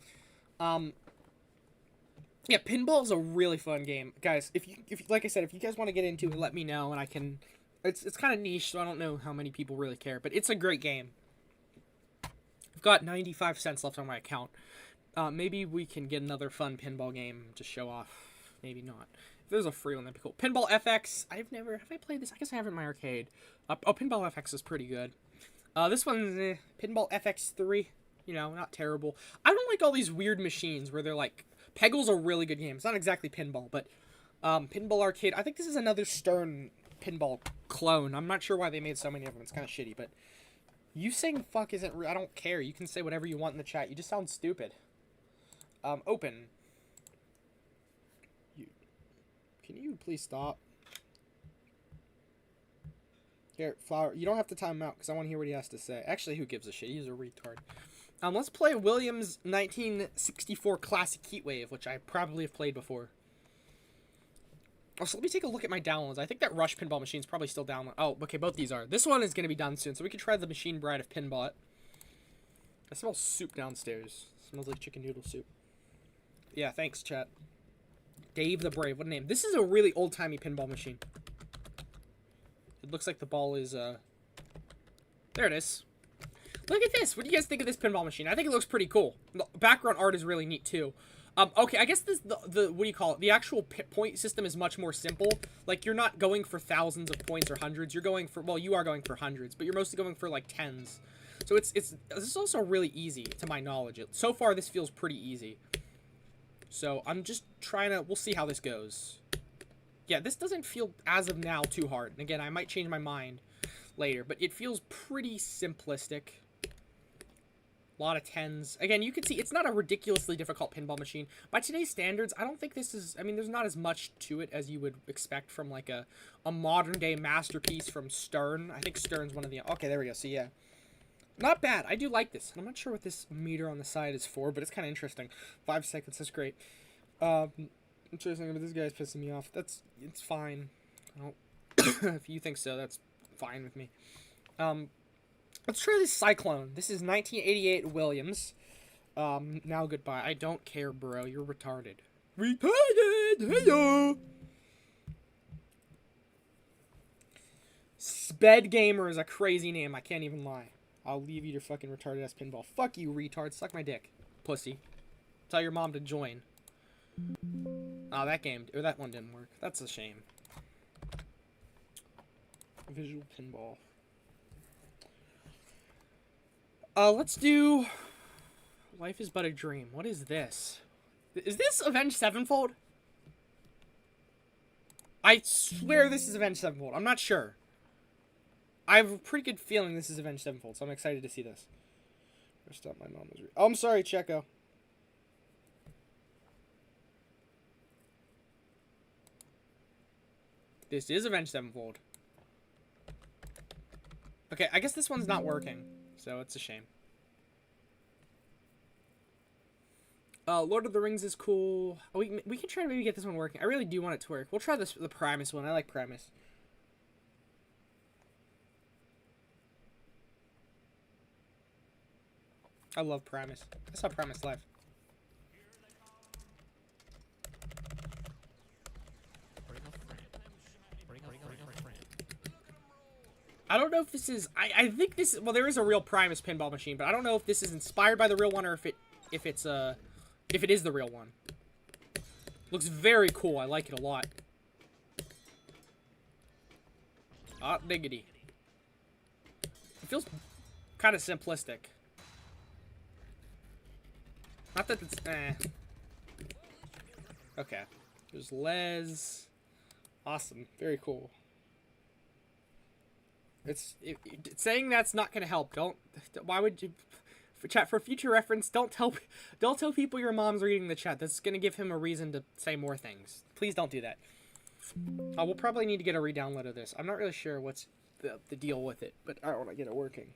Yeah, pinball is a really fun game, guys. If you like I said, if you guys want to get into it, let me know, and I can. It's kind of niche, so I don't know how many people really care, but it's a great game. I've got 95 cents left on my account. Maybe we can get another fun pinball game to show off. Maybe not. If there's a free one, that'd be cool. Pinball FX. Have I played this? I guess I have it in my arcade. Pinball FX is pretty good. This one's Pinball FX3. You know, not terrible. I don't like all these weird machines where they're like... Peggle's a really good game. It's not exactly pinball, but Pinball Arcade. I think this is another Stern pinball clone. I'm not sure why they made so many of them. It's kind of shitty, but you saying fuck isn't I don't care. You can say whatever you want in the chat. You just sound stupid. Open. Can you please stop? Here, Flower, you don't have to time him out because I want to hear what he has to say. Actually, who gives a shit? He's a retard. Let's play Williams' 1964 Classic Heatwave, which I probably have played before. Oh, so let me take a look at my downloads. I think that Rush Pinball machine is probably still downloaded. Oh, okay, both these are. This one is going to be done soon, so we can try the Machine Bride of Pinball. I smell soup downstairs. It smells like chicken noodle soup. Yeah, thanks, chat. Dave the Brave, what a name. This is a really old-timey pinball machine. It looks like the ball is, There it is. Look at this. What do you guys think of this pinball machine? I think it looks pretty cool. The background art is really neat, too. Okay, I guess the what do you call it? The actual point system is much more simple. Like, you're not going for thousands of points or hundreds. You're going for, well, you are going for hundreds, but you're mostly going for, like, tens. So this is also really easy, to my knowledge. So far, this feels pretty easy. So I'm just trying to, we'll see how this goes. Yeah, this doesn't feel, as of now, too hard. And again, I might change my mind later, but it feels pretty simplistic. A lot of tens. Again, you can see it's not a ridiculously difficult pinball machine. By today's standards, I don't think this is... I mean, there's not as much to it as you would expect from, like, a modern-day masterpiece from Stern. I think Stern's one of the... Okay, there we go. So, yeah. Not bad. I do like this. I'm not sure what this meter on the side is for, but it's kind of interesting. 5 seconds. That's great. Interesting, but this guy's pissing me off. It's fine. If you think so, that's fine with me. Let's try this Cyclone. This is 1988 Williams. Now goodbye. I don't care, bro. You're retarded. Retarded! Hello! Sped Gamer is a crazy name. I can't even lie. I'll leave you to fucking retarded ass pinball. Fuck you, retard. Suck my dick. Pussy. Tell your mom to join. Oh, that one didn't work. That's a shame. Visual pinball. Let's do... Life is but a dream. What is this? Is this Avenged Sevenfold? I swear this is Avenged Sevenfold. I'm not sure. I have a pretty good feeling this is Avenged Sevenfold, so I'm excited to see this. Stop, my mom was... Oh, I'm sorry, Checo. This is Avenged Sevenfold. Okay, I guess this one's not working, so it's a shame. Lord of the Rings is cool. Oh, we can try to maybe get this one working. I really do want it to work. We'll try the Primus one. I like Primus. I love Primus. I saw Primus live. I don't know if this is... I think this... Well, there is a real Primus pinball machine, but I don't know if this is inspired by the real one or if it is the real one. Looks very cool. I like it a lot. Ah, diggity. It feels kind of simplistic. Not that it's... Okay. There's Les. Awesome. Very cool. It's saying that's not gonna help. Why would you? For future reference, don't tell people your mom's reading the chat. That's gonna give him a reason to say more things. Please don't do that. We'll probably need to get a re-download of this. I'm not really sure what's the deal with it, but I want to get it working.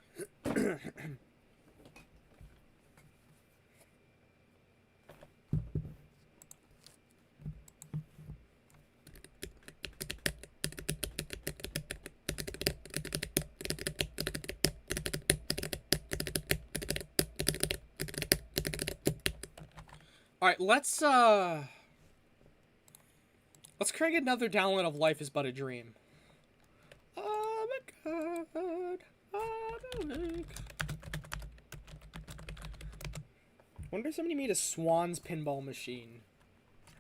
Alright, let's create another download of Life is But a Dream. Oh my god. Wonder if somebody made a Swans pinball machine.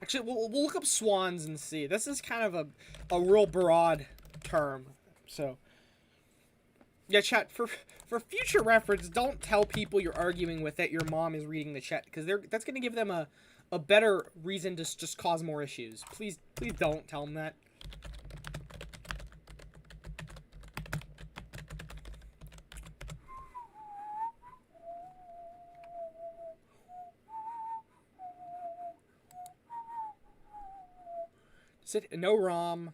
Actually, we'll look up Swans and see. This is kind of a real broad term. So, yeah, chat, for future reference, don't tell people you're arguing with that your mom is reading the chat, because that's going to give them a better reason to just cause more issues. Please don't tell them that. No ROM.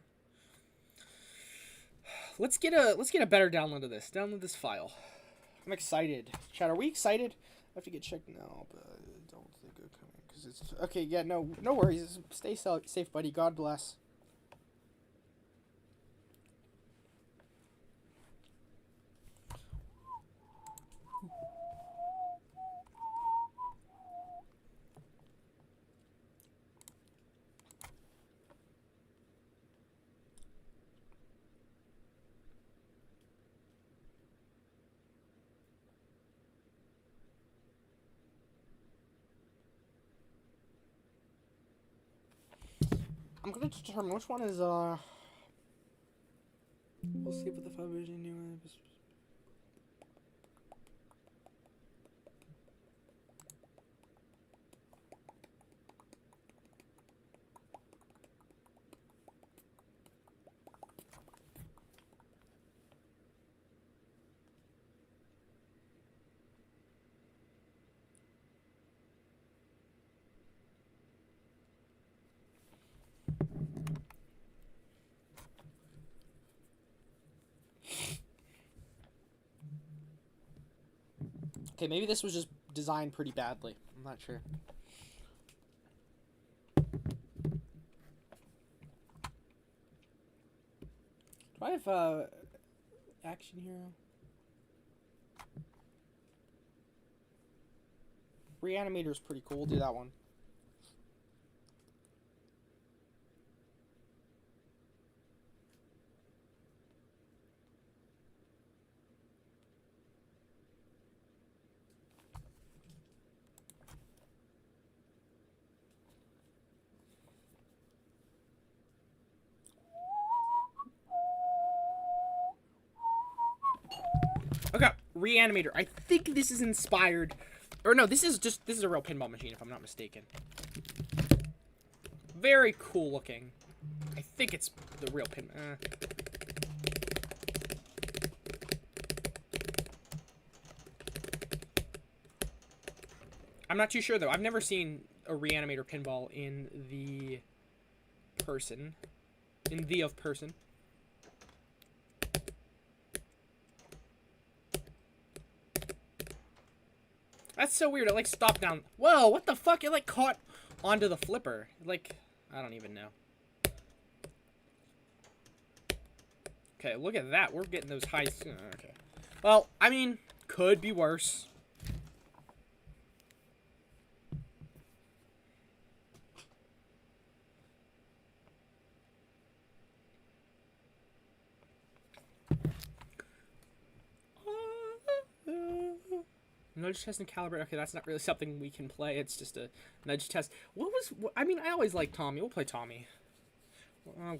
Let's get a better download of this. Download this file. I'm excited. Chat, are we excited? I have to get checked now, but I don't think I'm coming because it's okay. Yeah, no worries. Stay safe, buddy. God bless. I'm gonna determine which one is we'll see what the 5 version new is. Okay, maybe this was just designed pretty badly. I'm not sure. Do I have Action Hero? Reanimator's pretty cool. We'll do that one. Okay, Reanimator. I think this is inspired, or no, this is a real pinball machine if I'm not mistaken. Very cool looking. I think it's the real pin. I'm not too sure though. I've never seen a Reanimator pinball in the person. That's so weird. It like stopped down. Whoa, what the fuck? It like caught onto the flipper. Like, I don't even know. Okay, look at that. We're getting those high. Okay. Well, I mean, could be worse. Nudge test and calibrate. Okay, that's not really something we can play. It's just a nudge test. I mean, I always like Tommy. We'll play Tommy.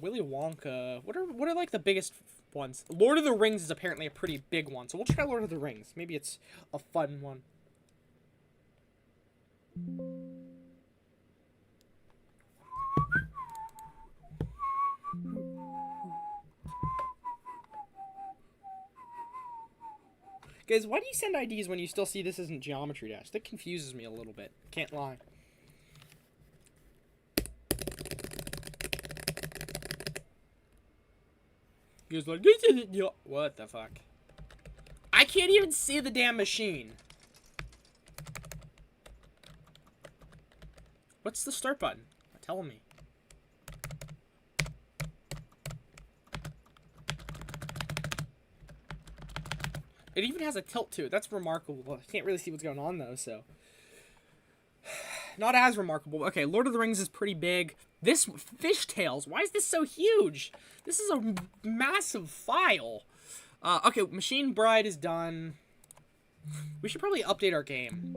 Willy Wonka. What are like the biggest ones? Lord of the Rings is apparently a pretty big one, so we'll try Lord of the Rings. Maybe it's a fun one. Guys, why do you send IDs when you still see this isn't Geometry Dash? That confuses me a little bit. Can't lie. He was like, what the fuck? I can't even see the damn machine. What's the start button? Tell me. It even has a tilt to it. That's remarkable. I can't really see what's going on though, so. not as remarkable. Okay, Lord of the Rings is pretty big. This Fish Tales, why is this so huge? This is a massive file. Okay, Machine Bride is done. We should probably update our game.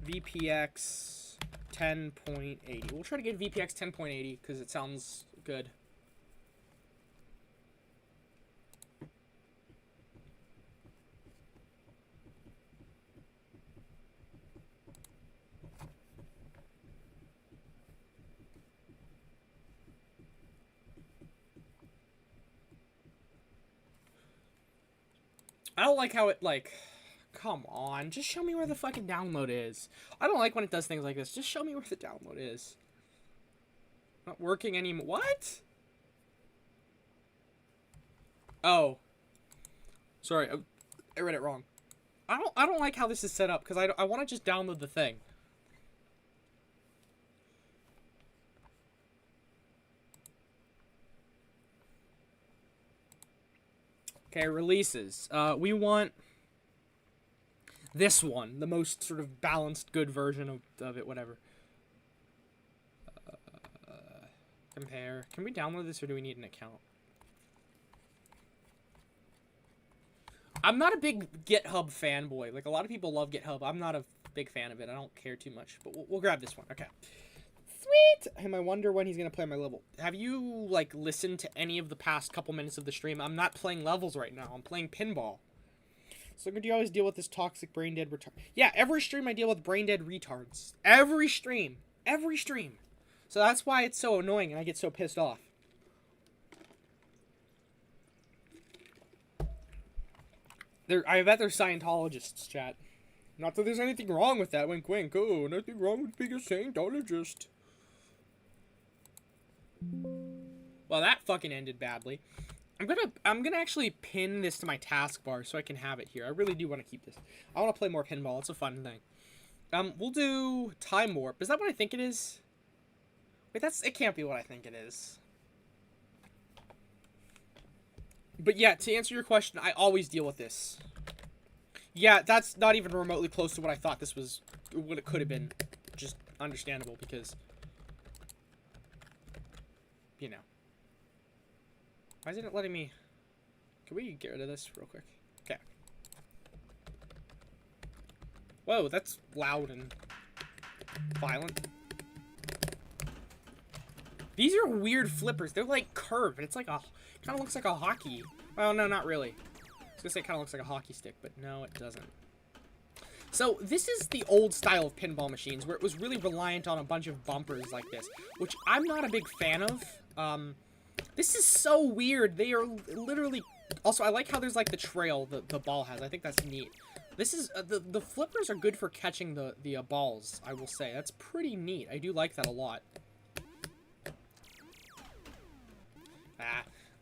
VPX 10.80. We'll try to get VPX 10.80 because it sounds good. I don't like how it, like, come on, just show me where the fucking download is. I don't like when it does things like this. Just show me where the download is. Not working anymore. What? Oh. Sorry, I read it wrong. I don't like how this is set up, because I want to just download the thing. Okay, releases. We want this one, the most sort of balanced, good version of it, whatever. Compare. Can we download this, or do we need an account? I'm not a big GitHub fanboy. Like, a lot of people love GitHub. I'm not a big fan of it. I don't care too much. But we'll grab this one. Okay. Sweet! I wonder when he's going to play my level. Have you, like, listened to any of the past couple minutes of the stream? I'm not playing levels right now. I'm playing pinball. So do you always deal with this toxic brain dead retard? Yeah, every stream I deal with brain dead retards. Every stream. Every stream. So that's why it's so annoying and I get so pissed off. I bet they're Scientologists, chat. Not that there's anything wrong with that, wink wink. Oh, nothing wrong with being a Scientologist. Well, that fucking ended badly. I'm gonna actually pin this to my taskbar so I can have it here. I really do want to keep this. I want to play more pinball. It's a fun thing. We'll do Time Warp. Is that what I think it is? Wait, it can't be what I think it is. But yeah, to answer your question, I always deal with this. Yeah, that's not even remotely close to what I thought this was, what it could have been. Just understandable because, you know. Why isn't it letting me? Can we get rid of this real quick? Okay. Whoa, that's loud and violent. These are weird flippers. They're like curved. It's like kind of looks like a hockey. Well, no, not really. I was gonna say it kind of looks like a hockey stick, but no, it doesn't. So this is the old style of pinball machines where it was really reliant on a bunch of bumpers like this, which I'm not a big fan of. This is so weird. They are literally... Also, I like how there's like the trail the ball has. I think that's neat. This is... the flippers are good for catching the balls, I will say. That's pretty neat. I do like that a lot.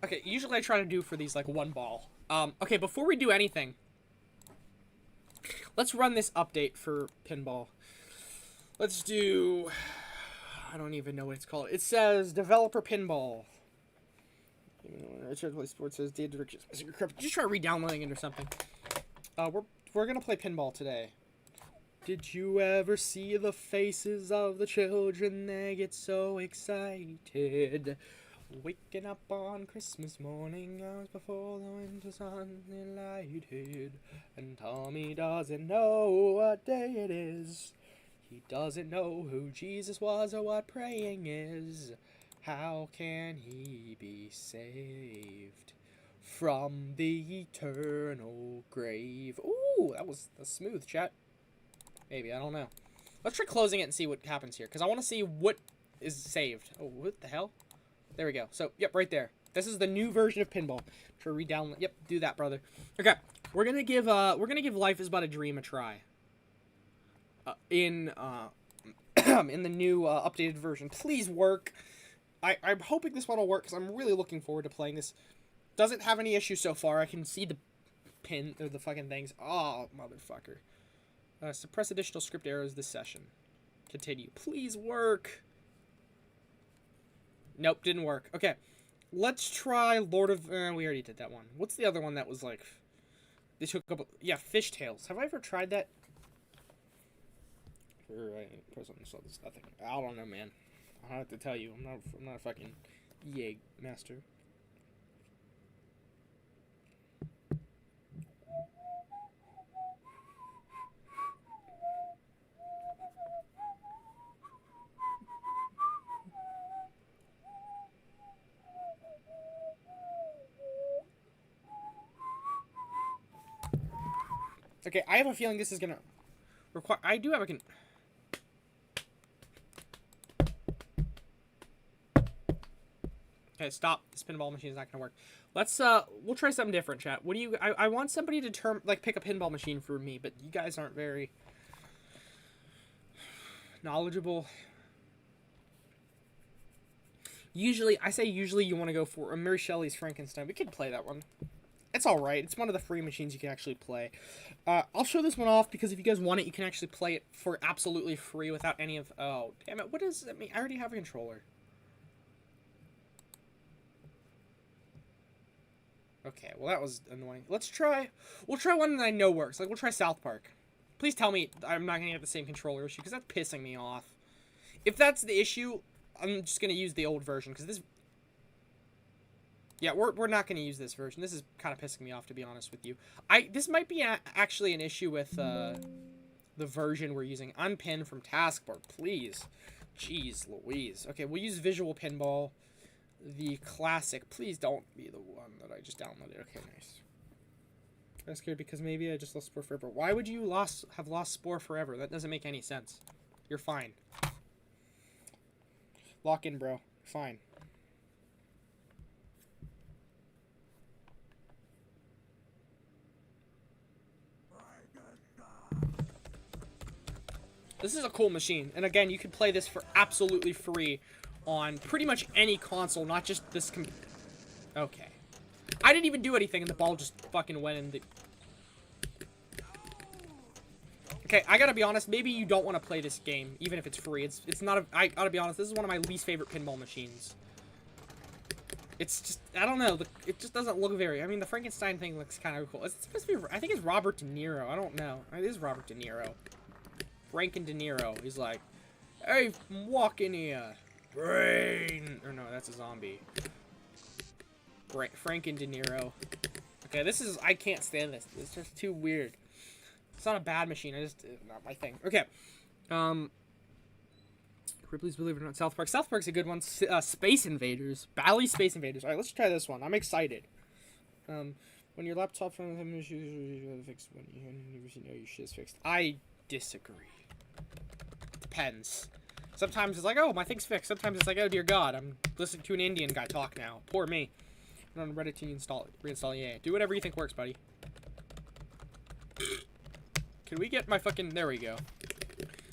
Okay, usually I try to do for these like one ball. Okay, before we do anything, let's run this update for pinball. Let's do... I don't even know what it's called. It says developer pinball. Sports says just try re-downloading it or something. We're gonna play pinball today. Did you ever see the faces of the children? They get so excited. Waking up on Christmas morning, hours before the winter sun is lighted, and Tommy doesn't know what day it is. He doesn't know who Jesus was or what praying is. How can he be saved from the eternal grave? Ooh, that was smooth, chat. Maybe, I don't know. Let's try closing it and see what happens here, because I want to see what is saved. Oh, what the hell? There we go. So, yep, right there. This is the new version of pinball. Try to re-download. Yep, do that, brother. Okay, we're gonna give Life is But a Dream a try. In the new updated version. Please work. I'm hoping this one will work because I'm really looking forward to playing this. Doesn't have any issues so far. I can see the pin or the fucking things. Oh, motherfucker. Suppress additional script errors this session. Continue. Please work. Nope, didn't work. Okay, let's try Lord of... we already did that one. What's the other one that was like... They took up, yeah, fishtails. Have I ever tried that? Right, press on this nothing. I don't know, man. I don't have to tell you. I'm not a fucking EA master. Okay, I have a feeling this is gonna require. I do have a Okay, stop. This pinball machine is not gonna work. Let's we'll try something different, chat. What do you? I want somebody to pick a pinball machine for me, but you guys aren't very knowledgeable. Usually you want to go for Mary Shelley's Frankenstein. We could play that one. It's alright. It's one of the free machines you can actually play. I'll show this one off because if you guys want it, you can actually play it for absolutely free without any of... Oh, damn it. What does that mean? I already have a controller. Okay, well that was annoying. We'll try one that I know works. Like, we'll try South Park. Please tell me I'm not going to get the same controller issue because that's pissing me off. If that's the issue, I'm just going to use the old version because this... Yeah, we're not going to use this version. This is kind of pissing me off, to be honest with you. This might be actually an issue with the version we're using. Unpin from Taskbar, please. Jeez Louise. Okay, we'll use Visual Pinball. The classic. Please don't be the one that I just downloaded. Okay, nice. I'm scared because maybe I just lost Spore Forever. Why would you have lost Spore Forever? That doesn't make any sense. You're fine. Lock in, bro. Fine. This is a cool machine. And again, you can play this for absolutely free on pretty much any console, not just this Okay. I didn't even do anything and the ball just fucking went in the... Okay, I gotta be honest, maybe you don't want to play this game, even if it's free. It's not a... I gotta be honest, this is one of my least favorite pinball machines. It's just... I don't know, it just doesn't look very... I mean, the Frankenstein thing looks kind of cool. It's supposed to be... I think it's Robert De Niro. I don't know. It is Robert De Niro. Franken De Niro. He's like, hey, walk in here. Brain. Or no, that's a zombie. Franken De Niro. Okay, this is... I can't stand this. It's just too weird. It's not a bad machine. I just... not my thing. Okay. Ripley's Believe It or Not. South Park. South Park's a good one. Space Invaders. Bally Space Invaders. Alright, let's try this one. I'm excited. When your laptop from having issues, fixed when you know your shit's fixed. I disagree. Depends. Sometimes it's like, oh, my thing's fixed. Sometimes it's like, oh, dear God, I'm listening to an Indian guy talk now. Poor me. I'm on Reddit to reinstall EA. Do whatever you think works, buddy. Can we get my fucking... There we go.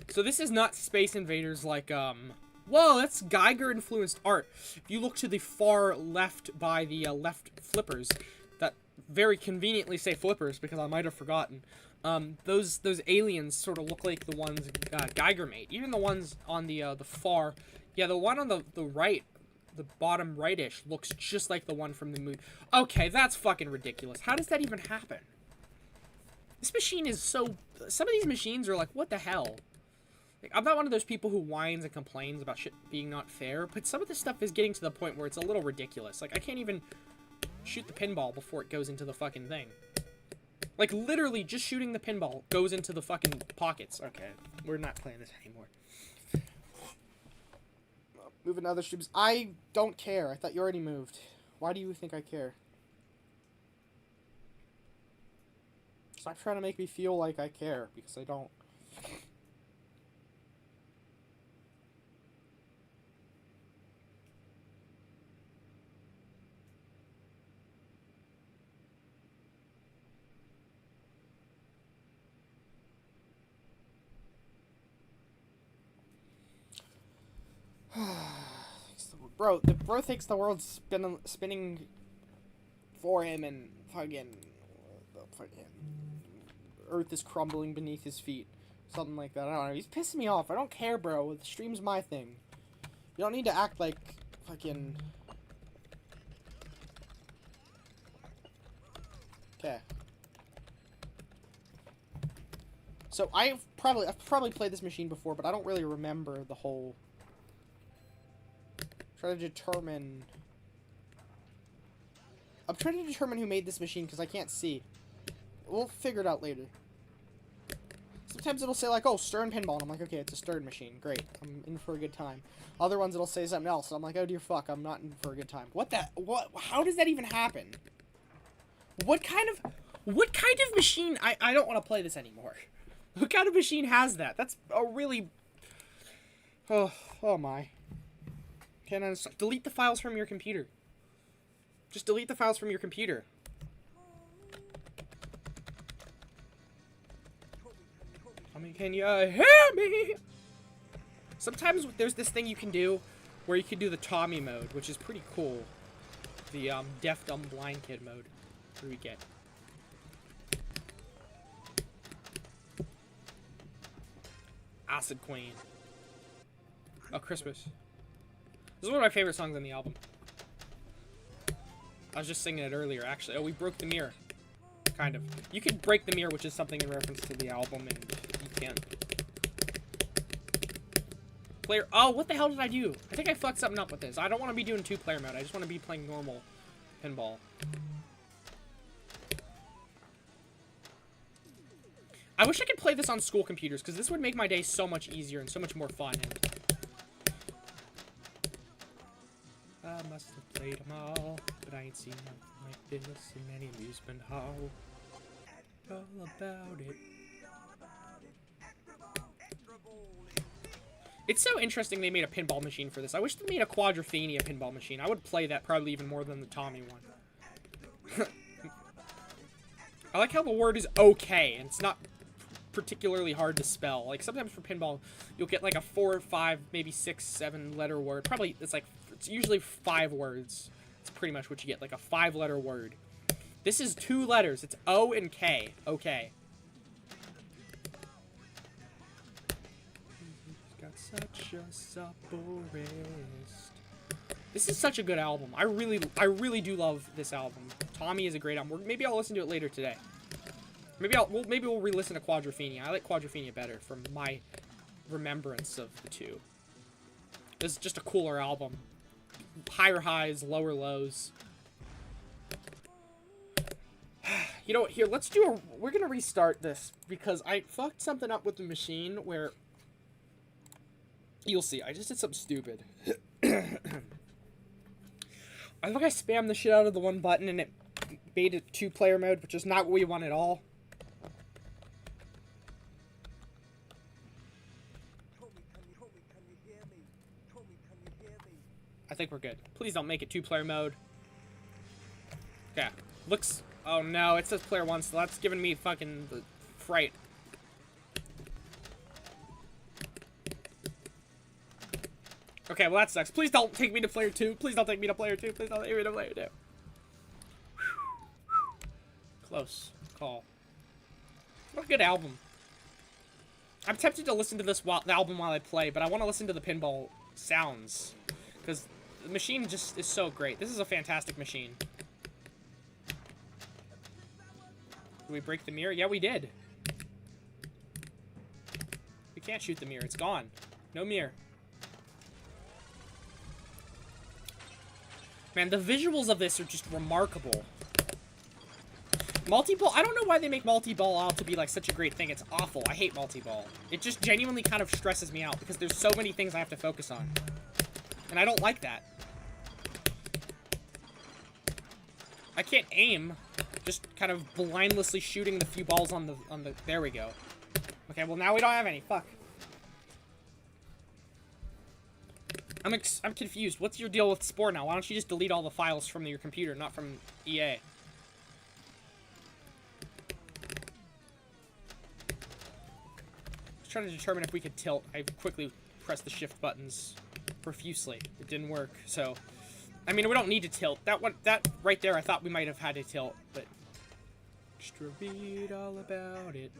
So this is not Space Invaders like, Whoa, that's Geiger-influenced art. If you look to the far left by the left flippers, that very conveniently say flippers because I might have forgotten. Those aliens sort of look like the ones Geiger made. Even the ones on the far... Yeah, the one on the right, the bottom right-ish, looks just like the one from the movie. Okay, that's fucking ridiculous. How does that even happen? This machine is so... Some of these machines are like, what the hell? Like, I'm not one of those people who whines and complains about shit being not fair, but some of this stuff is getting to the point where it's a little ridiculous. Like, I can't even shoot the pinball before it goes into the fucking thing. Like, literally, just shooting the pinball goes into the fucking pockets. Okay, we're not playing this anymore. Moving to other streams. I don't care. I thought you already moved. Why do you think I care? Stop trying to make me feel like I care, because I don't. Bro thinks the world's spinning for him, and fucking Earth is crumbling beneath his feet. Something like that. I don't know. He's pissing me off. I don't care, bro. The stream's my thing. You don't need to act like fucking... Okay. So I've probably played this machine before, but I don't really remember the whole. Try to determine. I'm trying to determine who made this machine because I can't see. We'll figure it out later. Sometimes it'll say like, "Oh, Stern pinball," and I'm like, "Okay, it's a Stern machine. Great, I'm in for a good time." Other ones it'll say something else, and I'm like, "Oh dear fuck, I'm not in for a good time." What the? What? How does that even happen? What kind of machine? I don't want to play this anymore. What kind of machine has that? That's a really. Oh my. Can I delete the files from your computer? Just delete the files from your computer. I mean, can you hear me? Sometimes there's this thing you can do where you can do the Tommy mode, which is pretty cool. The deaf, dumb, blind kid mode. What do we get? Acid Queen. Oh, Christmas. This is one of my favorite songs on the album. I was just singing it earlier, actually. Oh, we broke the mirror. Kind of. You could break the mirror, which is something in reference to the album, and you can't. Player. Oh, what the hell did I do? I think I fucked something up with this. I don't want to be doing two-player mode. I just want to be playing normal pinball. I wish I could play this on school computers, because this would make my day so much easier and so much more fun. I must have played them all, but I ain't seen nothing like this in any amusement hall. All about it. It's so interesting they made a pinball machine for this. I wish they made a Quadrophenia pinball machine. I would play that probably even more than the Tommy one. I like how the word is okay, and it's not particularly hard to spell. Like, sometimes for pinball, you'll get like a 4 or 5, maybe 6, 7 letter word. Probably, it's usually 5 words. It's pretty much what you get, like a 5-letter word. This is 2 letters. It's O and K. Okay. Got such a supple wrist. This is such a good album. I really do love this album. Tommy is a great album. Maybe I'll listen to it later today. Maybe we'll re-listen to Quadrophenia. I like Quadrophenia better from my remembrance of the two. This is just a cooler album. Higher highs, lower lows. You know what? Here, let's do a... We're gonna restart this because I fucked something up with the machine where... You'll see. I just did something stupid. I think I spammed the shit out of the one button and it made it 2-player mode, which is not what we want at all. I think we're good. Please don't make it 2-player mode. Okay. Looks... Oh no, it says player 1, so that's giving me fucking the fright. Okay, well that sucks. Please don't take me to player 2. Please don't take me to player 2. Please don't take me to player 2. Close call. What a good album. I'm tempted to listen to this album while I play, but I want to listen to the pinball sounds. Because the machine just is so great. This is a fantastic machine. Did we break the mirror? Yeah, we did. We can't shoot the mirror. It's gone. No mirror. Man, the visuals of this are just remarkable. Multi-ball, I don't know why they make multi-ball out to be like such a great thing. It's awful. I hate multi-ball. It just genuinely kind of stresses me out because there's so many things I have to focus on. And I don't like that. I can't aim. Just kind of blindlessly shooting the few balls on the, there we go. Okay, well now we don't have any. Fuck. I'm confused. What's your deal with Spore now? Why don't you just delete all the files from your computer, not from EA? I was trying to determine if we could tilt. I quickly pressed the shift buttons profusely. It didn't work, so... I mean, we don't need to tilt. That right there, I thought we might have had to tilt, but... Extra read all about it.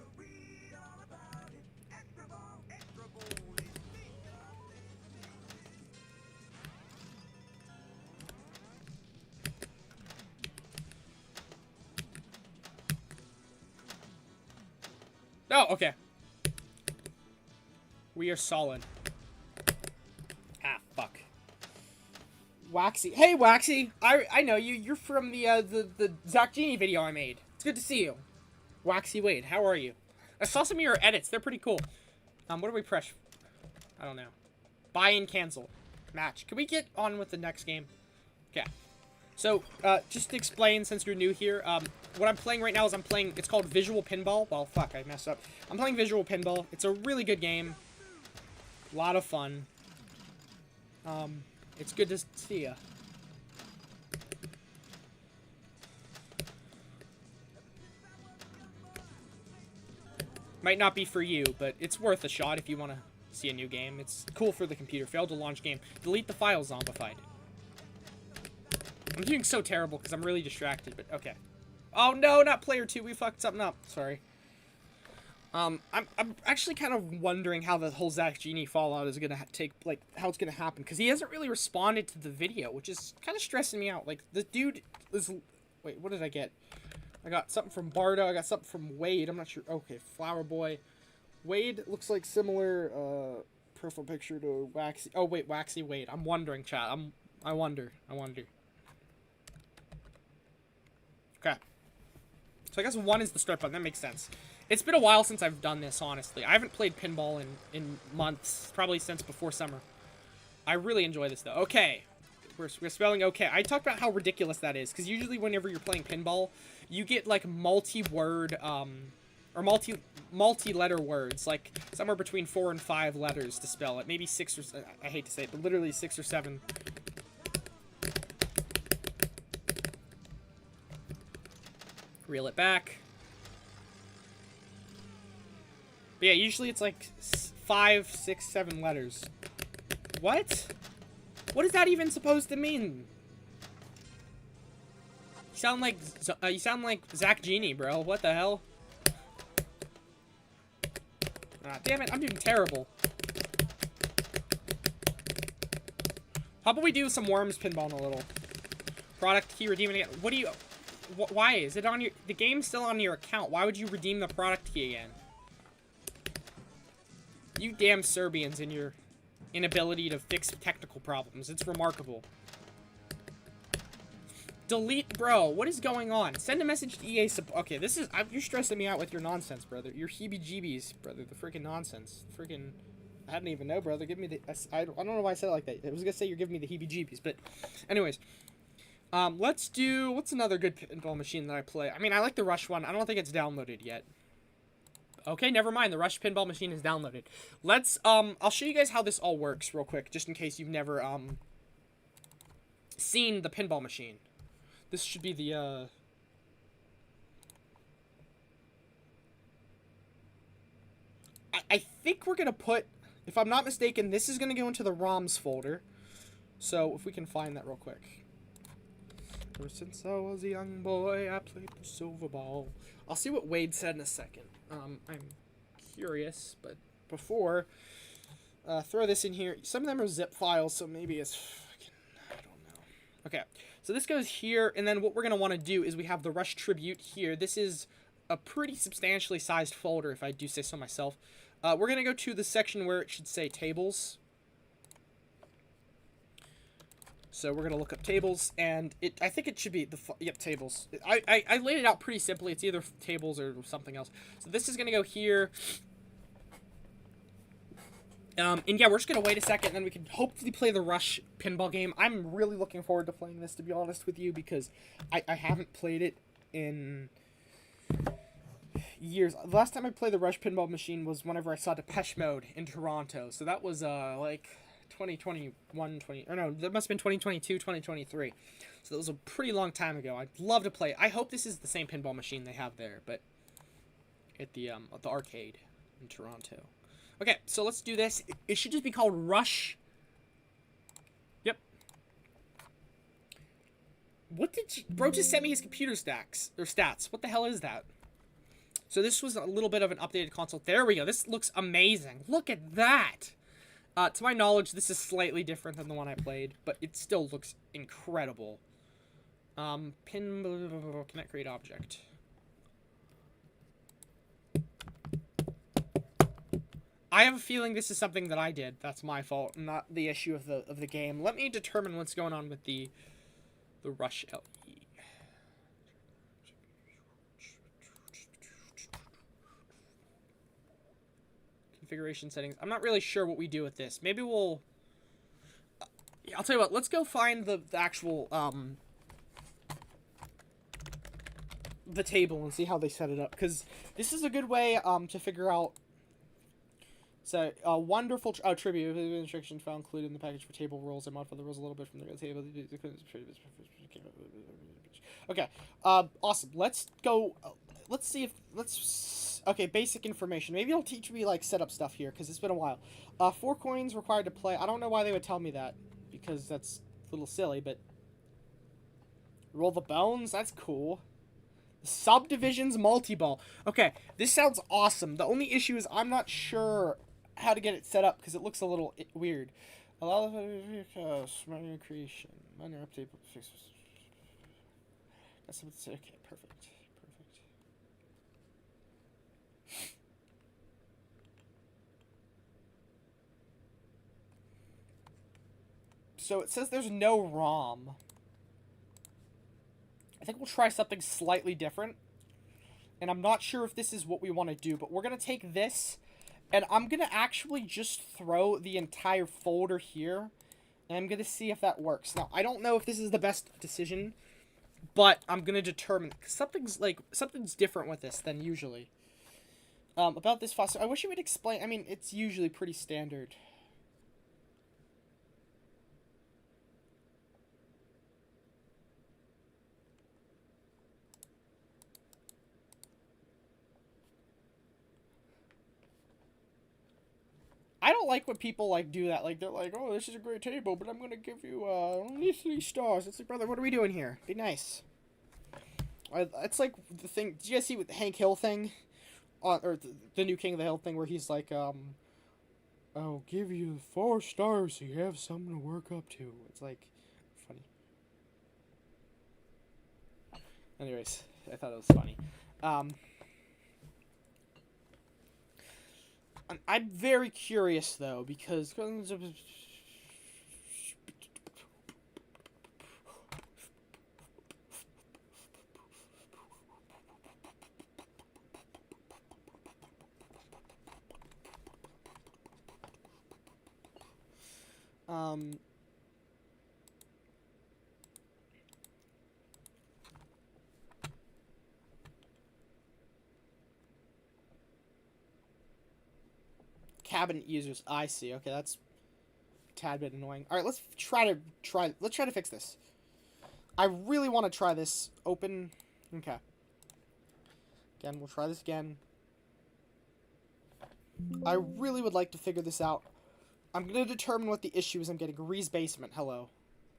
Oh, okay. We are solid. Ah, fuck. Waxy. Hey, Waxy! I know you. You're from the Zach Genie video I made. It's good to see you. Waxy Wade, how are you? I saw some of your edits. They're pretty cool. What do we press? I don't know. Buy and cancel. Match. Can we get on with the next game? Okay. So, just to explain, since you're new here, what I'm playing right now is it's called Visual Pinball. Well, fuck, I messed up. I'm playing Visual Pinball. It's a really good game. A lot of fun. It's good to see ya. Might not be for you, but it's worth a shot if you want to see a new game. It's cool for the computer. Failed to launch game. Delete the file, zombified. I'm doing so terrible because I'm really distracted, but okay. Oh no, not player 2. We fucked something up. Sorry. I'm actually kind of wondering how the whole Zach Genie fallout is gonna how it's gonna happen, because he hasn't really responded to the video, which is kind of stressing me out. Like, the dude is... Wait, what did I get? I got something from Bardo. I got something from Wade. I'm not sure. Okay, Flower Boy. Wade looks like similar profile picture to Waxy. Oh wait, Waxy Wade. I'm wondering, chat. I wonder. Okay. So I guess 1 is the start button. That makes sense. It's been a while since I've done this, honestly. I haven't played pinball in months, probably since before summer. I really enjoy this, though. Okay. We're spelling okay. I talked about how ridiculous that is, because usually whenever you're playing pinball, you get, like, multi-word, or multi-letter words, like, somewhere between 4 and 5 letters to spell it. Maybe 6 or... I hate to say it, but literally 6 or 7. Reel it back. But yeah, usually it's like 5, 6, 7 letters. What? What is that even supposed to mean? You sound like Zach Genie, bro. What the hell? Ah, damn it, I'm doing terrible. How about we do some Worms pinball in a little? Product key redeeming it. What do you... Why is it on your... The game's still on your account. Why would you redeem the product key again? You damn Serbians and your inability to fix technical problems. It's remarkable. Delete, bro. What is going on? Send a message to EA support. Okay, this is... you're stressing me out with your nonsense, brother. Your heebie-jeebies, brother. The freaking nonsense. Freaking... I didn't even know, brother. Give me the... I don't know why I said it like that. I was gonna say you're giving me the heebie-jeebies, but... Anyways. Let's do... What's another good pinball machine that I play? I mean, I like the Rush one. I don't think it's downloaded yet. Okay, never mind. The Rush pinball machine is downloaded. Let's, I'll show you guys how this all works real quick, just in case you've never, seen the pinball machine. This should be the, I think we're gonna put, if I'm not mistaken, this is gonna go into the ROMs folder. So, if we can find that real quick. Ever since I was a young boy, I played the silver ball. I'll see what Wade said in a second. I'm curious, but before, throw this in here. Some of them are zip files, so maybe it's fucking, I don't know. Okay, so this goes here, and then what we're going to want to do is we have the Rush Tribute here. This is a pretty substantially sized folder, if I do say so myself. We're going to go to the section where it should say Tables. So we're going to look up Tables, and I think it should be yep, Tables. I laid it out pretty simply. It's either Tables or something else. So this is going to go here. And yeah, we're just going to wait a second, and then we can hopefully play the Rush pinball game. I'm really looking forward to playing this, to be honest with you, because I haven't played it in years. The last time I played the Rush pinball machine was whenever I saw Depeche Mode in Toronto. So that was, like... 2021, or no, that must have been 2022, 2023. So that was a pretty long time ago. I'd love to play it. I hope this is the same pinball machine they have there, but at the arcade in Toronto. Okay, so let's do this. It should just be called Rush. Yep. What did bro just sent me his computer stats? What the hell is that? So this was a little bit of an updated console. There we go. This looks amazing. Look at that. To my knowledge, this is slightly different than the one I played, but it still looks incredible. Connect create object. I have a feeling this is something that I did. That's my fault, not the issue of the game. Let me determine what's going on with the Rush LE. Configuration settings. I'm not really sure what we do with this. Maybe we'll... I'll tell you what. Let's go find the actual the table and see how they set it up, because this is a good way to figure out. So, wonderful tribute instructions found included in the package for table rules. I modified the rules a little bit from the table. Okay, awesome. Let's go. Let's see if okay, basic information. Maybe it'll teach me like setup stuff here, because it's been a while. 4 coins required to play. I don't know why they would tell me that, because that's a little silly. But roll the bones. That's cool. Subdivisions multi-ball. Okay, this sounds awesome. The only issue is I'm not sure how to get it set up, because it looks a little weird. Allow minor creation, minor update. That's what it's, okay, perfect. So it says there's no ROM. I think we'll try something slightly different. And I'm not sure if this is what we want to do, but we're going to take this, and I'm going to actually just throw the entire folder here, and I'm going to see if that works. Now, I don't know if this is the best decision, but I'm going to determine, because something's different with this than usually. About this fossil, I wish you would explain. I mean, it's usually pretty standard. I don't like when people, like, do that. Like, they're like, oh, this is a great table, but I'm going to give you, only 3 stars. It's like, brother, what are we doing here? Be nice. It's like the thing, did you guys see with the Hank Hill thing? Or the new King of the Hill thing, where he's like, I'll give you 4 stars so you have something to work up to. It's like, funny. Anyways, I thought it was funny. I'm very curious, though, because... Cabinet users, I see. Okay, that's a tad bit annoying. All right, let's try to fix this. I really want to try this. Open. Okay. Again, we'll try this again. I really would like to figure this out. I'm going to determine what the issue is I'm getting. Ree's Basement. Hello.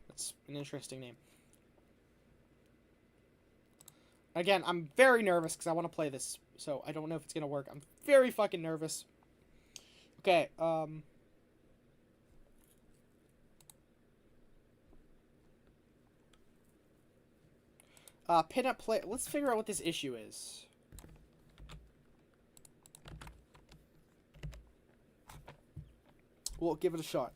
That's an interesting name. Again, I'm very nervous because I want to play this. So I don't know if it's going to work. I'm very fucking nervous. Okay, pin up play. Let's figure out what this issue is. We'll give it a shot.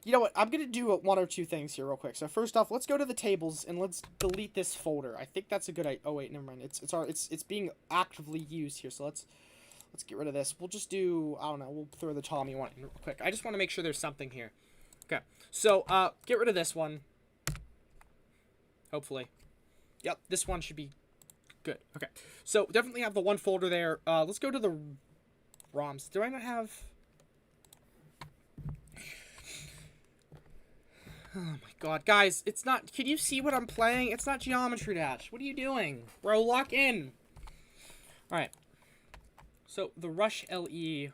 You know what? I'm going to do 1 or 2 things here real quick. So first off, let's go to the tables and let's delete this folder. I think that's a good idea. Oh wait, never mind. It's being actively used here. So let's get rid of this. We'll just do, I don't know, we'll throw the Tommy one in real quick. I just want to make sure there's something here. Okay. So, get rid of this one. Hopefully. Yep, this one should be good. Okay. So, definitely have the 1 folder there. Let's go to the ROMs. Do I not have... Oh my god, guys, it's not... Can you see what I'm playing? It's not Geometry Dash. What are you doing? Bro, lock in. Alright. So, the Rush LE...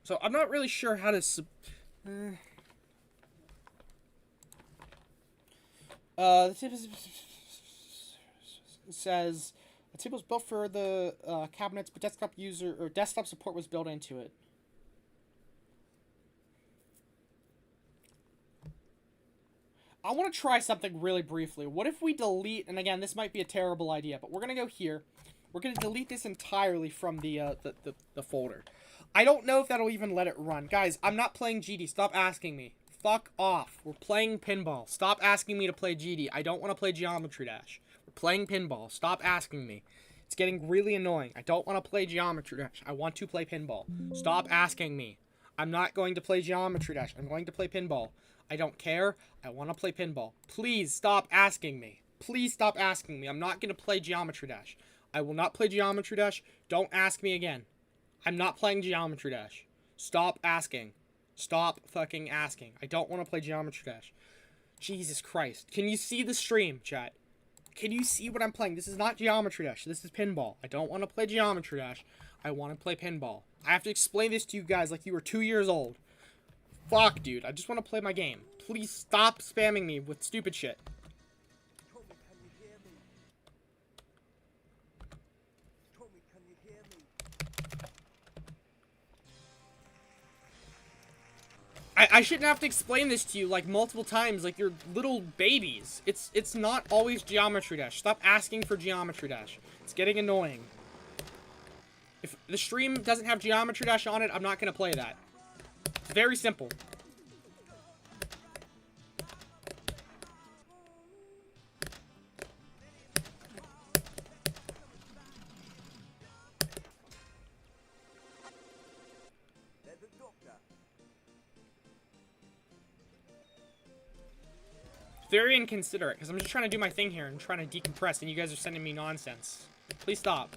So, I'm not really sure how to... the tip is... says... The table was built for the cabinets, but desktop support was built into it. I want to try something really briefly. What if we delete, and again, this might be a terrible idea, but we're going to go here. We're going to delete this entirely from the folder. I don't know if that'll even let it run. Guys, I'm not playing GD. Stop asking me. Fuck off. We're playing pinball. Stop asking me to play GD. I don't want to play Geometry Dash. We're playing pinball. Stop asking me. It's getting really annoying. I don't want to play Geometry Dash. I want to play pinball. Stop asking me. I'm not going to play Geometry Dash. I'm going to play pinball. I don't care. I want to play pinball. Please stop asking me. Please stop asking me. I'm not going to play Geometry Dash. I will not play Geometry Dash. Don't ask me again. I'm not playing Geometry Dash. Stop asking. Stop fucking asking. I don't want to play Geometry Dash. Jesus Christ. Can you see the stream, chat? Can you see what I'm playing? This is not Geometry Dash. This is pinball. I don't want to play Geometry Dash. I want to play pinball. I have to explain this to you guys like you were 2 years old. Fuck, dude. I just want to play my game. Please stop spamming me with stupid shit. Tommy, can you hear me? Tommy, can you hear me? I shouldn't have to explain this to you like multiple times like you're little babies. It's not always Geometry Dash. Stop asking for Geometry Dash. It's getting annoying. If the stream doesn't have Geometry Dash on it, I'm not going to play that. It's very simple. There's a doctor. Very inconsiderate, because I'm just trying to do my thing here and trying to decompress, and you guys are sending me nonsense. Please stop.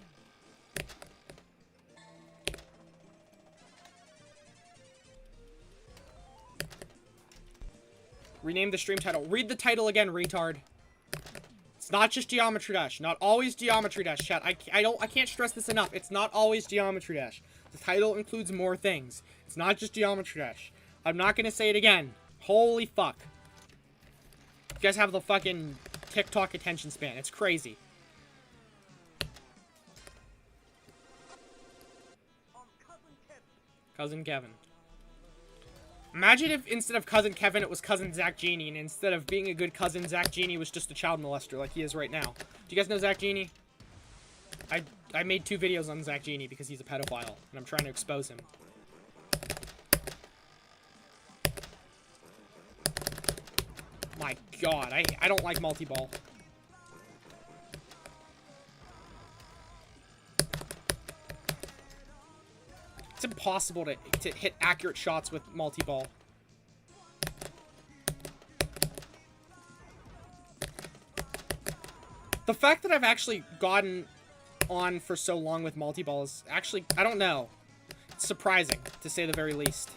Rename the stream title. Read the title again, retard. It's not just Geometry Dash. Not always Geometry Dash, chat. I can't stress this enough. It's not always Geometry Dash. The title includes more things. It's not just Geometry Dash. I'm not gonna say it again. Holy fuck. You guys have the fucking TikTok attention span. It's crazy. Cousin Kevin. Imagine if instead of Cousin Kevin, it was Cousin Zach Genie, and instead of being a good cousin, Zach Genie was just a child molester like he is right now. Do you guys know Zach Genie? I made 2 videos on Zach Genie because he's a pedophile, and I'm trying to expose him. My god, I don't like multi-ball. It's impossible to hit accurate shots with multi-ball. The fact that I've actually gotten on for so long with multi-ball is actually, I don't know. It's surprising, to say the very least.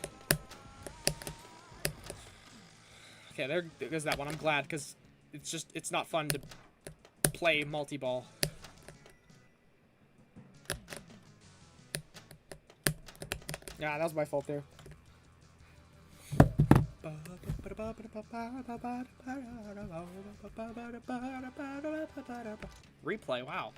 Okay, there goes that one. I'm glad, because it's not fun to play multi-ball. Yeah, that was my fault there. Replay, wow.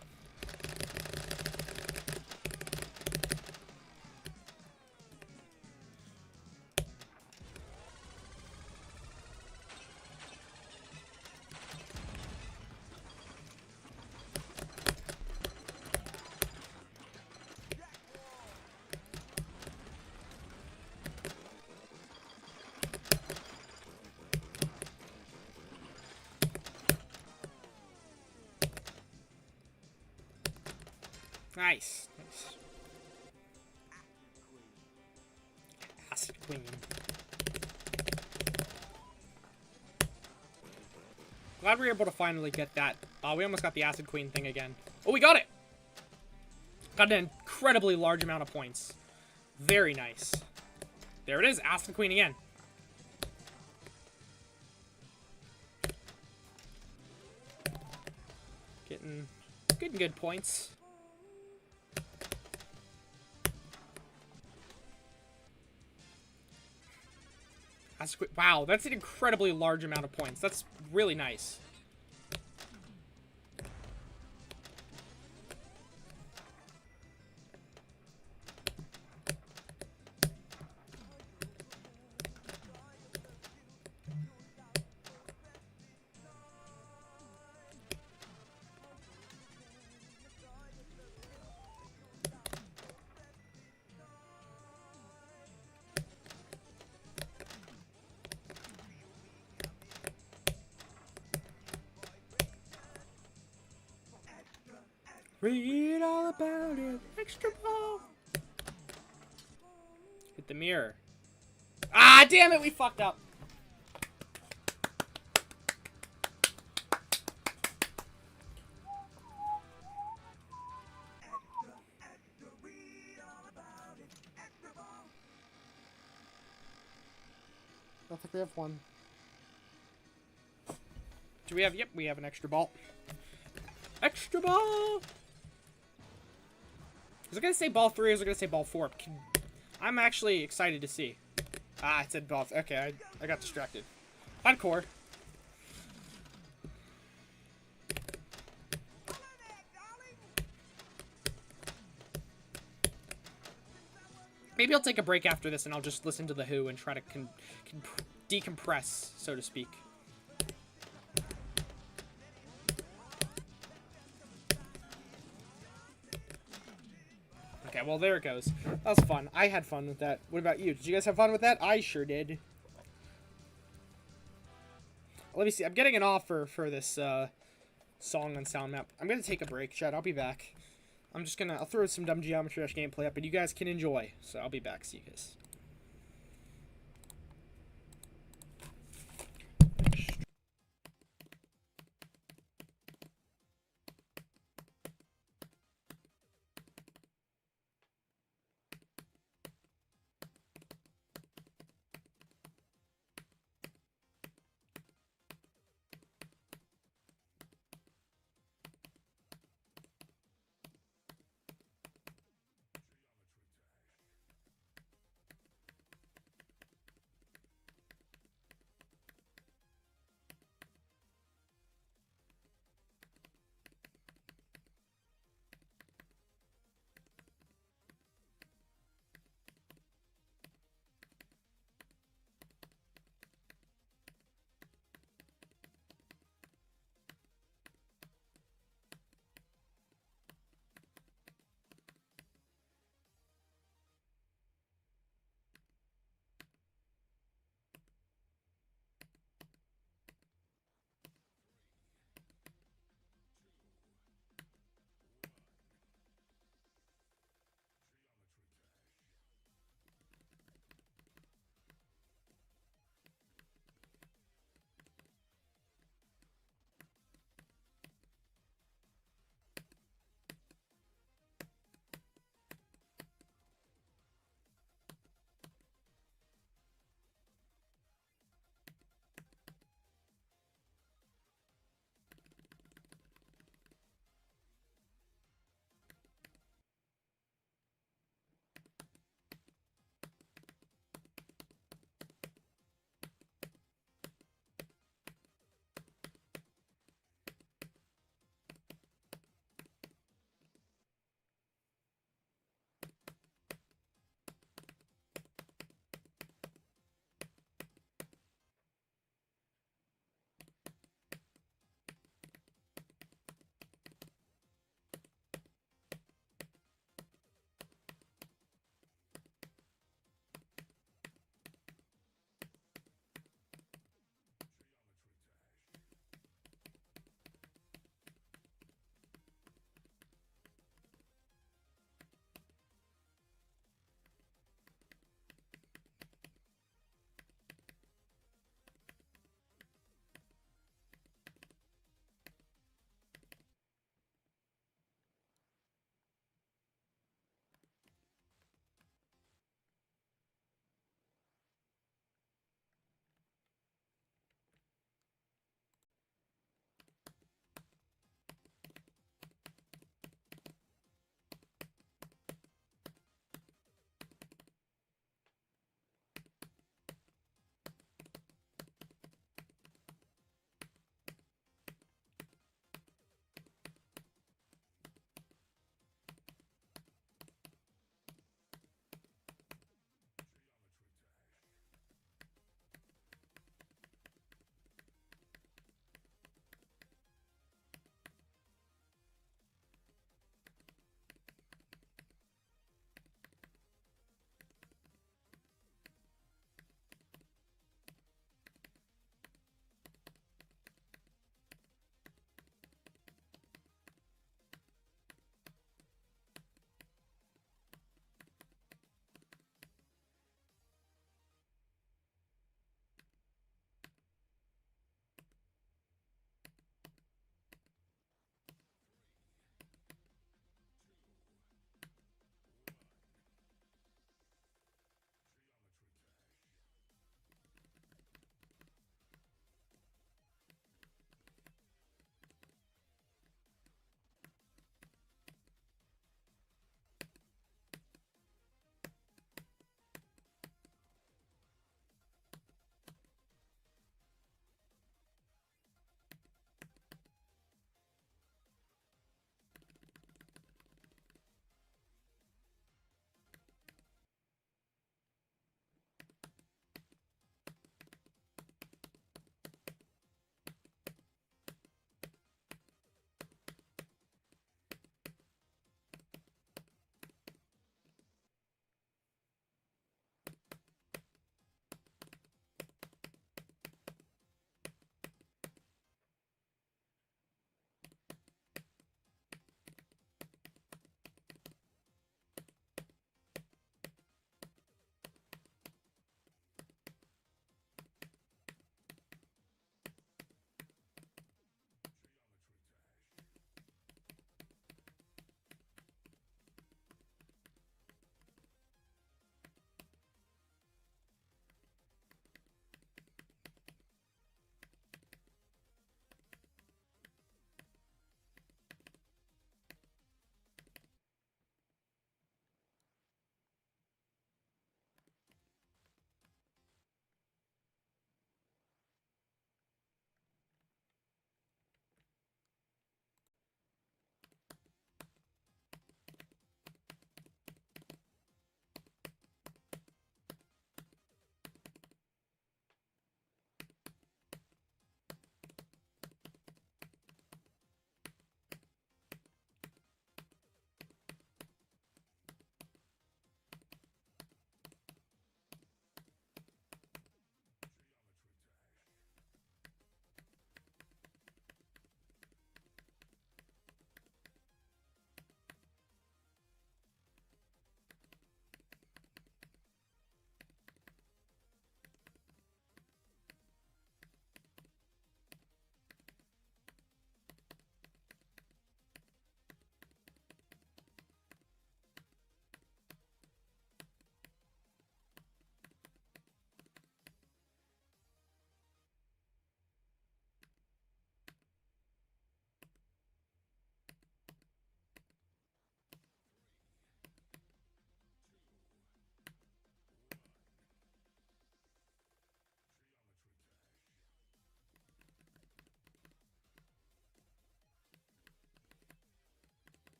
Nice. Nice. Acid Queen. Glad we were able to finally get that. We almost got the Acid Queen thing again. Oh, we got it! Got an incredibly large amount of points. Very nice. There it is, Acid Queen again. Getting good points. Wow, that's an incredibly large amount of points. That's really nice. Read all about it. Extra ball. Hit the mirror. Ah, damn it, we fucked up. I think we have one. Do we have? Yep, we have an extra ball. Extra ball! Was I gonna say ball 3 or was I gonna say ball 4? I'm actually excited to see. Ah, it said ball. Okay, I got distracted. Hardcore. Maybe I'll take a break after this and I'll just listen to The Who and try to decompress, so to speak. Okay, well, there it goes. That was fun. I had fun with that. What about you? Did you guys have fun with that? I sure did. Let me see. I'm getting an offer for this song on Sound Map. I'm going to take a break, Chad. I'll be back. I'll throw some dumb Geometry Dash gameplay up, and you guys can enjoy. So I'll be back. See you guys.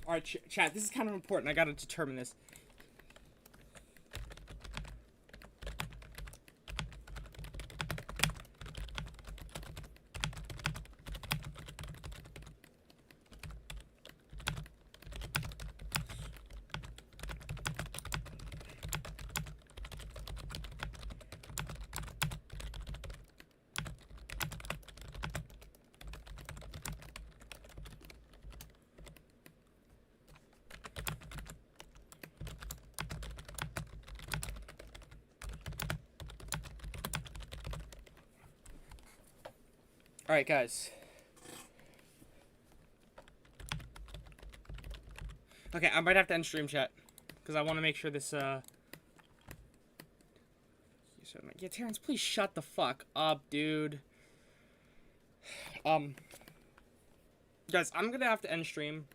Alright, chat, this is kind of important. I gotta determine this. Alright, guys. Okay, I might have to end stream chat. Because I want to make sure this, Yeah, Terrence, please shut the fuck up, dude. Guys, I'm gonna have to end stream.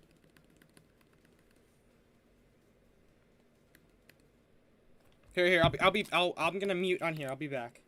Here, I'm gonna mute on here. I'll be back.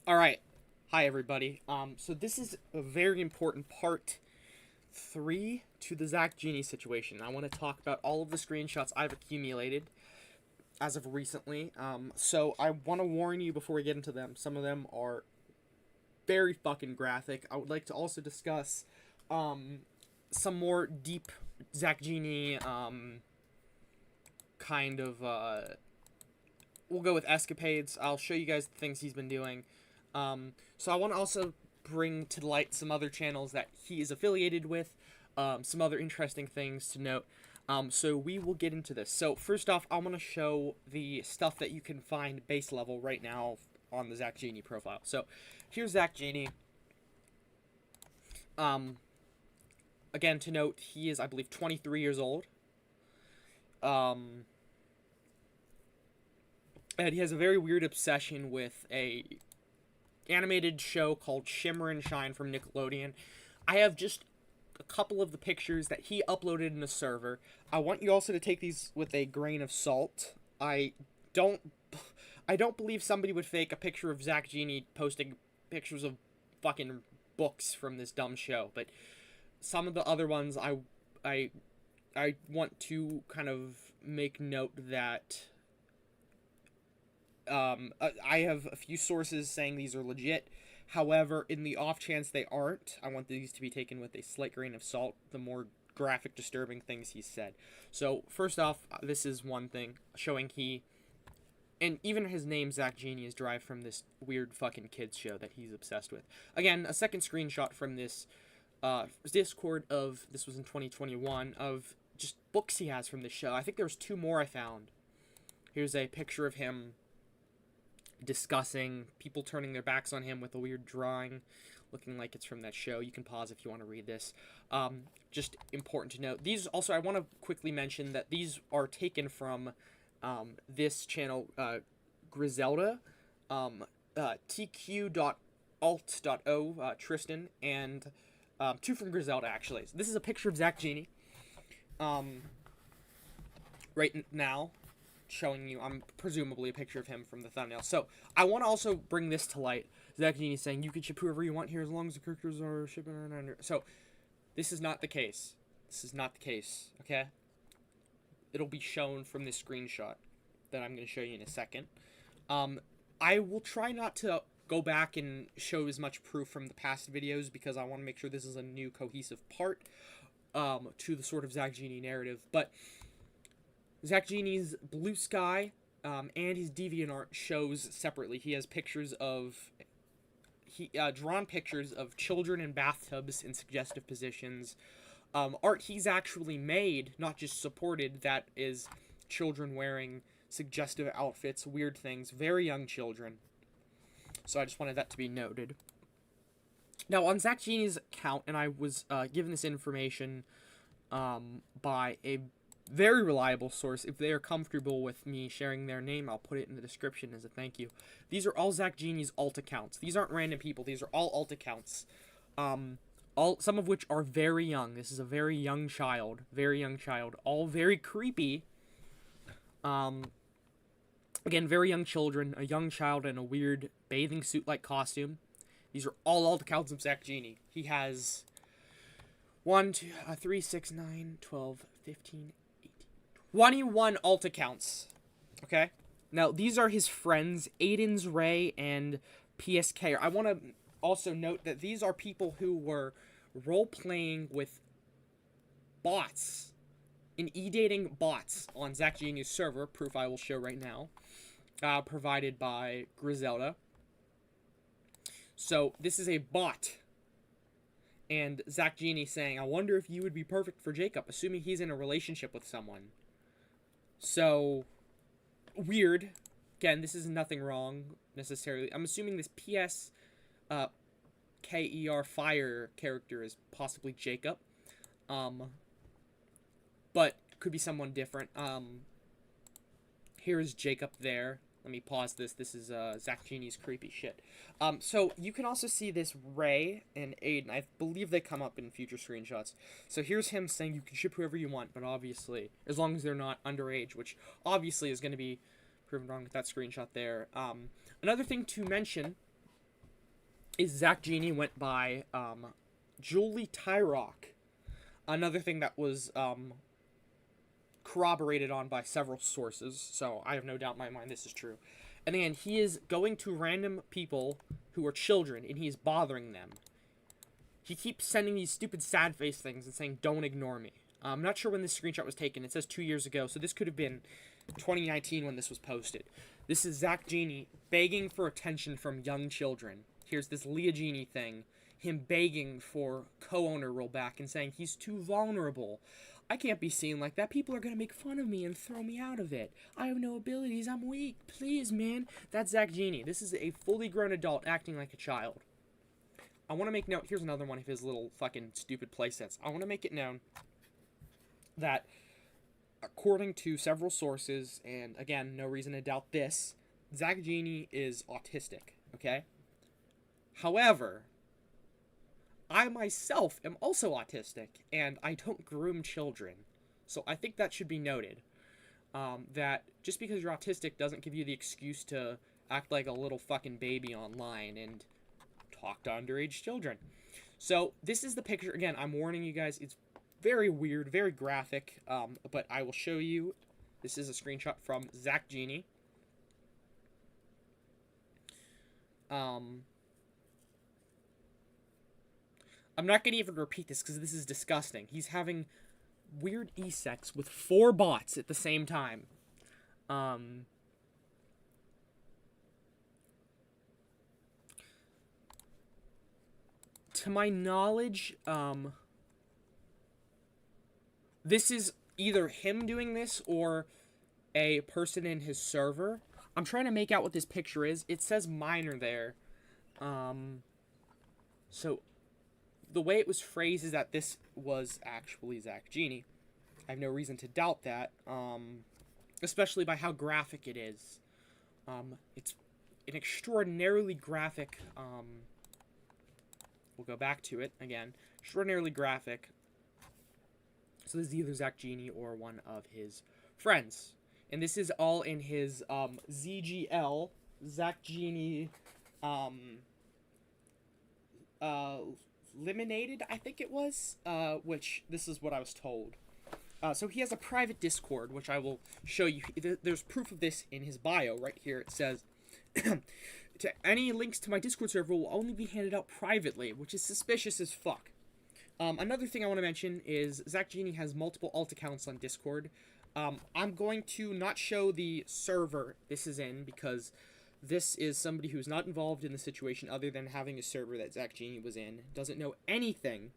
All right. Hi, everybody. So this is a very important part 3 to the Zach Genie situation. I want to talk about all of the screenshots I've accumulated as of recently. So I want to warn you before we get into them. Some of them are very fucking graphic. I would like to also discuss some more deep Zach Genie kind of we'll go with escapades. I'll show you guys the things he's been doing. So I want to also bring to light some other channels that he is affiliated with, some other interesting things to note. So we will get into this. So first off, I'm going to show the stuff that you can find base level right now on the Zach Genie profile. So here's Zach Genie. Again, to note, he is, I believe, 23 years old. And he has a very weird obsession with a animated show called Shimmer and Shine from Nickelodeon. I have just a couple of the pictures that he uploaded in the server. I want you also to take these with a grain of salt. I don't believe somebody would fake a picture of Zach Genie posting pictures of fucking books from this dumb show, but some of the other ones I want to kind of make note that I have a few sources saying these are legit. However, in the off chance they aren't, I want these to be taken with a slight grain of salt, the more graphic, disturbing things he said. So, first off, this is one thing, showing and even his name, Zach Genie, is derived from this weird fucking kids show that he's obsessed with. Again, a second screenshot from this Discord this was in 2021, of just books he has from this show. I think there's 2 more I found. Here's a picture of him discussing people turning their backs on him with a weird drawing looking like it's from that show. You can pause if you want to read this. Just important to note. These also, I want to quickly mention that these are taken from this channel, Griselda, tq.alt.o, Tristan, and 2 from Griselda, actually. So this is a picture of Zach Genie right now, showing you, presumably a picture of him from the thumbnail. So, I want to also bring this to light. Zach Genie saying, you can ship whoever you want here as long as the characters are shipping around under. So, this is not the case. This is not the case, okay? It'll be shown from this screenshot that I'm going to show you in a second. I will try not to go back and show as much proof from the past videos because I want to make sure this is a new cohesive part to the sort of Zach Genie narrative. But Zach Genie's Blue Sky and his DeviantArt shows separately. He has pictures of drawn pictures of children in bathtubs in suggestive positions. Art he's actually made, not just supported, that is children wearing suggestive outfits, weird things, very young children. So I just wanted that to be noted. Now, on Zach Genie's account, and I was given this information by a very reliable source. If they are comfortable with me sharing their name, I'll put it in the description as a thank you. These are all Zach Genie's alt accounts. These aren't random people. These are all alt accounts. Some of which are very young. This is a very young child. All very creepy. Again, very young children. A young child in a weird bathing suit-like costume. These are all alt accounts of Zach Genie. He has 1, 2, 3, 6, 9, 12, 15, 21 alt accounts. Okay? Now, these are his friends, Aiden's Ray and PSK. I want to also note that these are people who were role-playing with bots, in e-dating bots on Zach Genie's server, proof I will show right now, provided by Griselda. So, this is a bot. And Zach Genie saying, I wonder if you would be perfect for Jacob, assuming he's in a relationship with someone. So, weird. Again, this is nothing wrong, necessarily. I'm assuming this KER Fire character is possibly Jacob. But, could be someone different. Here's Jacob there. Let me pause this. This is Zach Genie's creepy shit. So you can also see this Ray and Aiden. I believe they come up in future screenshots. So here's him saying you can ship whoever you want, but obviously, as long as they're not underage, which obviously is going to be proven wrong with that screenshot there. Another thing to mention is Zach Genie went by Julie Tyrock. Another thing that was corroborated on by several sources, so I have no doubt in my mind this is true. And again, he is going to random people who are children, and he is bothering them. He keeps sending these stupid sad face things and saying, "Don't ignore me." I'm not sure when this screenshot was taken. It says 2 years ago, so this could have been 2019 when this was posted. This is Zach Genie begging for attention from young children. Here's this Leah Genie thing. Him begging for co-owner rollback and saying he's too vulnerable. I can't be seen like that. People are going to make fun of me and throw me out of it. I have no abilities. I'm weak. Please, man. That's Zach Genie. This is a fully grown adult acting like a child. I want to make note. Here's another one of his little fucking stupid playsets. I want to make it known that, according to several sources, and again, no reason to doubt this, Zach Genie is autistic, okay? However, I myself am also autistic, and I don't groom children. So I think that should be noted. That just because you're autistic doesn't give you the excuse to act like a little fucking baby online and talk to underage children. So this is the picture. Again, I'm warning you guys, it's very weird, very graphic, but I will show you. This is a screenshot from Zach Genie. I'm not going to even repeat this because this is disgusting. He's having weird e-sex with 4 bots at the same time. To my knowledge, this is either him doing this or a person in his server. I'm trying to make out what this picture is. It says minor there. So the way it was phrased is that this was actually Zach Genie. I have no reason to doubt that, especially by how graphic it is. It's an extraordinarily graphic, we'll go back to it again, extraordinarily graphic. So this is either Zach Genie or one of his friends. And this is all in his ZGL, Zach Genie, Eliminated, I think it was, which this is what I was told. So he has a private Discord, which I will show you. There's proof of this in his bio right here. It says, any links to my Discord server will only be handed out privately, which is suspicious as fuck. Another thing I want to mention is Zach Genie has multiple alt accounts on Discord. I'm going to not show the server this is in because this is somebody who's not involved in the situation other than having a server that Zach Genie was in. Doesn't know anything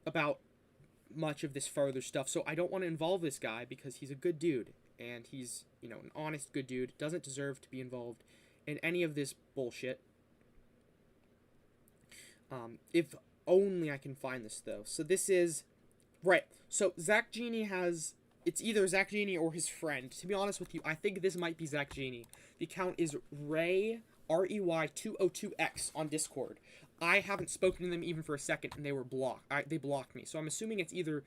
about much of this further stuff, so I don't want to involve this guy because he's a good dude, and he's, you know, an honest good dude. Doesn't deserve to be involved in any of this bullshit. If only I can find this, though. So this is... Right, so Zach Genie has... It's either Zach Genie or his friend. To be honest with you, I think this might be Zach Genie. The account is Rey, REY202X on Discord. I haven't spoken to them even for a second, and they were blocked. They blocked me. So I'm assuming it's either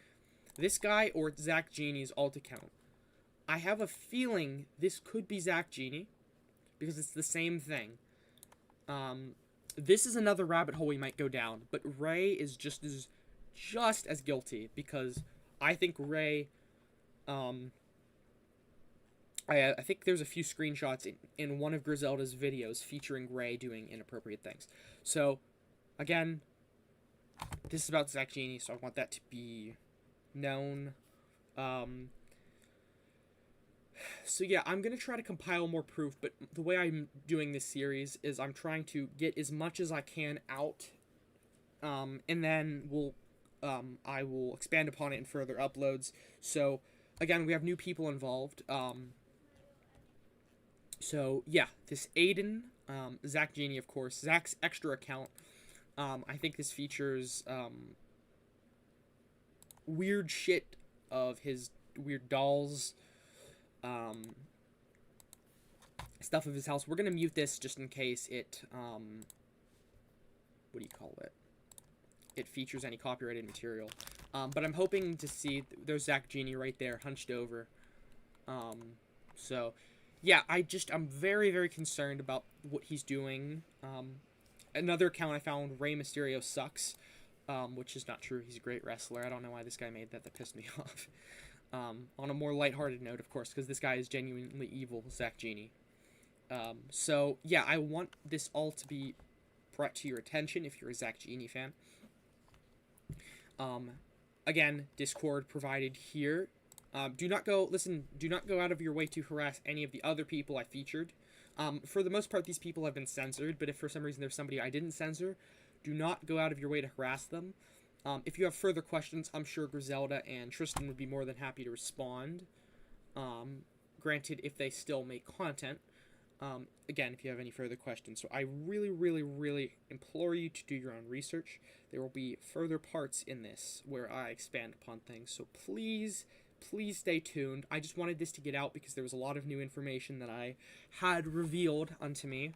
this guy or it's Zach Genie's alt account. I have a feeling this could be Zach Genie, because it's the same thing. This is another rabbit hole we might go down, but Rey is just as guilty, because I think Rey... I think there's a few screenshots in one of Griselda's videos featuring Rey doing inappropriate things. So, again, this is about Zach Genie, so I want that to be known. So yeah, I'm going to try to compile more proof, but the way I'm doing this series is I'm trying to get as much as I can out, and then I will expand upon it in further uploads. So, again, we have new people involved. So, yeah, this Aiden, Zach Genie, of course, Zach's extra account. I think this features weird shit of his weird dolls, stuff of his house. We're going to mute this just in case it, what do you call it? It features any copyrighted material. But I'm hoping to see, there's Zach Genie right there, hunched over. So, yeah, I'm very, very concerned about what he's doing. another account I found, Rey Mysterio sucks, which is not true. He's a great wrestler. I don't know why this guy made that. That pissed me off. On a more lighthearted note, of course, because this guy is genuinely evil, Zach Genie. So, yeah, I want this all to be brought to your attention if you're a Zach Genie fan. Again, Discord provided here. Do not go out of your way to harass any of the other people I featured. For the most part, these people have been censored, but if for some reason there's somebody I didn't censor, do not go out of your way to harass them. If you have further questions, I'm sure Griselda and Tristan would be more than happy to respond. Granted, if they still make content. Again, if you have any further questions. So I really, really, really implore you to do your own research. There will be further parts in this where I expand upon things. So please, please stay tuned. I just wanted this to get out because there was a lot of new information that I had revealed unto me.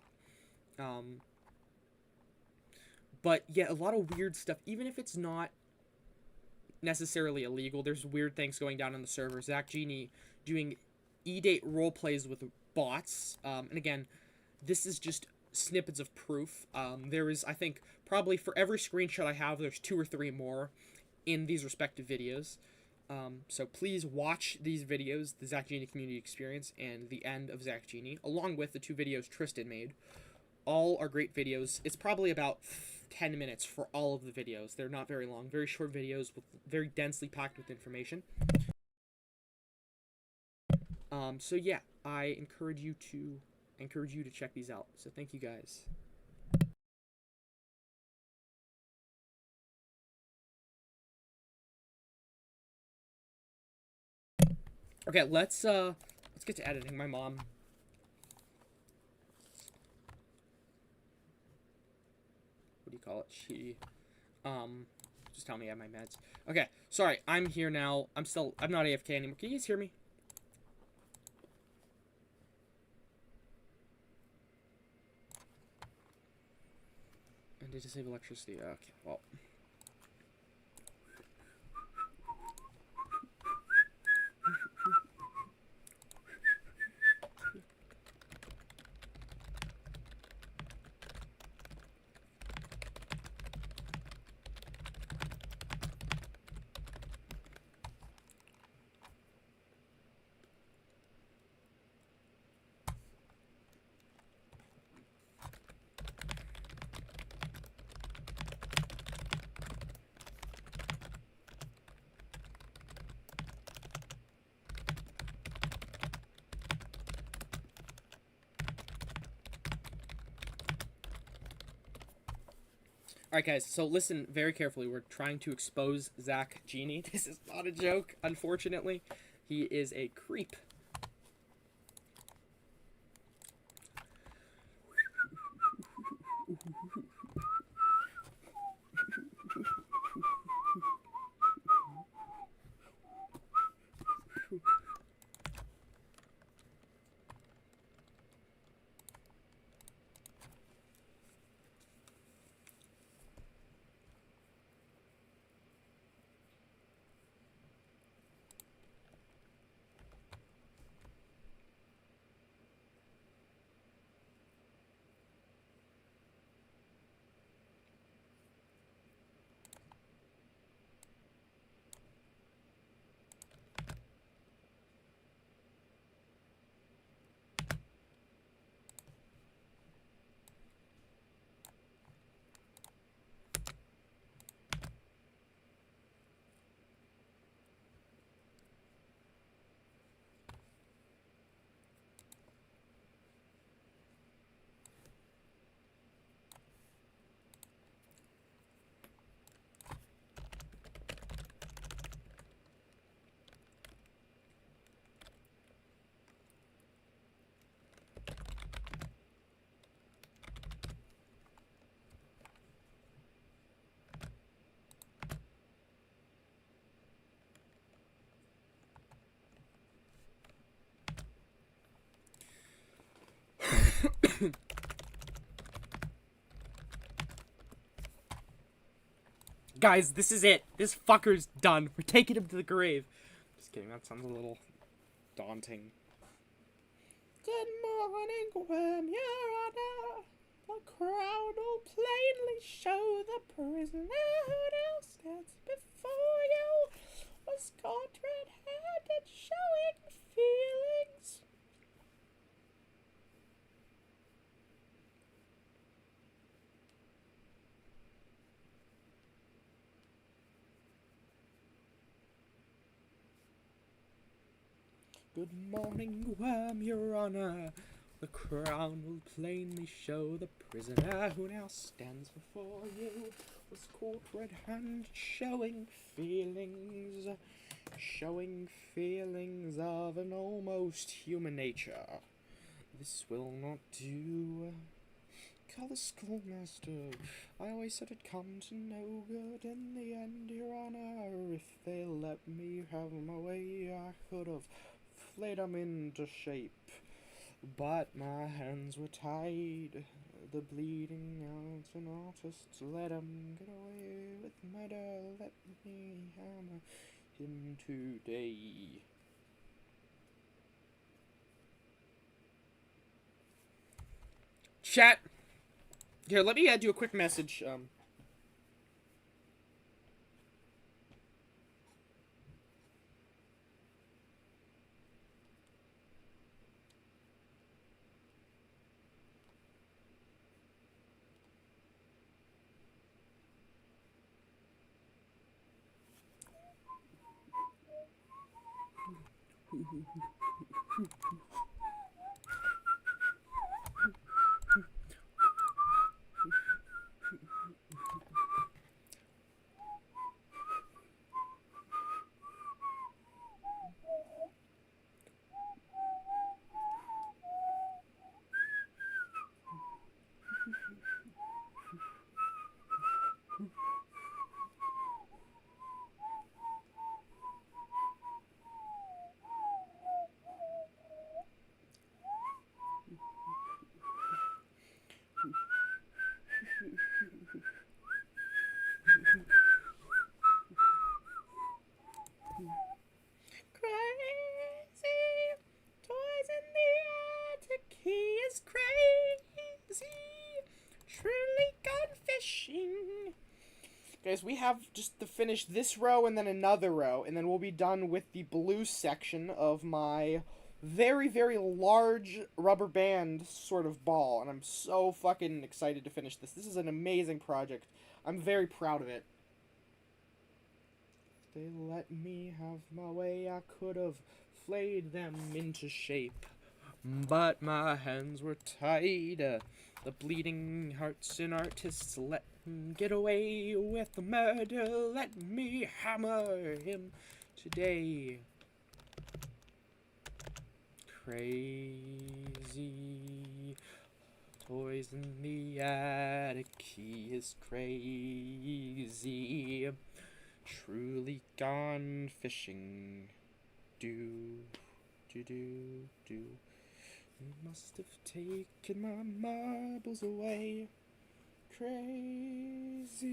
But yeah, a lot of weird stuff. Even if it's not necessarily illegal, there's weird things going down on the server. Zach Genie doing E-Date roleplays with bots. And again, this is just snippets of proof. There is, I think, probably for every screenshot I have, there's 2 or 3 more in these respective videos. So please watch these videos, the Zach Genie Community Experience and the end of Zach Genie, along with the 2 videos Tristan made. All are great videos. It's probably about 10 minutes for all of the videos. They're not very long, very short videos, with very densely packed with information. So yeah, I encourage you to check these out. So thank you guys. Okay, let's get to editing. My mom. What do you call it? She just tell me I have my meds. Okay, sorry, I'm here now. I'm not AFK anymore. Can you guys hear me? And to disable electricity. Okay, well. Alright guys, so listen very carefully. We're trying to expose Zach Genie. This is not a joke, unfortunately. He is a creep. Guys, this is it. This fucker's done. We're taking him to the grave. Just kidding, that sounds a little daunting. Good morning, when you're The crown will plainly show the prisoner who now stands before you was caught red-handed, showing feelings. Good morning, Worm, Your Honor. The crown will plainly show the prisoner who now stands before you was caught red-handed, showing feelings of an almost human nature. This will not do. Call the schoolmaster. I always said it'd come to no good in the end, Your Honor. If they let me have my way, I could have flayed 'em into shape. But my hands were tied. The bleeding out an artist. Let 'em get away with murder. Let me hammer him today. Chat. Here, let me add you a quick message. Crazy toys in the attic. He is crazy. Truly gone fishing. Guys, we have just to finish this row and then another row, and then we'll be done with the blue section of my very, very large rubber band sort of ball, and I'm so fucking excited to finish this. This is an amazing project. I'm very proud of it. If they let me have my way, I could have flayed them into shape. But my hands were tied. The bleeding hearts and artists let him get away with the murder. Let me hammer him today. Crazy toys in the attic. He is crazy. Truly gone fishing. Do. He must have taken my marbles away. Crazy.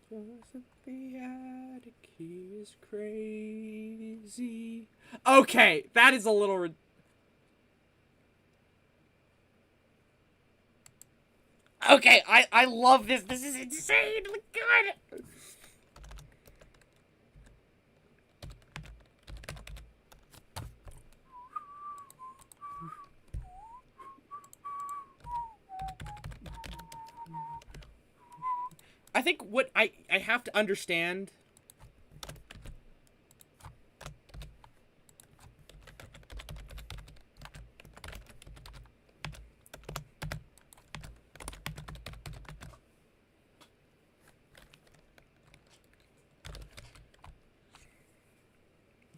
Toys in the attic. He is crazy. Okay, that is a little. Okay, I love this. This is insane. God. I think what I have to understand.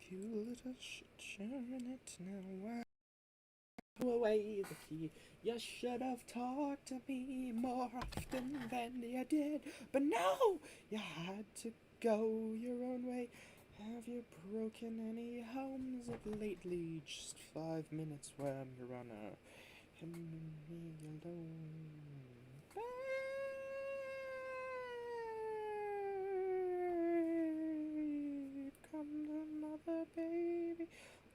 You little shit, it now. Away the key. You should have talked to me more often than you did. But no, you had to go your own way. Have you broken any homes of lately? Just 5 minutes when you're on a him and me alone. Babe, come to mother, baby.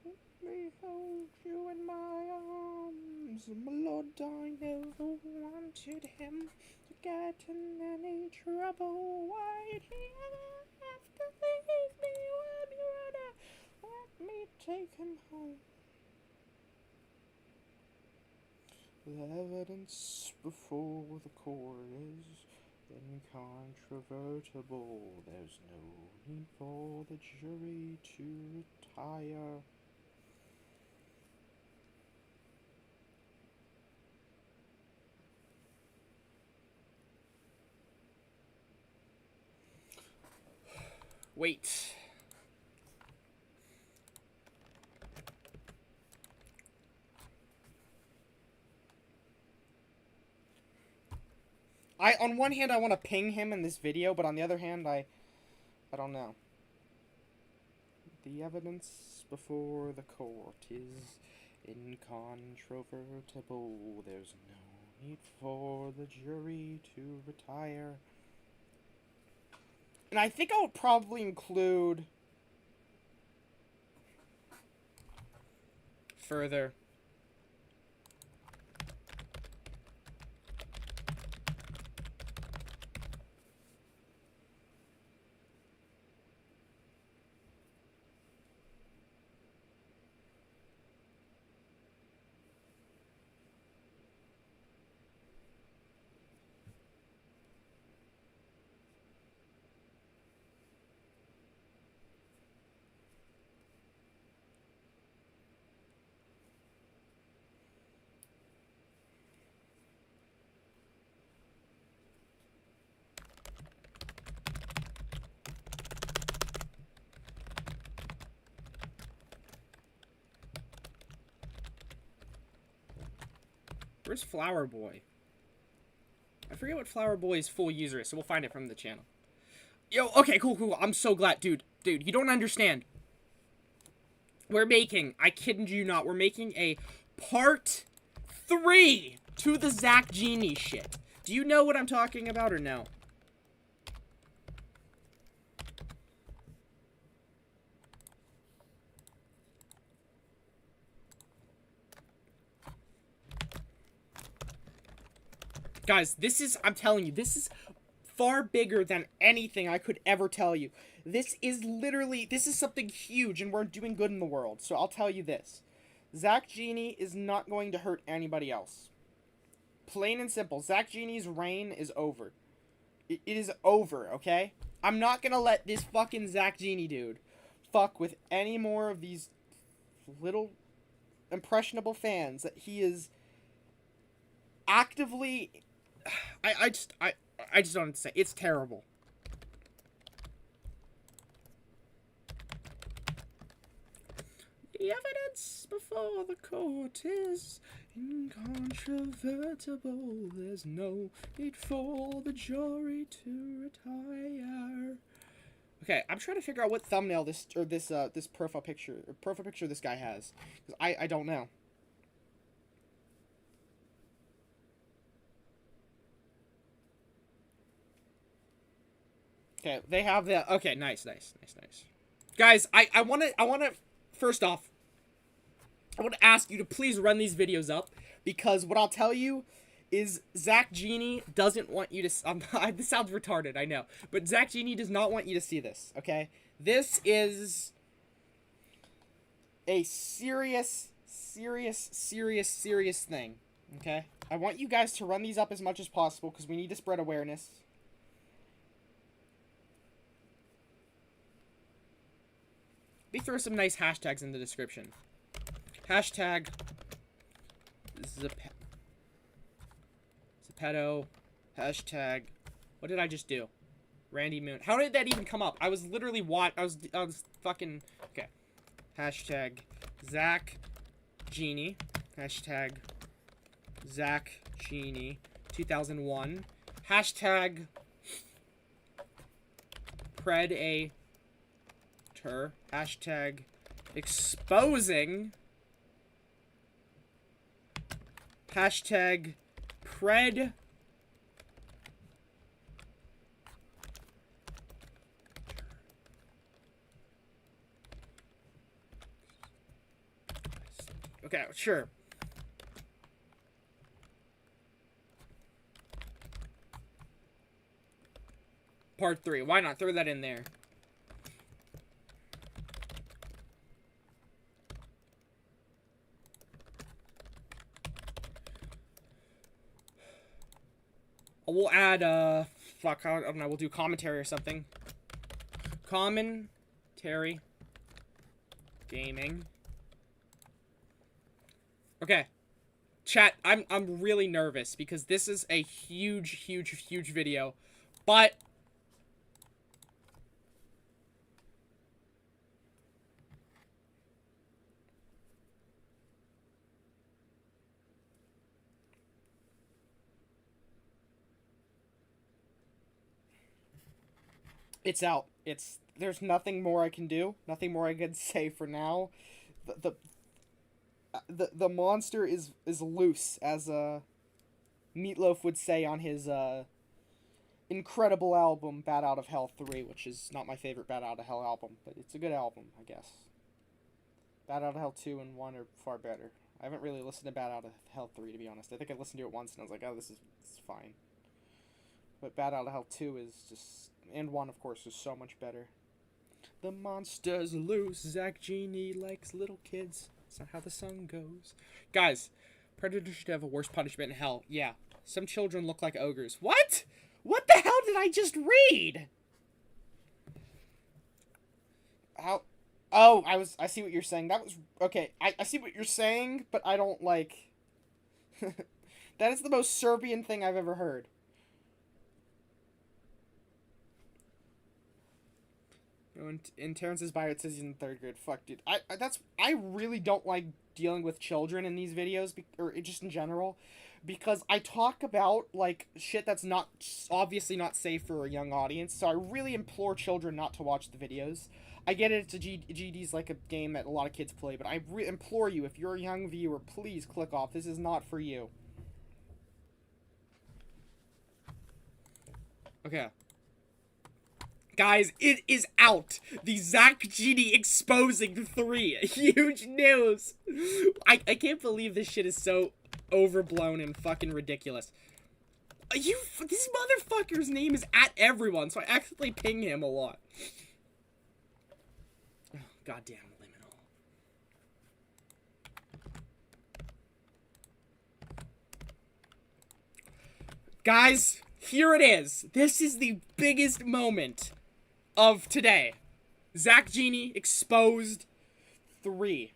Let me hold you in my arms. My Lord, I never wanted him to get in any trouble. Why'd he ever have to leave me when you let me take him home? The evidence before the court is incontrovertible. There's no need for the jury to retire. Wait. On one hand, I want to ping him in this video, but on the other hand, I don't know. The evidence before the court is incontrovertible. There's no need for the jury to retire. And I think I would probably include further. Where's Flower Boy? I forget what Flower Boy's full user is, so we'll find it from the channel. Yo, okay, cool. I'm so glad. Dude, you don't understand. We're making, I kid you not, we're making a part 3 to the Zach Genie shit. Do you know what I'm talking about or no? Guys, this is, I'm telling you, this is far bigger than anything I could ever tell you. This is literally, this is something huge, and we're doing good in the world. So I'll tell you this. Zach Genie is not going to hurt anybody else. Plain and simple. Zach Genie's reign is over. It is over, okay? I'm not gonna let this fucking Zach Genie dude fuck with any more of these little impressionable fans that he is actively... I just don't know what to say. It's terrible. The evidence before the court is incontrovertible. There's no need for the jury to retire. Okay, I'm trying to figure out what thumbnail this profile picture this guy has, because I don't know. Okay, they have the... Okay, nice. Guys, I want to... First off, I want to ask you to please run these videos up, because what I'll tell you is Zach Genie doesn't want you to... this sounds retarded, I know. But Zach Genie does not want you to see this, okay? This is a serious thing, okay? I want you guys to run these up as much as possible, because we need to spread awareness. Maybe throw some nice hashtags in the description. Hashtag Zepeto. Hashtag... What did I just do? Randy Moon. How did that even come up? I was literally I was fucking... Okay. Hashtag Zach Genie. Hashtag Zach Genie 2001. Hashtag Predator. Hashtag exposing. Hashtag Pred. Okay, sure. Part 3. Why not? Throw that in there. We'll add, fuck, I don't know, we'll do commentary or something. Commentary. Gaming. Okay. Chat, I'm really nervous because this is a huge video. But it's out. There's nothing more I can do. Nothing more I can say for now. The monster is loose, as Meatloaf would say on his incredible album Bat Out of Hell 3, which is not my favorite Bat Out of Hell album, but it's a good album, I guess. Bat Out of Hell 2 and 1 are far better. I haven't really listened to Bat Out of Hell 3, to be honest. I think I listened to it once and I was like, oh, this is fine. But Bat Out of Hell 2 is just... and 1, of course, is so much better. The monster's loose. Zach Genie likes little kids. That's not how the song goes. Guys, predators should have a worse punishment in hell. Yeah. Some children look like ogres. What? What the hell did I just read? How? Oh, I see what you're saying. That was... okay, I see what you're saying, but I don't like... That is the most Serbian thing I've ever heard. And Terrence's bio, it says he's in 3rd grade. Fuck, dude. I really don't like dealing with children in these videos, or just in general, because I talk about, like, shit that's not, obviously not safe for a young audience, so I really implore children not to watch the videos. I get it, GD's like a game that a lot of kids play, but I implore you, if you're a young viewer, please click off. This is not for you. Okay. Guys, it is out! The Zach Genie Exposing 3. Huge news! I can't believe this shit is so overblown and fucking ridiculous. This motherfucker's name is at everyone, so I accidentally ping him a lot. Oh, goddamn Liminal. Guys, here it is. This is the biggest moment of today. Zach Genie Exposed 3.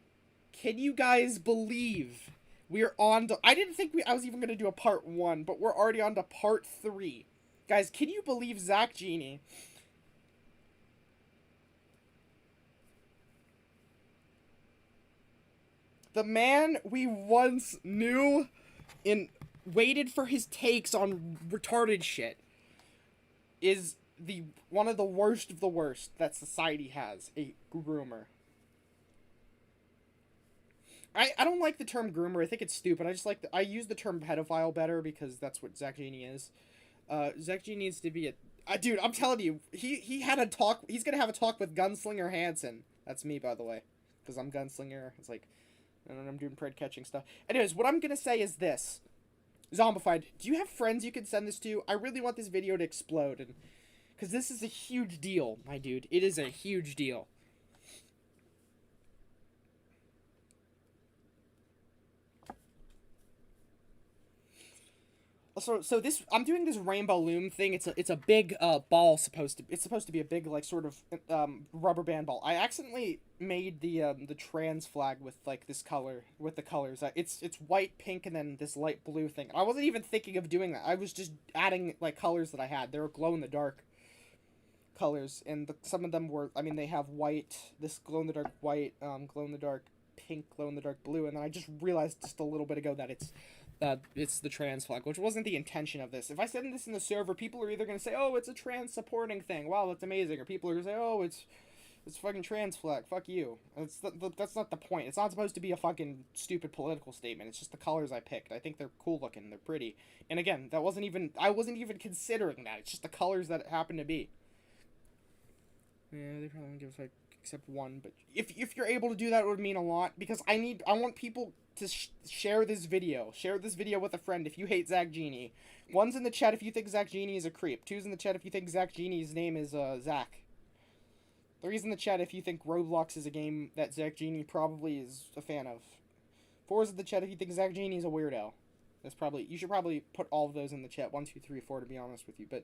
Can you guys believe we're on to... I didn't think I was even going to do a part 1, but we're already on to part 3. Guys, can you believe Zach Genie... the man we once knew and waited for his takes on retarded shit is one of the worst of the worst that society has, a groomer. I don't like the term groomer. I think it's stupid. I use the term pedophile better because that's what Zach Genie is. Zach Genie needs to be a... dude, I'm telling you, he had a talk... he's gonna have a talk with Gunslinger Hansen. That's me, by the way. Because I'm Gunslinger. It's like... and then I'm doing pred catching stuff. Anyways, what I'm gonna say is this. Zombified, do you have friends you can send this to? I really want this video to explode, and... because this is a huge deal, my dude. It is a huge deal. So this, I'm doing this rainbow loom thing. It's a big ball it's supposed to be a big, like, sort of rubber band ball. I accidentally made the trans flag with, like, this color, with the colors. It's white, pink, and then this light blue thing. I wasn't even thinking of doing that. I was just adding, like, colors that I had. They were glow in the dark colors, and some of them were, I mean, they have white, this glow in the dark white, glow in the dark pink, glow in the dark blue, and then I just realized just a little bit ago that it's the trans flag, which wasn't the intention of this. If I send this in the server, people are either going to say, oh, it's a trans supporting thing, wow, that's amazing, or people are going to say, oh, it's fucking trans flag, fuck you. That's not the point. It's not supposed to be a fucking stupid political statement. It's just the colors I picked. I think they're cool looking, they're pretty. And again, I wasn't even considering that. It's just the colors that it happened to be. Yeah, they probably don't give a fuck. except one. But if you're able to do that, it would mean a lot, because I want people to share this video. Share this video with a friend if you hate Zach Genie. One's in the chat if you think Zach Genie is a creep. Two's in the chat if you think Zach Genie's name is Zach. Three's in the chat if you think Roblox is a game that Zach Genie probably is a fan of. Four's in the chat if you think Zach Genie is a weirdo. You should probably put all of those in the chat. 1, 2, 3, 4 to be honest with you, but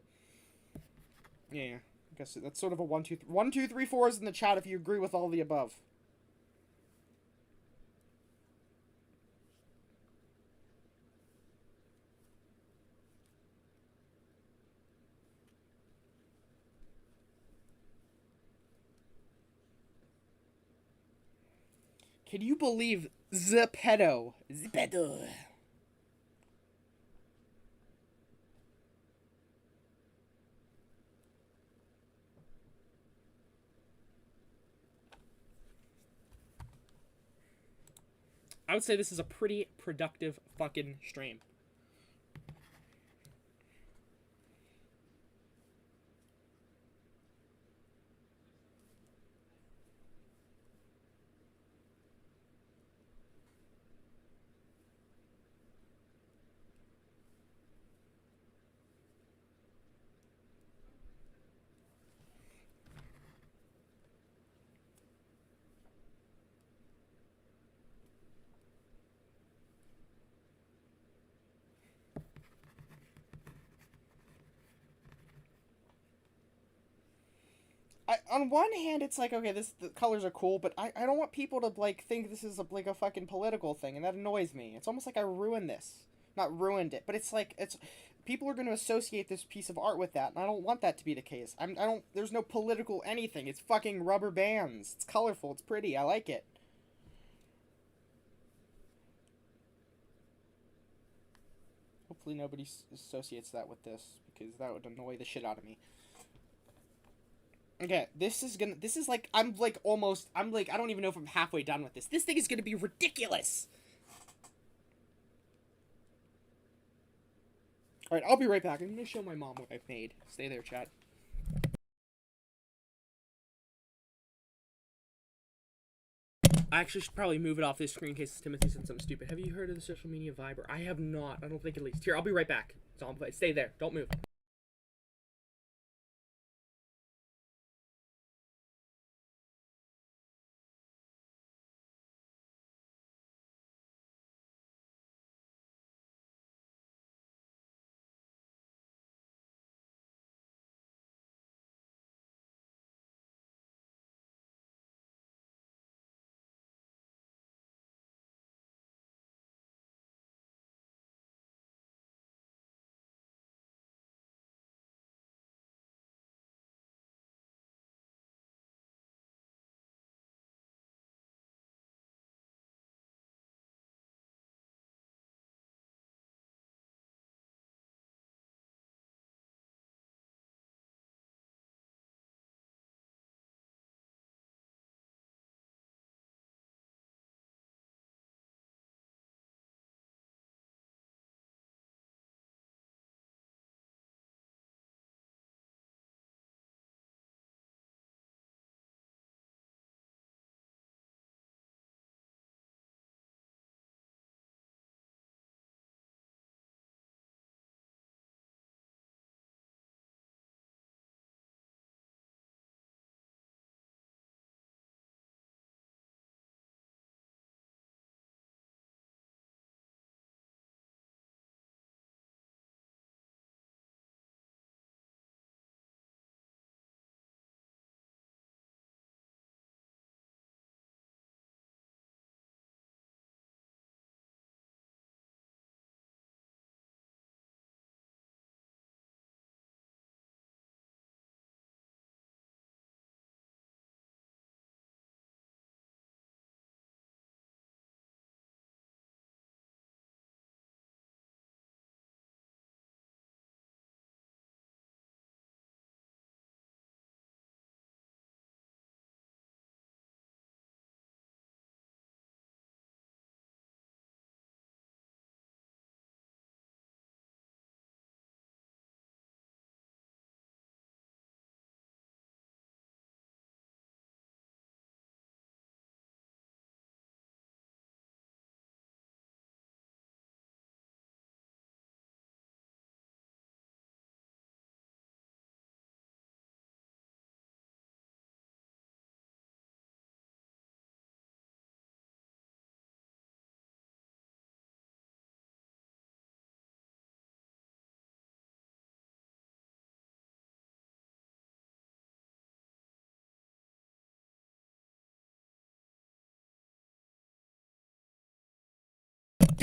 yeah. I guess that's sort of a 1, 2, 3. 1, 2, 3, 4 is in the chat if you agree with all the above. Can you believe Zepeto? Zepeto. I would say this is a pretty productive fucking stream. On one hand, it's like, okay, the colors are cool, but I don't want people to like think this is like a fucking political thing, and that annoys me. It's almost like I ruined this, not ruined it, but it's like people are going to associate this piece of art with that, and I don't want that to be the case. I don't. There's no political anything. It's fucking rubber bands. It's colorful. It's pretty. I like it. Hopefully nobody associates that with this, because that would annoy the shit out of me. Okay, this is like, I'm like, I don't even know if I'm halfway done with this. This thing is gonna be ridiculous! Alright, I'll be right back. I'm gonna show my mom what I've made. Stay there, chat. I actually should probably move it off this screen in case Timothy said something stupid. Have you heard of the social media Viber? I have not. I don't think at least. Here, I'll be right back. Stay there. Don't move.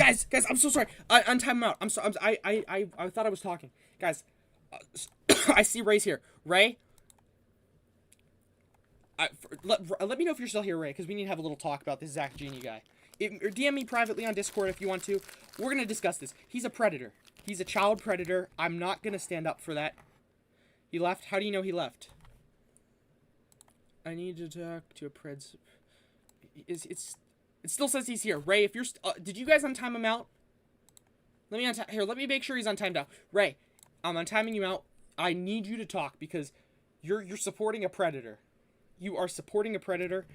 Guys, I'm so sorry. Untime him out. I'm sorry. I thought I was talking. Guys, I see Ray's here. Ray, let me know if you're still here, Ray, because we need to have a little talk about this Zach Genie guy. Or DM me privately on Discord if you want to. We're going to discuss this. He's a predator. He's a child predator. I'm not going to stand up for that. He left? How do you know he left? I need to talk to a preds. It still says he's here. Ray, if you're... did you guys untime him out? Let me make sure he's untimed out. Ray, I'm untiming you out. I need you to talk because you're supporting a predator. You are supporting a predator,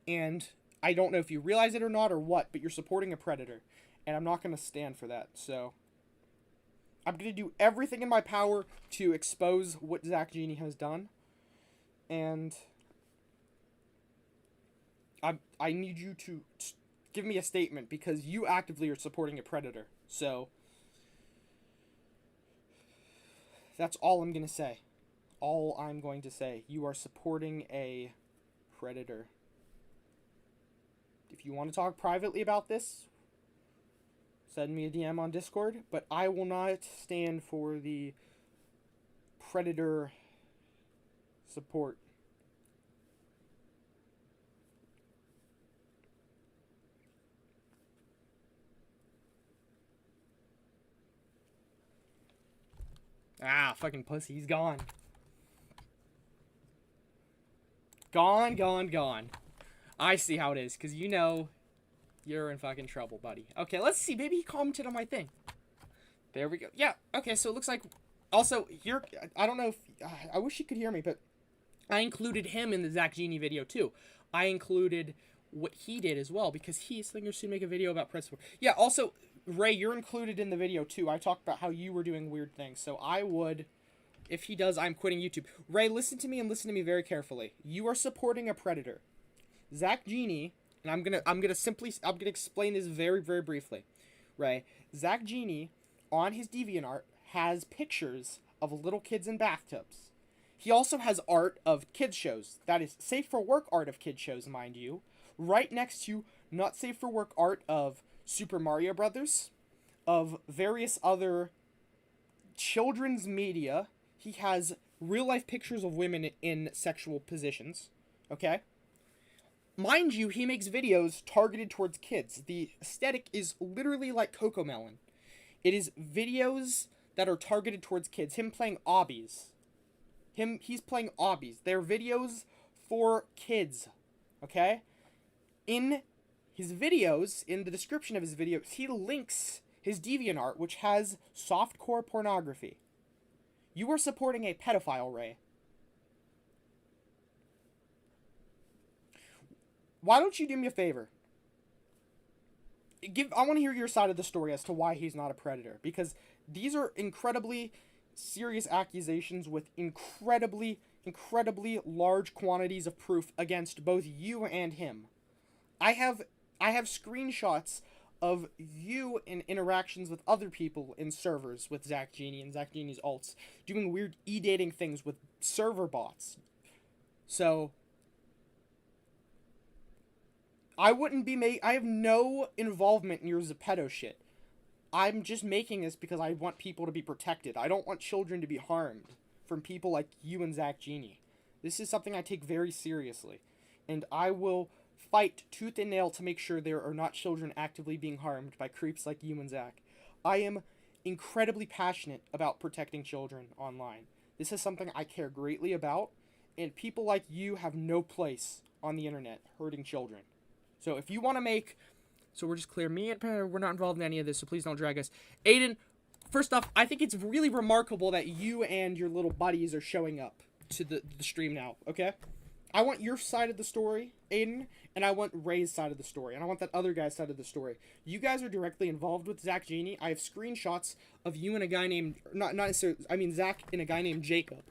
and I don't know if you realize it or not or what, but you're supporting a predator, and I'm not going to stand for that. So I'm going to do everything in my power to expose what Zach Genie has done, and I need you to give me a statement because you actively are supporting a predator. So that's all I'm going to say. All I'm going to say. You are supporting a predator. If you want to talk privately about this, send me a DM on Discord, but I will not stand for the predator support. Ah, fucking pussy, he's gone. Gone. I see how it is, because you know you're in fucking trouble, buddy. Okay, let's see. Maybe he commented on my thing. There we go. Yeah, okay, so it looks like... Also, here, I don't know if... I wish you could hear me, but I included him in the Zach Genie video, too. I included what he did as well, because he's thinking to make a video about press support. Yeah, also, Ray, you're included in the video, too. I talked about how you were doing weird things, so I would... If he does, I'm quitting YouTube. Ray, listen to me and listen to me very carefully. You are supporting a predator. Zach Genie, and I'm gonna explain this very, very briefly. Ray, Zach Genie, on his DeviantArt, has pictures of little kids in bathtubs. He also has art of kids shows. That is safe for work art of kids shows, mind you. Right next to not safe for work art of Super Mario Brothers, of various other children's media. He has real-life pictures of women in sexual positions, okay? Mind you, he makes videos targeted towards kids. The aesthetic is literally like Cocomelon. It is videos that are targeted towards kids. Him playing obbies. He's playing obbies. They're videos for kids, okay? In his videos, in the description of his videos, he links his DeviantArt, which has softcore pornography. You are supporting a pedophile, Ray. Why don't you do me a favor? I want to hear your side of the story as to why he's not a predator. Because these are incredibly serious accusations with incredibly large quantities of proof against both you and him. I have screenshots of you in interactions with other people in servers with Zach Genie and Zach Genie's alts, doing weird e-dating things with server bots. So, I have no involvement in your Zepeto shit. I'm just making this because I want people to be protected. I don't want children to be harmed from people like you and Zach Genie. This is something I take very seriously. And I will fight tooth and nail to make sure there are not children actively being harmed by creeps like you and Zach. I am incredibly passionate about protecting children online. This is something I care greatly about, and people like you have no place on the internet hurting children. So if you want to make... So we're just clear. Me and we're not involved in any of this, so please don't drag us. Aiden, first off, I think it's really remarkable that you and your little buddies are showing up to the stream now, okay? I want your side of the story, Aiden, and I want Ray's side of the story, and I want that other guy's side of the story. You guys are directly involved with Zach Genie. I have screenshots of you and a guy named... Not necessarily... I mean, Zach and a guy named Jacob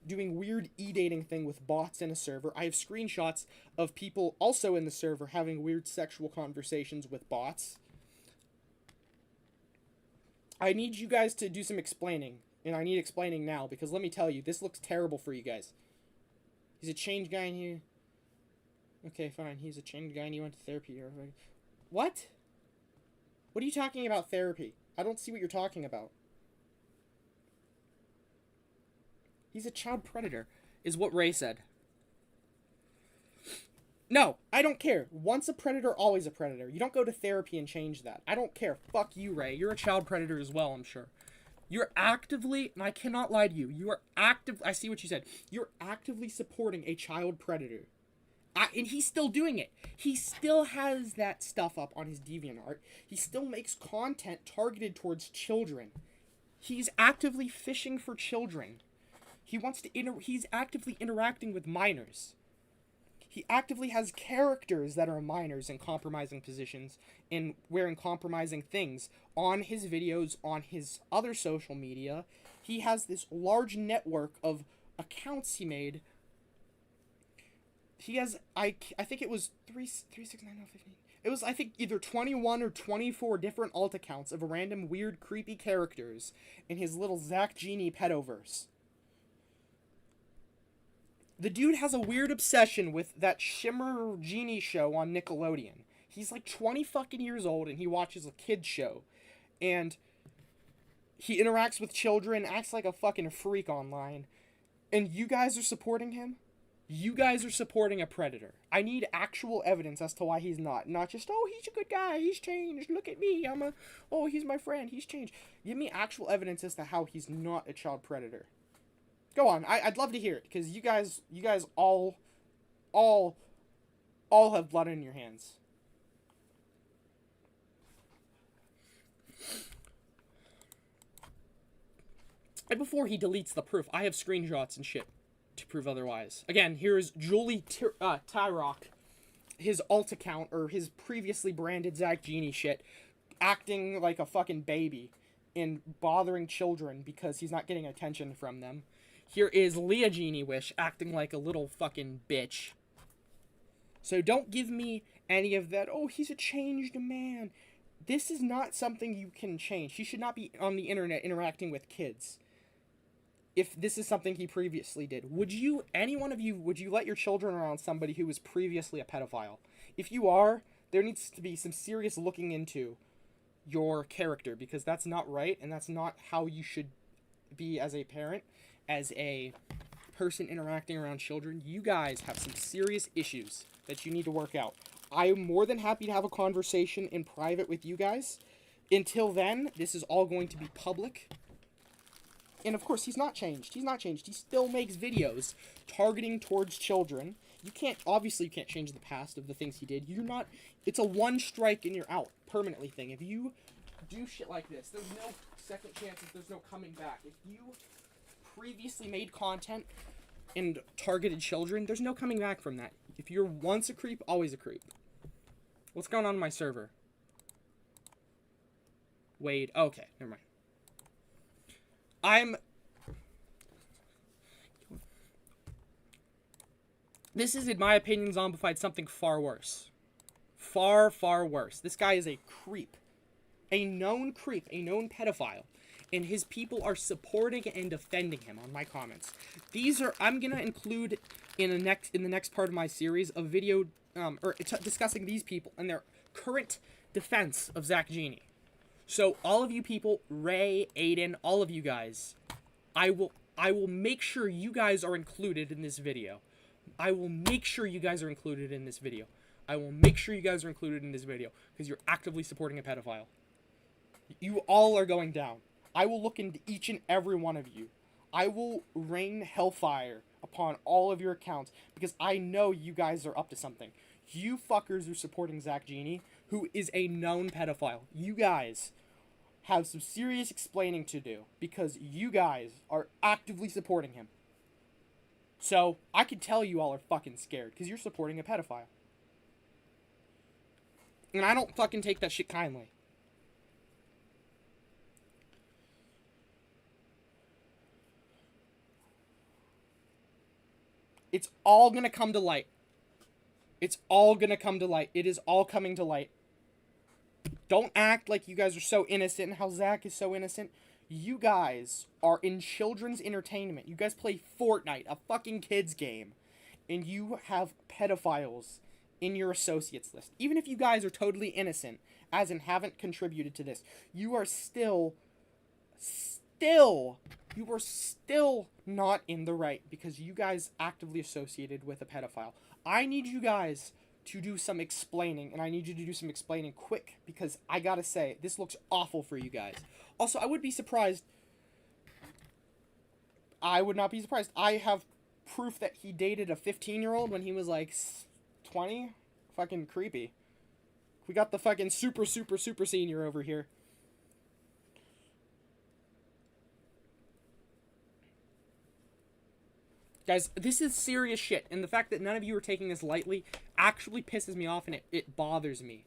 doing weird e-dating thing with bots in a server. I have screenshots of people also in the server having weird sexual conversations with bots. I need you guys to do some explaining, and I need explaining now, because let me tell you, this looks terrible for you guys. He's a changed guy and he... Okay, fine. He's a changed guy and he went to therapy. What? What are you talking about therapy? I don't see what you're talking about. He's a child predator, is what Ray said. No, I don't care. Once a predator, always a predator. You don't go to therapy and change that. I don't care. Fuck you, Ray. You're a child predator as well, I'm sure. You're actively, and I cannot lie to you, you are I see what you said. You're actively supporting a child predator. And he's still doing it. He still has that stuff up on his DeviantArt. He still makes content targeted towards children. He's actively fishing for children. He's actively interacting with minors. He actively has characters that are minors in compromising positions and wearing compromising things on his videos, on his other social media. He has this large network of accounts he made. He has, I think it was 36915. It was, I think, either 21 or 24 different alt accounts of random weird creepy characters in his little Zach Genie pedoverse. The dude has a weird obsession with that Shimmer Genie show on Nickelodeon. He's like 20 fucking years old and he watches a kid's show. And he interacts with children, acts like a fucking freak online. And you guys are supporting him? You guys are supporting a predator. I need actual evidence as to why he's not. Not just, oh, he's a good guy, he's changed, look at me, oh, he's my friend, he's changed. Give me actual evidence as to how he's not a child predator. Go on. I'd love to hear it because you guys all have blood in your hands. And before he deletes the proof, I have screenshots and shit to prove otherwise. Again, here's Julie Tyrock, his alt account or his previously branded Zach Genie shit, acting like a fucking baby and bothering children because he's not getting attention from them. Here is Leah Genie Wish acting like a little fucking bitch. So don't give me any of that, oh, he's a changed man. This is not something you can change. He should not be on the internet interacting with kids. If this is something he previously did. Would you let your children around somebody who was previously a pedophile? If you are, there needs to be some serious looking into your character because that's not right and that's not how you should be as a parent. As a person interacting around children, you guys have some serious issues that you need to work out. I'm more than happy to have a conversation in private with you guys. Until then, this is all going to be public. And of course, he's not changed. He's not changed. He still makes videos targeting towards children. You can't change the past of the things he did. It's a one strike and you're out permanently thing. If you do shit like this, there's no second chances, there's no coming back. If you previously made content and targeted children, there's no coming back from that. If you're once a creep, always a creep. What's going on my server? Wade. Okay, never mind. This is, in my opinion, zombified something far worse. Far, far worse. This guy is a creep. A known creep. A known pedophile. And his people are supporting and defending him on my comments. I'm gonna include in the next part of my series a video discussing these people and their current defense of Zach Genie. So all of you people, Ray, Aiden, all of you guys, I will make sure you guys are included in this video. I will make sure you guys are included in this video. I will make sure you guys are included in this video because you're actively supporting a pedophile. You all are going down. I will look into each and every one of you. I will rain hellfire upon all of your accounts because I know you guys are up to something. You fuckers are supporting Zach Genie, who is a known pedophile. You guys have some serious explaining to do because you guys are actively supporting him. So, I can tell you all are fucking scared because you're supporting a pedophile. And I don't fucking take that shit kindly. It's all gonna come to light. It's all gonna come to light. It is all coming to light. Don't act like you guys are so innocent and how Zach is so innocent. You guys are in children's entertainment. You guys play Fortnite, a fucking kid's game. And you have pedophiles in your associates list. Even if you guys are totally innocent, as in haven't contributed to this, you are still not in the right because you guys actively associated with a pedophile. I need you guys to do some explaining, and I need you to do some explaining quick because I gotta say, this looks awful for you guys. Also, I would be surprised. I would not be surprised. I have proof that he dated a 15-year-old when he was like 20. Fucking creepy. We got the fucking super senior over here. Guys, this is serious shit, and the fact that none of you are taking this lightly actually pisses me off, and it bothers me.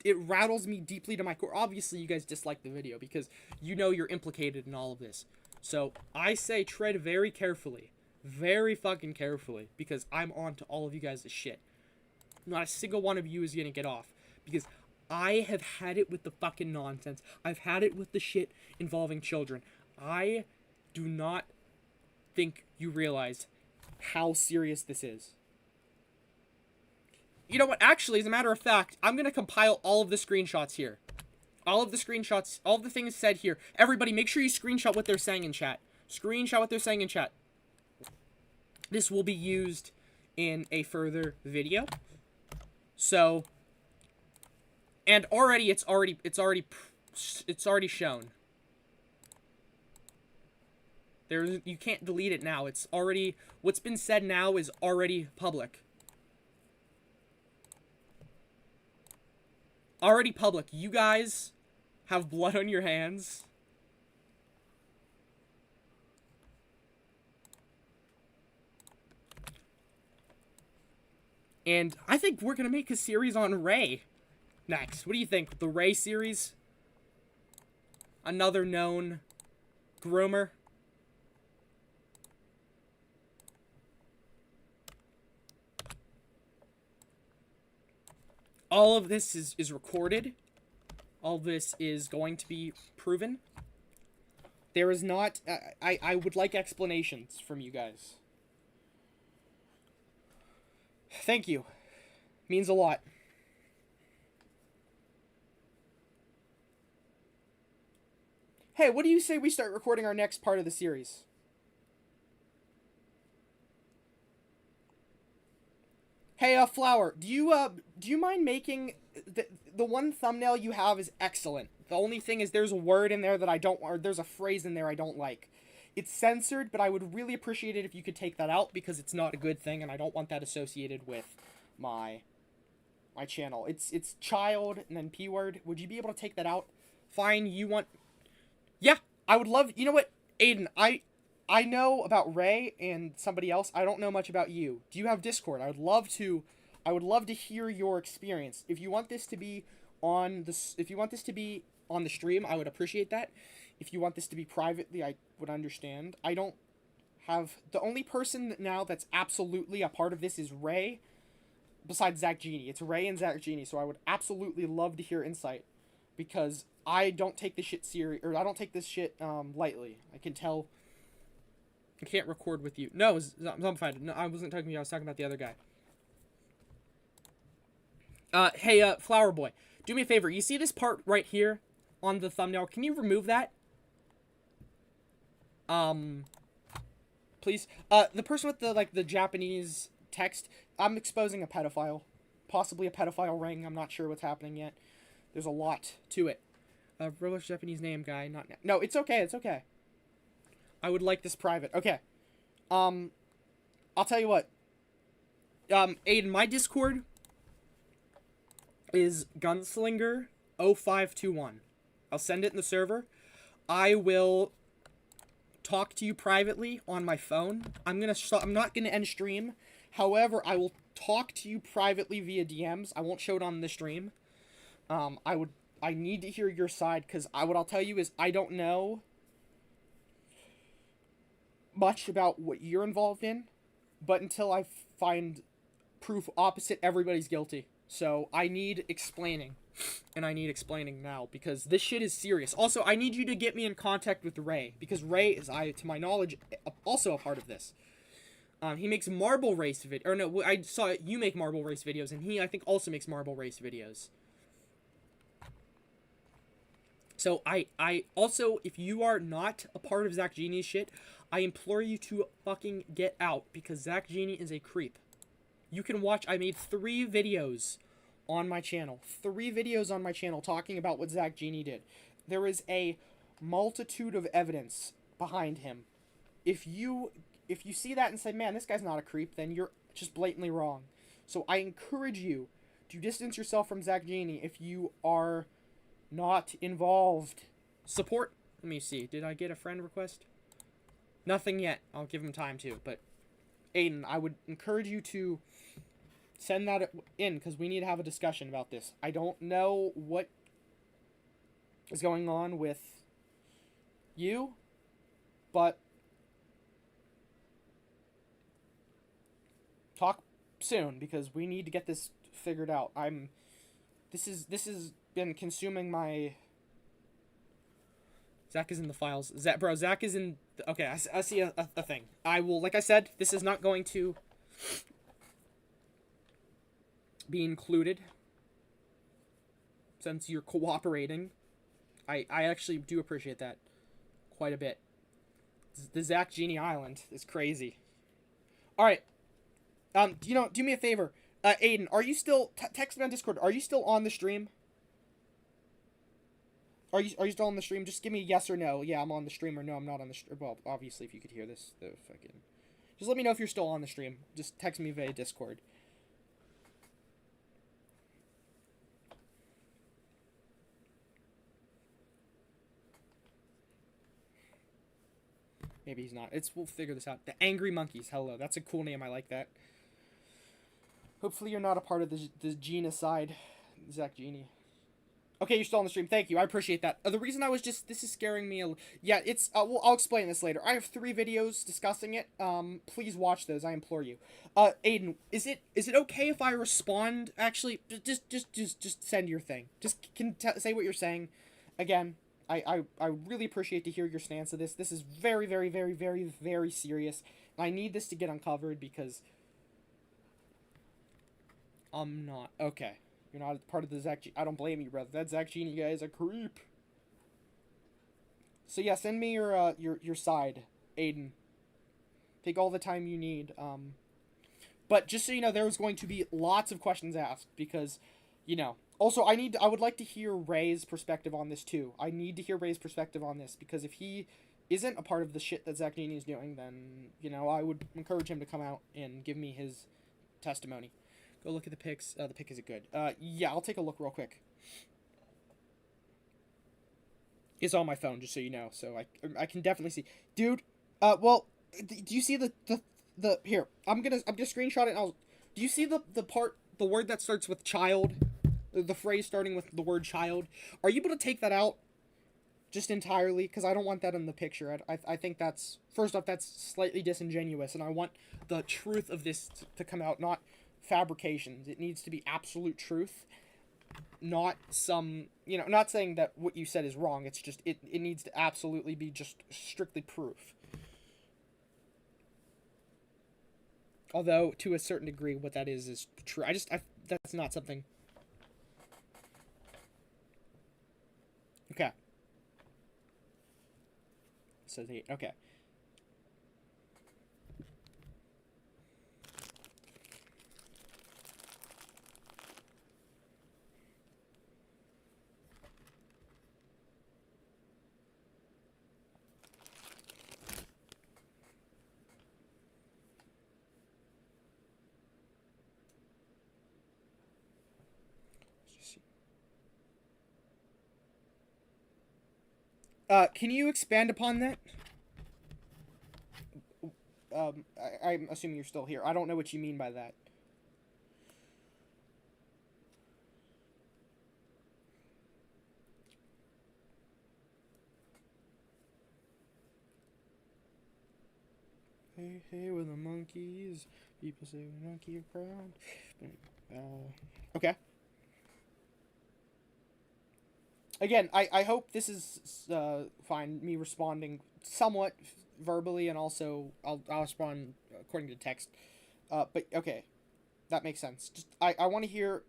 It rattles me deeply to my core. Obviously, you guys dislike the video because you know you're implicated in all of this. So, I say tread very carefully. Very fucking carefully, because I'm on to all of you guys' shit. Not a single one of you is gonna get off, because I have had it with the fucking nonsense. I've had it with the shit involving children. I do not think you realize how serious this is. You know what? Actually, as a matter of fact, I'm going to compile all of the screenshots here. All of the screenshots, all of the things said here. Everybody, make sure you screenshot what they're saying in chat. Screenshot what they're saying in chat. This will be used in a further video. So, and already it's already shown. You can't delete it now. It's already, what's been said now is already public. Already public. You guys have blood on your hands. And I think we're gonna make a series on Ray next. What do you think? The Ray series? Another known groomer? All of this is recorded. All this is going to be proven. There is not... I would like explanations from you guys. Thank you. Means a lot. Hey, what do you say we start recording our next part of the series? Hey, Flower, do you mind making the one thumbnail you have is excellent. The only thing is there's a word in there that I don't, or there's a phrase in there I don't like. It's censored, but I would really appreciate it if you could take that out because it's not a good thing and I don't want that associated with my channel. It's child and then P word. Would you be able to take that out? Fine, you want... Yeah, I would love... You know what, Aiden, I know about Ray and somebody else. I don't know much about you. Do you have Discord? I would love to hear your experience. If you want this to be on the stream, I would appreciate that. If you want this to be privately, I would understand. I don't have... The only person now that's absolutely a part of this is Ray, besides Zach Genie. It's Ray and Zach Genie, so I would absolutely love to hear insight, because I don't take this shit I don't take this shit lightly. I can tell... I can't record with you. No, I'm fine. No, I wasn't talking to you. I was talking about the other guy. Hey, Flower Boy, do me a favor. You see this part right here on the thumbnail? Can you remove that? Please. The person with the Japanese text, I'm exposing a pedophile. Possibly a pedophile ring. I'm not sure what's happening yet. There's a lot to it. Roblox Japanese name guy, not... No, it's okay, it's okay. I would like this private. Okay. I'll tell you what. Aiden, my Discord is Gunslinger0521. I'll send it in the server. I will talk to you privately on my phone. I'm not gonna end stream. However, I will talk to you privately via DMs. I won't show it on the stream. I need to hear your side, because what I'll tell you is I don't know much about what you're involved in, but until I find proof opposite, everybody's guilty. So I need explaining, and I need explaining now, because this shit is serious. Also, I need you to get me in contact with Ray, because Ray is, to my knowledge, also a part of this. He makes marble race vid, or no, I saw you make marble race videos, and he, I think, also makes marble race videos. So I also, if you are not a part of Zach Genie's shit, I implore you to fucking get out, because Zach Genie is a creep. You can watch, I made 3 videos on my channel. 3 videos on my channel talking about what Zach Genie did. There is a multitude of evidence behind him. If you see that and say, man, this guy's not a creep, then you're just blatantly wrong. So I encourage you to distance yourself from Zach Genie if you are not involved. Support. Let me see. Did I get a friend request? Nothing yet. I'll give him time to. But Aiden, I would encourage you to send that in, because we need to have a discussion about this. I don't know what is going on with you, but talk soon, because we need to get this figured out. This has been consuming my... Zach is in the files. Zach is in... Okay, I see a thing. I will, like I said, this is not going to be included, since you're cooperating. I actually do appreciate that quite a bit. The Zach Genie Island is crazy. Alright. Do me a favor. Aiden, are you still... text me on Discord. Are you still on the stream? Are you still on the stream? Just give me a yes or no. Yeah, I'm on the stream, or no, I'm not on the stream. Well, obviously, if you could hear this, the fucking... Just let me know if you're still on the stream. Just text me via Discord. Maybe he's not. We'll figure this out. The Angry Monkeys. Hello. That's a cool name. I like that. Hopefully you're not a part of the genocide, Zach Genie. Okay, you're still on the stream. Thank you. I appreciate that. The reason I was just... This is scaring me. Yeah, it's... well, I'll explain this later. I have 3 videos discussing it. Please watch those. I implore you. Aiden, is it okay if I respond? Actually, just send your thing. Just say what you're saying. Again, I really appreciate to hear your stance of this. This is very, very, very, very, very serious. I need this to get uncovered, because... I'm not. Okay. You're not part of the Zach Genie. I don't blame you, brother. That Zach Genie guy is a creep. So yeah, send me your side, Aiden. Take all the time you need. But just so you know, there was going to be lots of questions asked, because, you know. Also, I would like to hear Ray's perspective on this too. I need to hear Ray's perspective on this, because if he isn't a part of the shit that Zach Genie is doing, then, you know, I would encourage him to come out and give me his testimony. Go look at the pics. The pic isn't good. Yeah, I'll take a look real quick. It's on my phone, just so you know. So I can definitely see, dude. Well, do you see the here? I'm gonna screenshot it. Do you see the word that starts with child? The phrase starting with the word child. Are you able to take that out? Just entirely, because I don't want that in the picture. I think that's, first off, that's slightly disingenuous, and I want the truth of this to come out, not fabrications. It needs to be absolute truth, not some, you know, not saying that what you said is wrong. It's just it needs to absolutely be just strictly proof. Although to a certain degree what that is true. That's not something. Okay. So okay. Can you expand upon that? I'm assuming you're still here. I don't know what you mean by that. Hey, hey, with the monkeys. People say we monkey are proud. Okay. Again, I hope this is fine, me responding somewhat verbally, and also I'll respond according to text. But okay, that makes sense. Just I want to hear.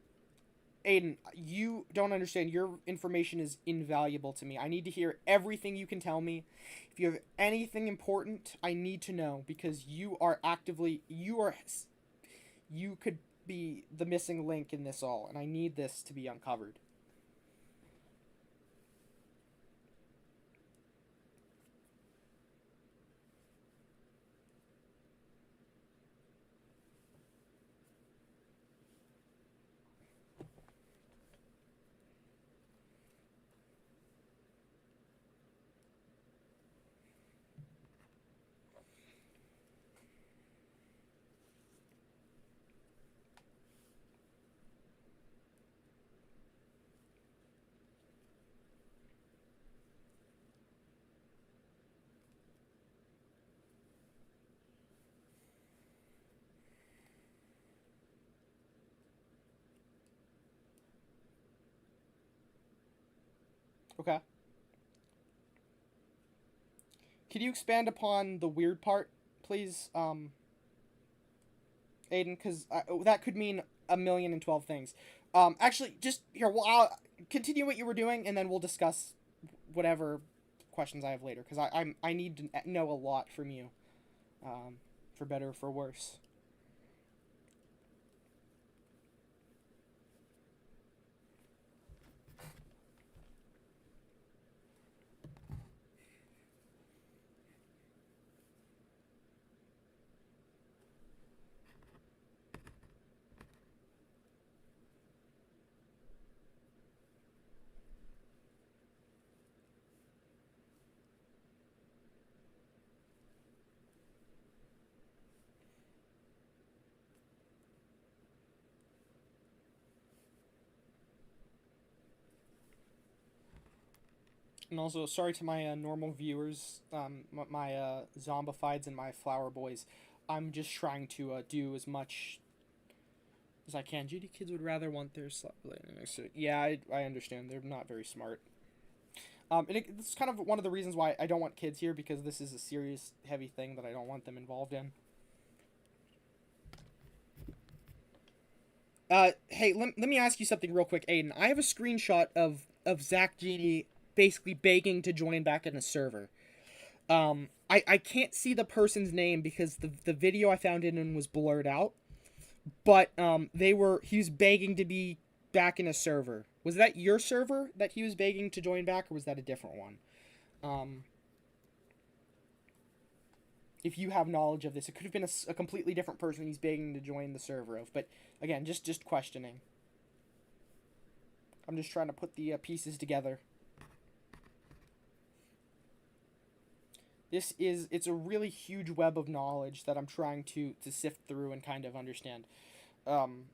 Aiden, you don't understand. Your information is invaluable to me. I need to hear everything you can tell me. If you have anything important, I need to know because you could be the missing link in this all, and I need this to be uncovered. Okay. Could you expand upon the weird part, please, Aiden? Because that could mean a million and 12 things. Actually, just here. Well, I'll continue what you were doing, and then we'll discuss whatever questions I have later. Because I need to know a lot from you, for better or for worse. And also, sorry to my normal viewers, my zombifieds and my flower boys. I'm just trying to do as much as I can. GD kids would rather want their yeah, I understand. They're not very smart. It's kind of one of the reasons why I don't want kids here because this is a serious, heavy thing that I don't want them involved in. Hey, let me ask you something real quick, Aiden. I have a screenshot of Zach Genie basically begging to join back in the server. I can't see the person's name because the video I found it in was blurred out. But he was begging to be back in a server. Was that your server that he was begging to join back, or was that a different one? Um, if you have knowledge of this, it could have been a completely different person he's begging to join the server of. But again, just questioning. I'm just trying to put the pieces together. It's a really huge web of knowledge that I'm trying to sift through and kind of understand. Um,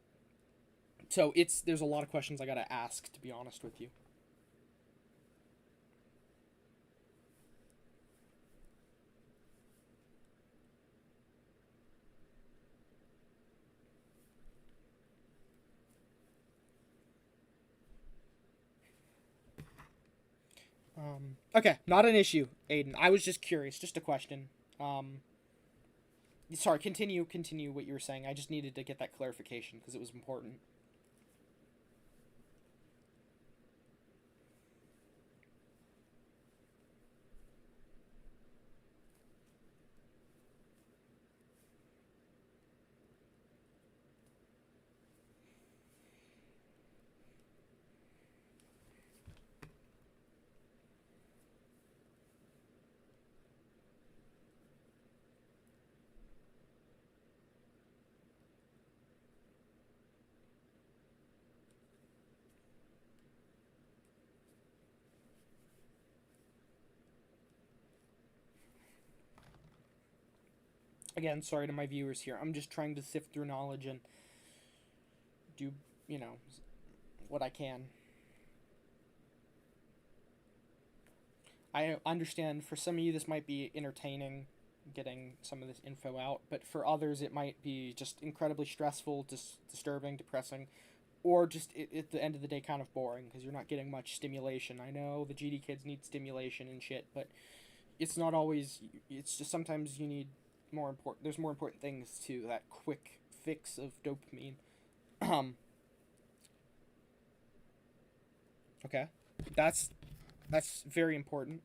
so there's a lot of questions I gotta ask, to be honest with you. Okay, not an issue, Aiden. I was just curious, just a question. Sorry, continue what you were saying. I just needed to get that clarification because it was important. Again, sorry to my viewers here. I'm just trying to sift through knowledge and do, you know, what I can. I understand for some of you this might be entertaining, getting some of this info out, but for others it might be just incredibly stressful, disturbing, depressing, or just at the end of the day kind of boring because you're not getting much stimulation. I know the GD kids need stimulation and shit, but it's not always. It's just sometimes you need more important. There's more important things to that quick fix of dopamine. Um. Okay. That's very important.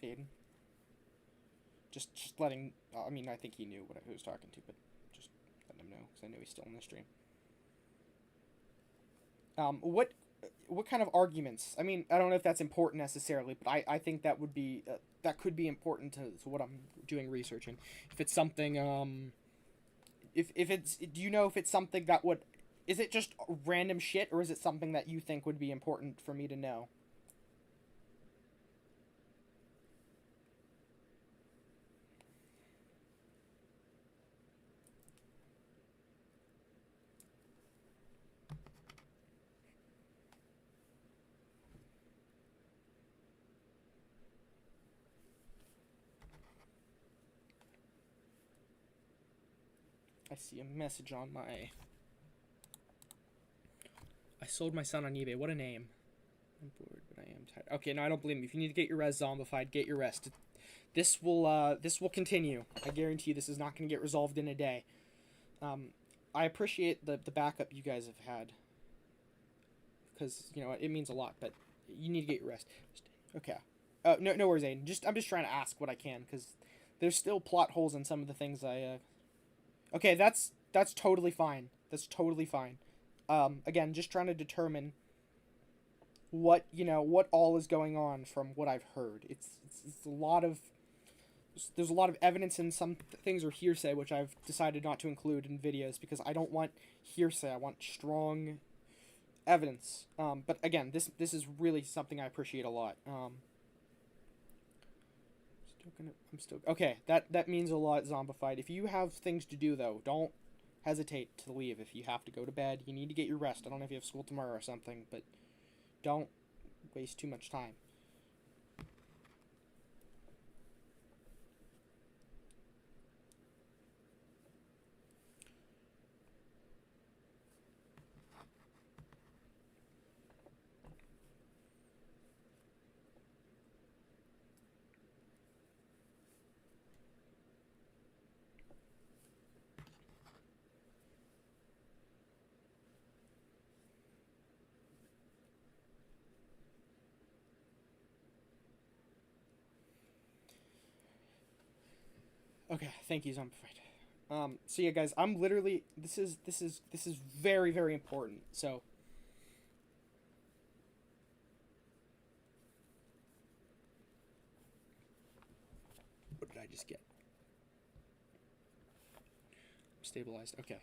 Aiden. Just letting. I mean, I think he knew what I was talking to, but just letting him know because I know he's still in the stream. What kind of arguments? I mean, I don't know if that's important necessarily, but I think that would be that could be important to what I'm doing researching. If it's something if it's, do you know if it's something that would, is it just random shit, or is it something that you think would be important for me to know? I see a message on my. I sold my son on eBay. What a name. I'm bored, but I am tired. Okay, no, I don't blame you. If you need to get your res zombified, get your rest. This will continue. I guarantee you this is not going to get resolved in a day. I appreciate the backup you guys have had. Because, you know, it means a lot, but you need to get your rest. Okay. No worries, Aiden. I'm just trying to ask what I can, because there's still plot holes in some of the things I, Okay, that's totally fine. That's totally fine. Again, just trying to determine what, you know, what all is going on from what I've heard. It's a lot of, there's a lot of evidence, and some things are hearsay, which I've decided not to include in videos because I don't want hearsay. I want strong evidence. But again, this is really something I appreciate a lot. I'm still okay. That means a lot, Zombified. If you have things to do though, don't hesitate to leave. If you have to go to bed, you need to get your rest. I don't know if you have school tomorrow or something, but don't waste too much time. Okay, thank you, Zombified. So yeah, guys, I'm literally this is very, very important. So what did I just get? Stabilized. Okay.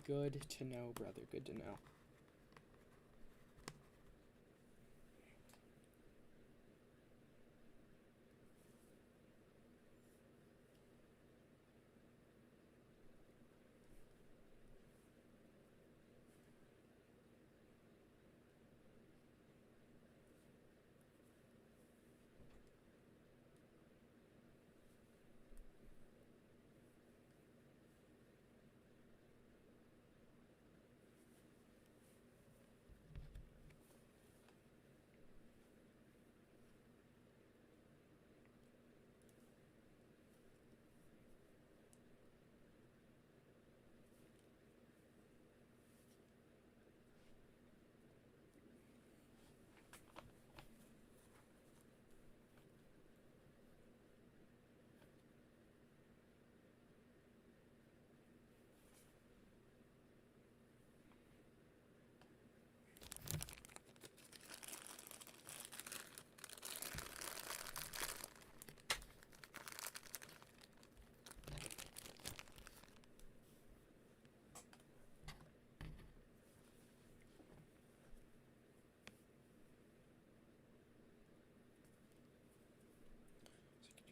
Good to know, brother. Good to know.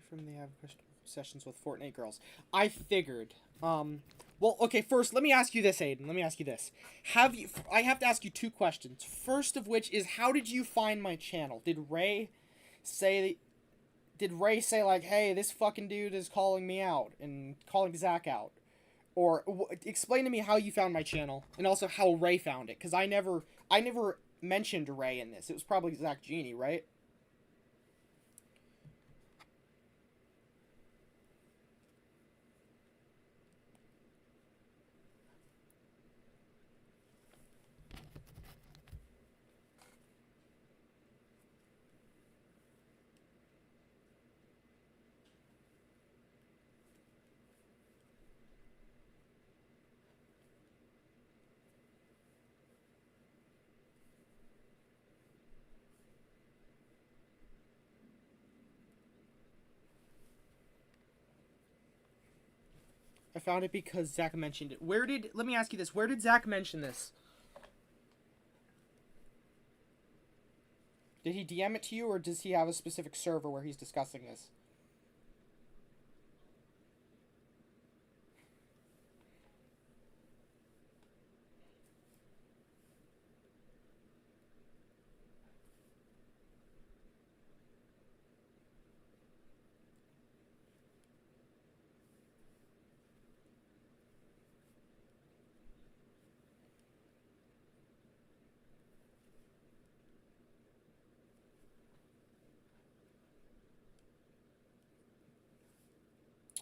From the average sessions with Fortnite girls. I figured. Well, okay, first, let me ask you this, Aiden. Let me ask you this. I have to ask you two questions. First of which is, how did you find my channel? Did Ray say, like, hey, this fucking dude is calling me out and calling Zach out? Or, explain to me how you found my channel, and also how Ray found it, because I never mentioned Ray in this? It was probably Zach Genie, right? I found it because Zach mentioned it. Let me ask you this, where did Zach mention this? Did he DM it to you, or does he have a specific server where he's discussing this?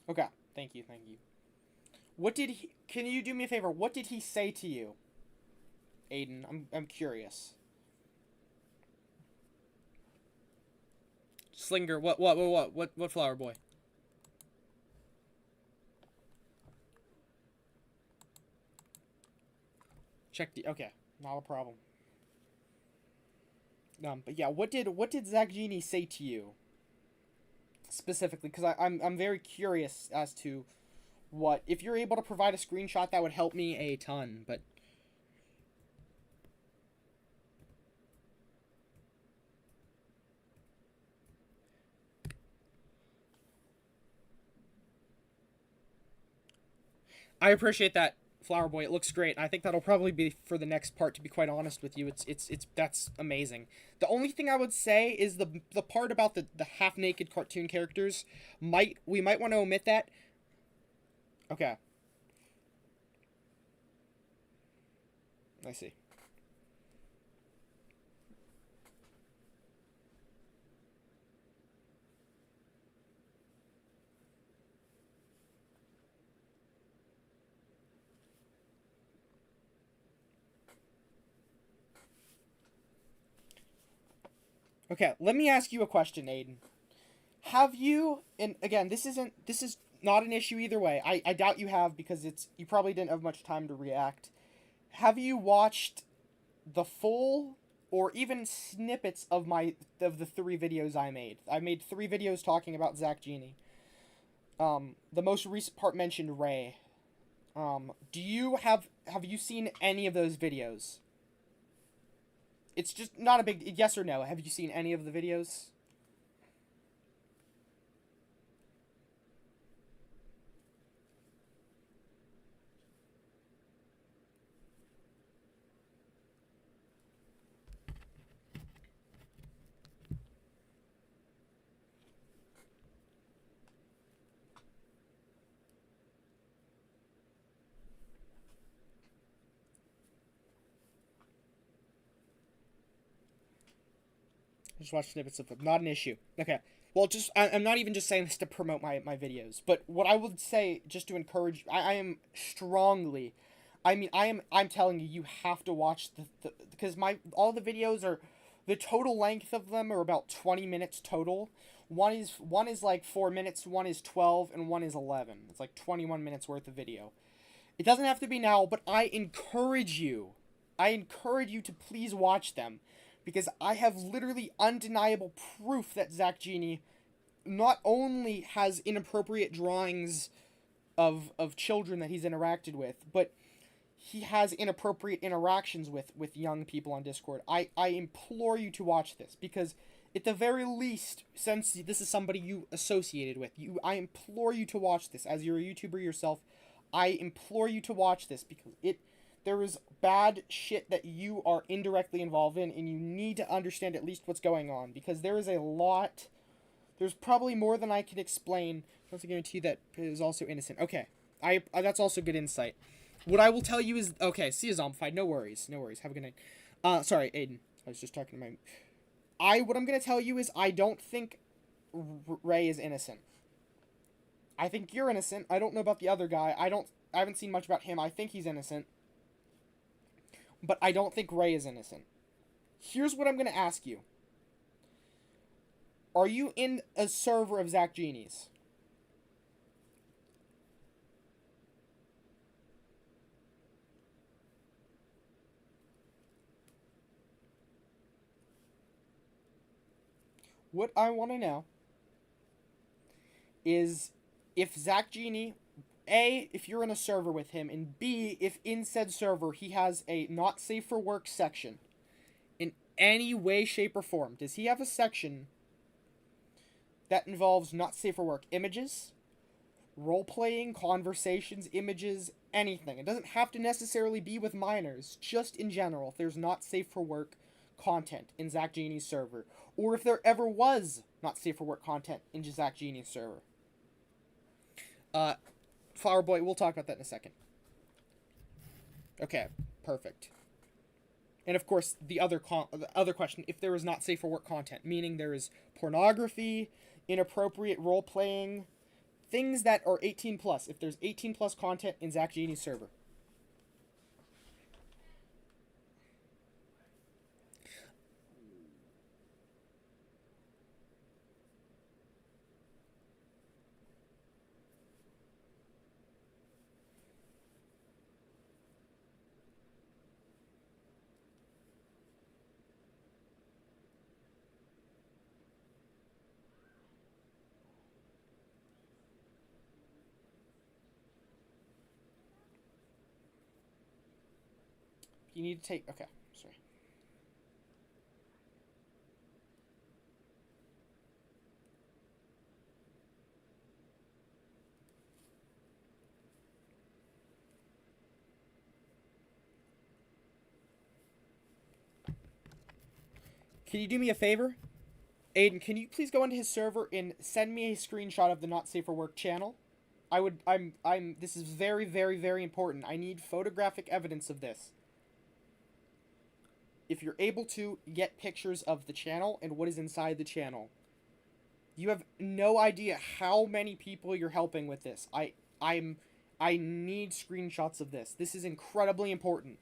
Okay, thank you. What did he... Can you do me a favor? What did he say to you, Aiden? I'm curious. Slinger, what flower boy? Check the... Okay, not a problem. But yeah, what did Zach Genie say to you? Specifically, because I'm very curious as to what... If you're able to provide a screenshot, that would help me a ton, but... I appreciate that, Flower Boy. It looks great. I think that'll probably be for the next part, to be quite honest with you. It's that's amazing. The only thing I would say is the part about the half-naked cartoon characters. We might want to omit that. Okay. I see. Okay, let me ask you a question, Aiden. Have you, and again, this is not an issue either way. I doubt you have, because you probably didn't have much time to react. Have you watched the full or even snippets of the 3 videos I made? I made 3 videos talking about Zach Genie. The most recent part mentioned Ray. Have you seen any of those videos? It's just not a big yes or no. Have you seen any of the videos? Just watch snippets of them. Not an issue. Okay. Well, I'm not even just saying this to promote my videos, but what I would say, just to encourage, I am strongly, I'm telling you, you have to watch because all the videos are, the total length of them are about 20 minutes total. One is like 4 minutes, one is 12, and one is 11. It's like 21 minutes worth of video. It doesn't have to be now, but I encourage you to please watch them. Because I have literally undeniable proof that Zach Genie not only has inappropriate drawings of children that he's interacted with, but he has inappropriate interactions with young people on Discord. I implore you to watch this, because at the very least, since this is somebody you associated with, I implore you to watch this. As you're a YouTuber yourself, I implore you to watch this, because there is bad shit that you are indirectly involved in, and you need to understand at least what's going on, because there is a lot. There's probably more than I can explain. I also guarantee that it is also innocent. Okay, that's also good insight. What I will tell you is, okay, see you, Zombified. No worries. Have a good night. Sorry, Aiden. I was just talking to my... What I'm going to tell you is I don't think Ray is innocent. I think you're innocent. I don't know about the other guy. I haven't seen much about him. I think he's innocent. But I don't think Ray is innocent. Here's what I'm going to ask you. Are you in a server of Zach Genie's? What I want to know is if Zach Genie, A, if you're in a server with him, and B, if in said server he has a not safe for work section in any way, shape, or form. Does he have a section that involves not safe for work images, role-playing, conversations, images, anything? It doesn't have to necessarily be with minors, just in general, if there's not safe for work content in Zach Genie's server, or if there ever was not safe for work content in Zach Genie's server. Flower Boy, we'll talk about that in a second. Okay, perfect. And of course, the other question, if there is not safe for work content, meaning there is pornography, inappropriate role-playing, things that are 18 plus, if there's 18 plus content in Zach Genie's server. You need to take... Okay, sorry. Can you do me a favor? Aiden, can you please go into his server and send me a screenshot of the Not Safe for Work channel? This is very, very, very important. I need photographic evidence of this. If you're able to get pictures of the channel and what is inside the channel. You have no idea how many people you're helping with this. I need screenshots of this. This is incredibly important.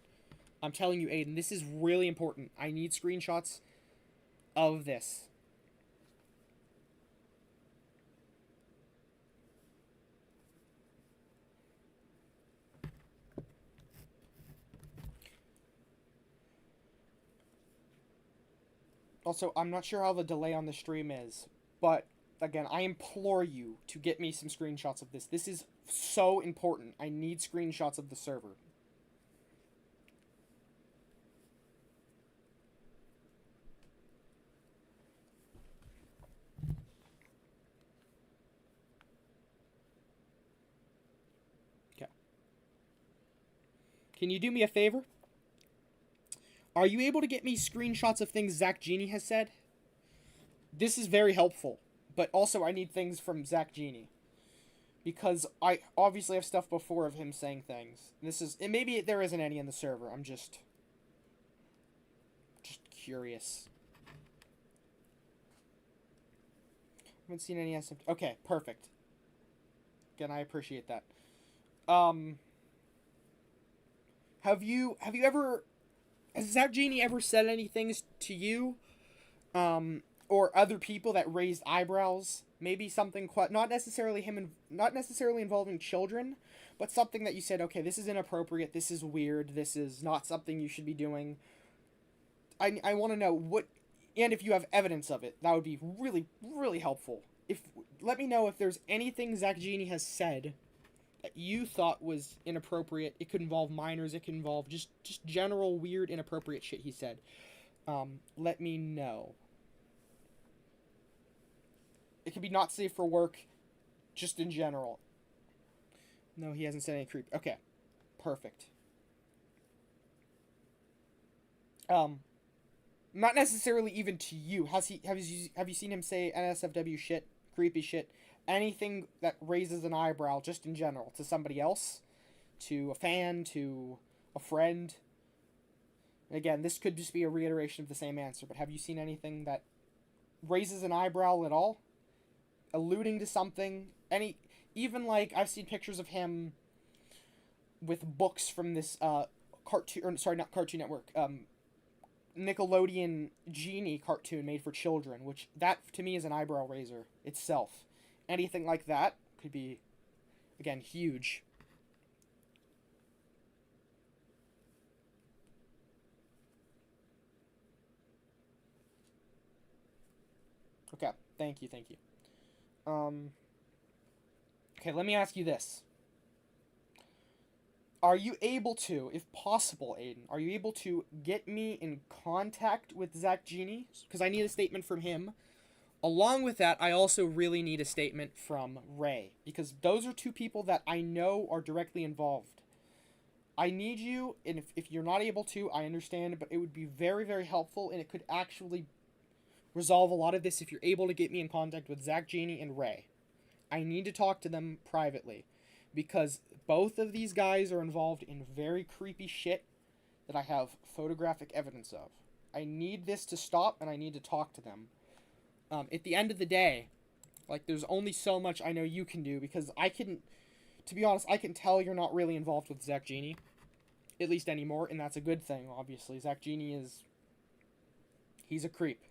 I'm telling you, Aiden, this is really important. I need screenshots of this. Also, I'm not sure how the delay on the stream is, but again, I implore you to get me some screenshots of this. This is so important. I need screenshots of the server. Okay. Can you do me a favor? Are you able to get me screenshots of things Zach Genie has said? This is very helpful, but also I need things from Zach Genie. Because I obviously have stuff before of him saying things. And maybe there isn't any in the server. I'm just curious. Haven't seen any SF. Okay, perfect. Again, I appreciate that. Has Zach Genie ever said anything to you, or other people that raised eyebrows? Maybe something not necessarily involving children, but something that you said, okay, this is inappropriate, this is weird, this is not something you should be doing. I want to know what, and if you have evidence of it, that would be really, really helpful. Let me know if there's anything Zach Genie has said that you thought was inappropriate. It could involve minors. It could involve just general weird, inappropriate shit he said. Let me know. It could be not safe for work, just in general. No, he hasn't said any creep. Okay, perfect. Not necessarily even to you. Have you seen him say NSFW shit, creepy shit? Anything that raises an eyebrow, just in general, to somebody else, to a fan, to a friend. And again, this could just be a reiteration of the same answer, but have you seen anything that raises an eyebrow at all? Alluding to something? Even like, I've seen pictures of him with books from this, cartoon, or sorry, not Cartoon Network, Nickelodeon Genie cartoon made for children, which that to me is an eyebrow raiser itself. Anything like that could be, again, huge. Okay, thank you. Okay, let me ask you this. Are you able to, if possible, Aiden, are you able to get me in contact with Zach Genie? Because I need a statement from him. Along with that, I also really need a statement from Ray. Because those are two people that I know are directly involved. I need you, and if you're not able to, I understand, but it would be very, very helpful, and it could actually resolve a lot of this if you're able to get me in contact with Zach Genie and Ray. I need to talk to them privately. Because both of these guys are involved in very creepy shit that I have photographic evidence of. I need this to stop, and I need to talk to them. At the end of the day, like, there's only so much I know you can do, because to be honest, I can tell you're not really involved with Zach Genie, at least anymore, and that's a good thing, obviously. Zach Genie he's a creep.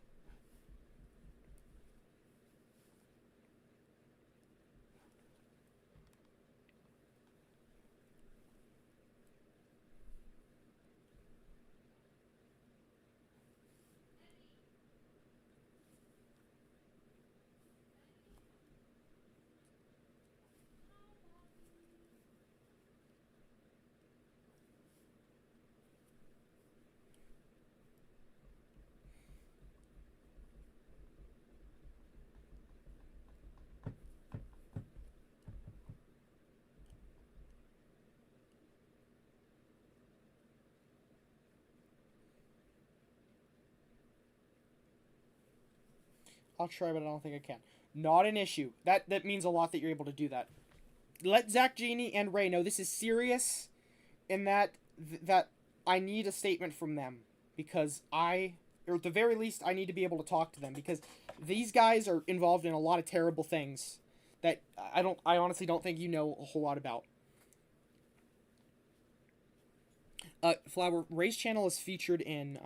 I'll try, but I don't think I can. Not an issue. That means a lot that you're able to do that. Let Zach Genie and Ray know this is serious, and that I need a statement from them, because or at the very least, I need to be able to talk to them, because these guys are involved in a lot of terrible things that I honestly don't think you know a whole lot about. Flower, Ray's channel is featured in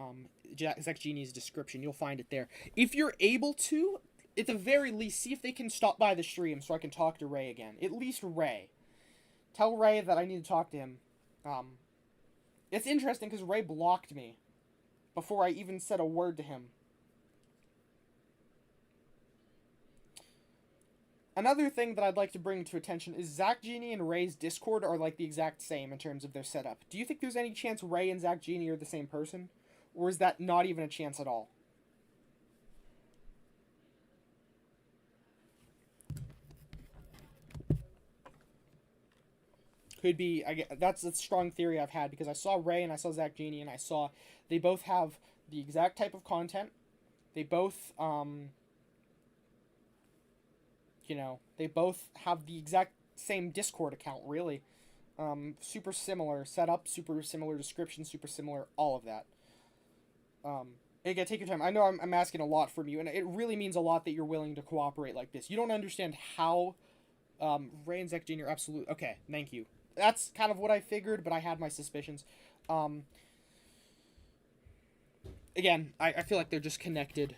Zach Genie's description. You'll find it there. If you're able to, at the very least, see if they can stop by the stream so I can talk to Ray again. At least Ray. Tell Ray that I need to talk to him. It's interesting because Ray blocked me before I even said a word to him. Another thing that I'd like to bring to attention is Zach Genie and Ray's Discord are like the exact same in terms of their setup. Do you think there's any chance Ray and Zach Genie are the same person? Or is that not even a chance at all? Could be. That's a strong theory I've had, because I saw Ray and I saw Zach Genie, and I saw they both have the exact type of content. They both, they both have the exact same Discord account, really. Super similar setup, super similar description, super similar, all of that. Again, take your time. I know I'm asking a lot from you, and it really means a lot that you're willing to cooperate like this. You don't understand how Ray and Zach Genie are absolute. Okay, thank you. That's kind of what I figured, but I had my suspicions. Again, I feel like they're just connected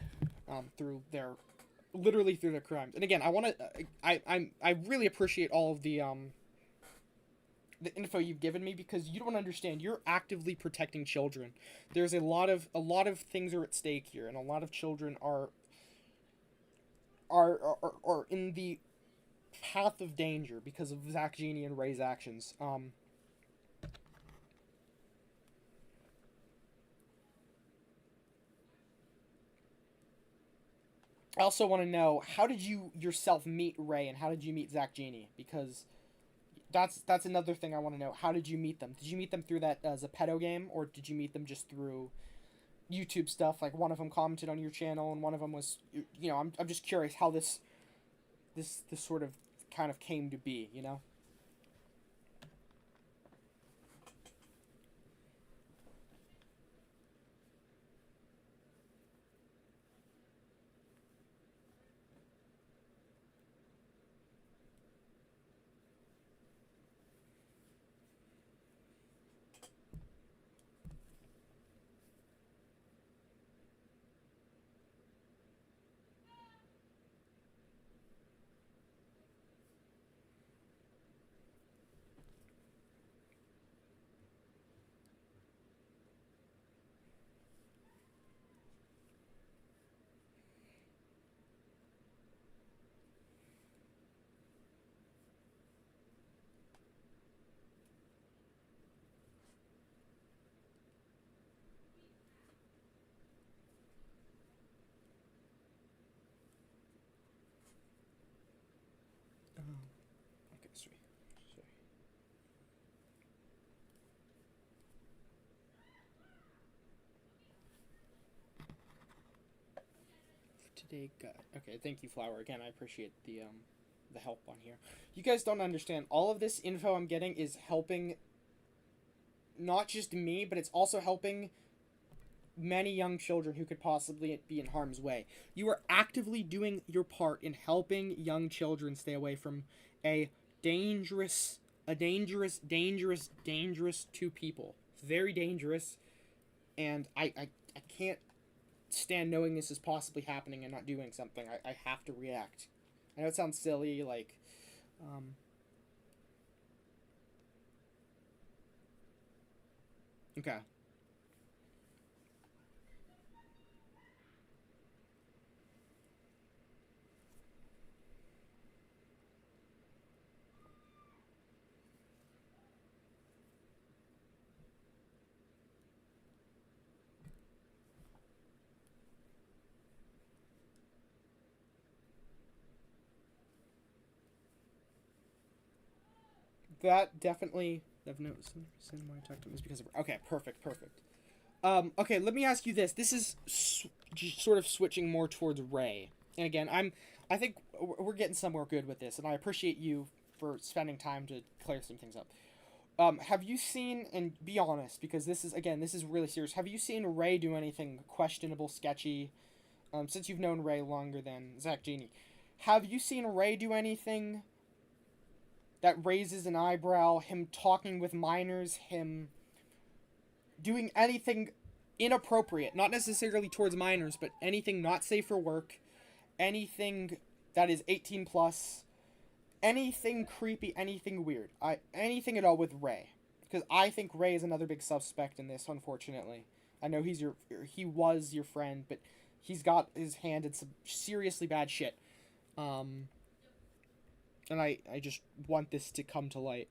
literally through their crimes. And again, I really appreciate all of the info you've given me, because you don't understand. You're actively protecting children. There's a lot of things are at stake here, and a lot of children are in the path of danger because of Zach Genie and Ray's actions. I also want to know, how did you yourself meet Ray, and how did you meet Zach Genie? Because that's another thing I want to know. How did you meet them? Did you meet them through that Zepeto game, or did you meet them just through YouTube stuff? Like, one of them commented on your channel, and one of them was, I'm just curious how this sort of kind of came to be, today, gut. Okay, thank you, Flower. Again, I appreciate the help on here. You guys don't understand. All of this info I'm getting is helping not just me, but it's also helping many young children who could possibly be in harm's way. You are actively doing your part in helping young children stay away from a dangerous two people. Very dangerous, and I can't stand knowing this is possibly happening and not doing something. I have to react. I know it sounds silly, like, okay. That definitely. I've noticed. Send my talk to him is because of. Okay, perfect. Okay, let me ask you this. This is sort of switching more towards Ray. And again, I think we're getting somewhere good with this, and I appreciate you for spending time to clear some things up. Have you seen, and be honest, because this is really serious. Have you seen Ray do anything questionable, sketchy? Since you've known Ray longer than Zach Genie, have you seen Ray do anything that raises an eyebrow? Him talking with minors, him doing anything inappropriate, not necessarily towards minors, but anything not safe for work, anything that is 18 plus, anything creepy, anything weird, anything at all with Ray, because I think Ray is another big suspect in this. Unfortunately, I know he was your friend, but he's got his hand in some seriously bad shit, and I just want this to come to light.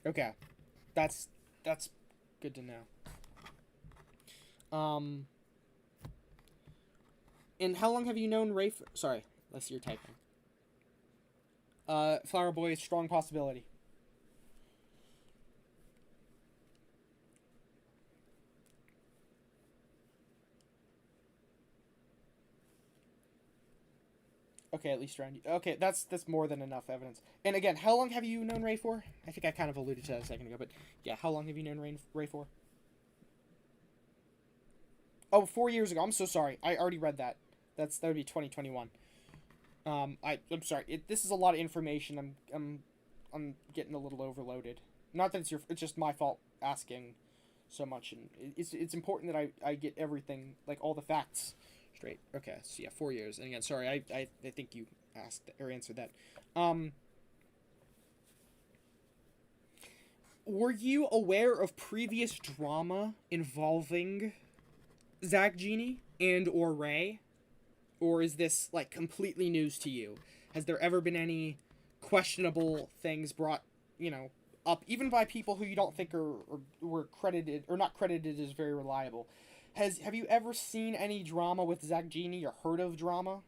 Okay, that's good to know. And how long have you known Ray? Sorry, let's see your typing. Flower Boy, strong possibility. Okay, at least around you. Okay, that's more than enough evidence. And again, how long have you known Ray for? I think I kind of alluded to that a second ago, but yeah, how long have you known Ray for? Oh, 4 years ago. I'm so sorry. I already read that. That would be 2021. I'm sorry. This is a lot of information. I'm getting a little overloaded. Not that it's just my fault asking so much, and it's important that I get everything, like all the facts straight. Okay, so yeah, 4 years. And again, sorry, I think you asked or answered that. Were you aware of previous drama involving Zach Genie and or Ray? Or is this like completely news to you? Has there ever been any questionable things brought, up even by people who you don't think were credited or not credited as very reliable? Have you ever seen any drama with Zach Genie or heard of drama?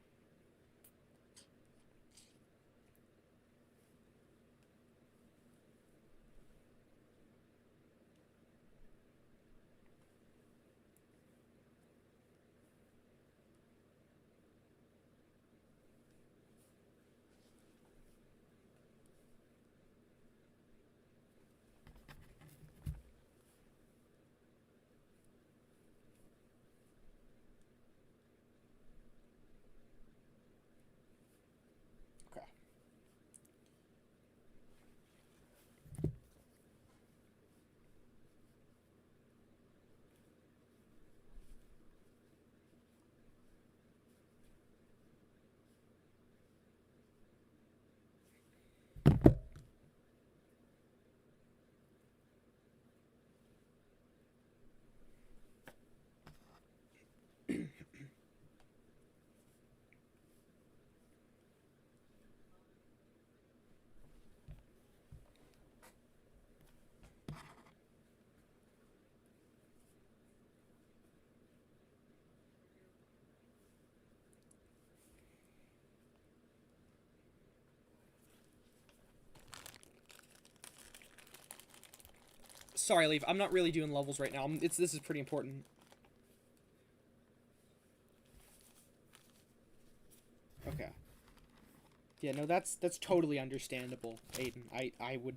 Sorry, Leaf. I'm not really doing levels right now. This is pretty important. Okay. Yeah, no, that's totally understandable, Aiden. I would...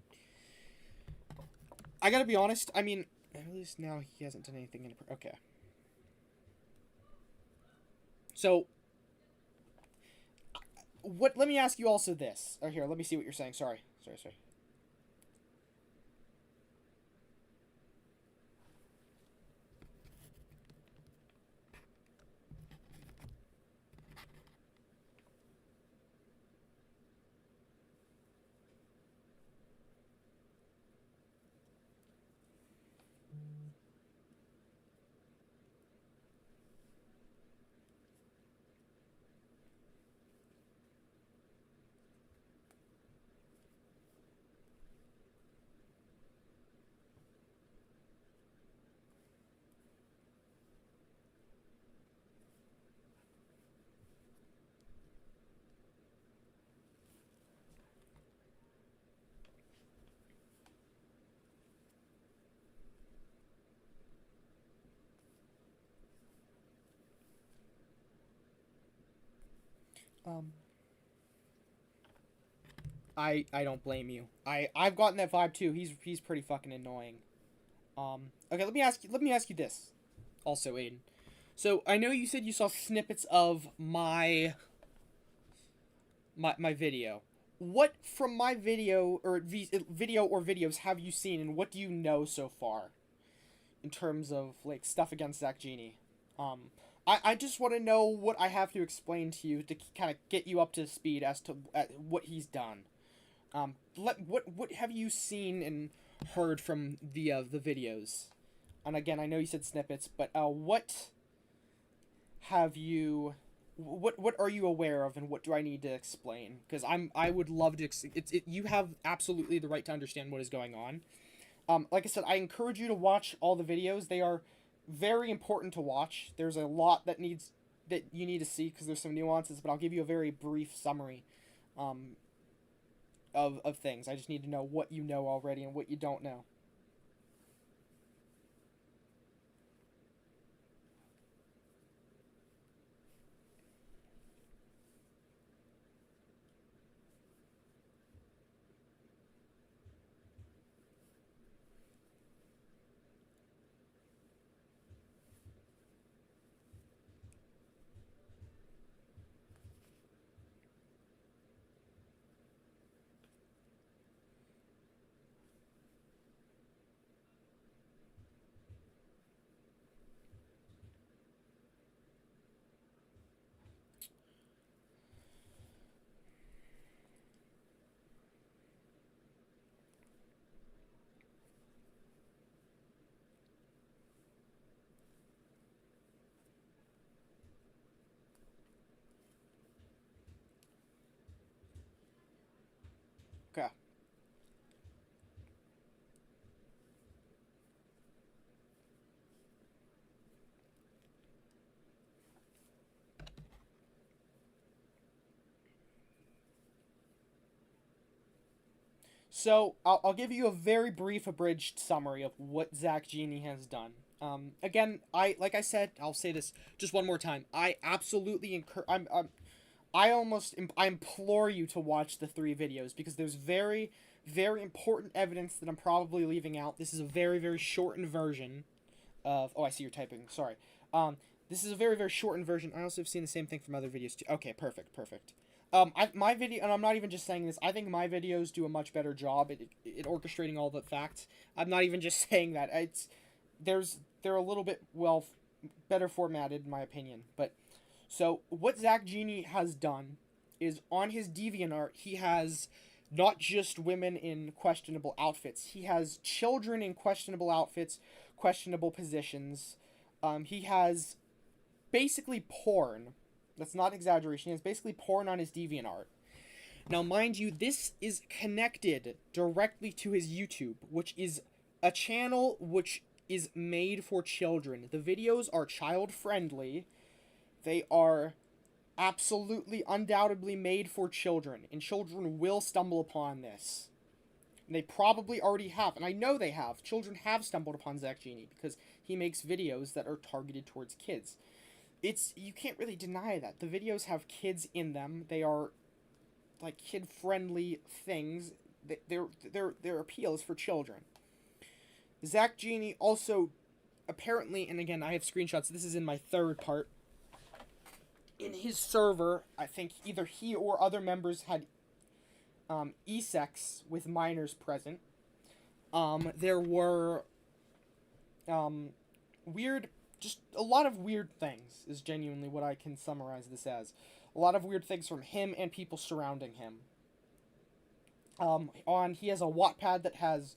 I gotta be honest, I mean, at least now he hasn't done anything in... Okay. So, what... Let me ask you also this. Oh, here, let me see what you're saying. Sorry. Um... I don't blame you. I've gotten that vibe too. He's pretty fucking annoying. Okay, let me ask you this. Also, Aiden. So, I know you said you saw snippets of my video. What from my video or videos have you seen, and what do you know so far in terms of like stuff against Zach Genie? I just want to know what I have to explain to you to kind of get you up to speed as to what he's done. What have you seen and heard from the videos? And again, I know you said snippets, but what have you? What are you aware of, and what do I need to explain? Because I would love to. You have absolutely the right to understand what is going on. Like I said, I encourage you to watch all the videos. They are very important to watch. There's a lot that you need to see because there's some nuances, but I'll give you a very brief summary of things. I just need to know what you know already and what you don't know. Okay. So I'll give you a very brief, abridged summary of what Zach Genie has done. Again, like I said, I'll say this just one more time. I absolutely I implore you to watch the 3 videos because there's very, very important evidence that I'm probably leaving out. This is a very, very shortened version of. Oh, I see you're typing. Sorry. This is a very, very shortened version. I also have seen the same thing from other videos too. Okay, perfect. My video, and I'm not even just saying this, I think my videos do a much better job at orchestrating all the facts. I'm not even just saying that. They're a little bit, better formatted in my opinion. But, so, what Zach Genie has done is on his DeviantArt, he has not just women in questionable outfits. He has children in questionable outfits, questionable positions. He has basically porn. That's not exaggeration. He has basically porn on his DeviantArt. Now, mind you, this is connected directly to his YouTube, which is a channel which is made for children. The videos are child-friendly. They are absolutely, undoubtedly made for children, and children will stumble upon this. And they probably already have, and I know they have. Children have stumbled upon Zach Genie because he makes videos that are targeted towards kids. You can't really deny that. The videos have kids in them. They are like kid-friendly things. Their appeal is for children. Zach Genie also apparently, and again, I have screenshots. This is in my third part. In his server, I think either he or other members had e-sex with minors present. There were weird, just a lot of weird things is genuinely what I can summarize this as. A lot of weird things from him and people surrounding him. He has a Wattpad that has,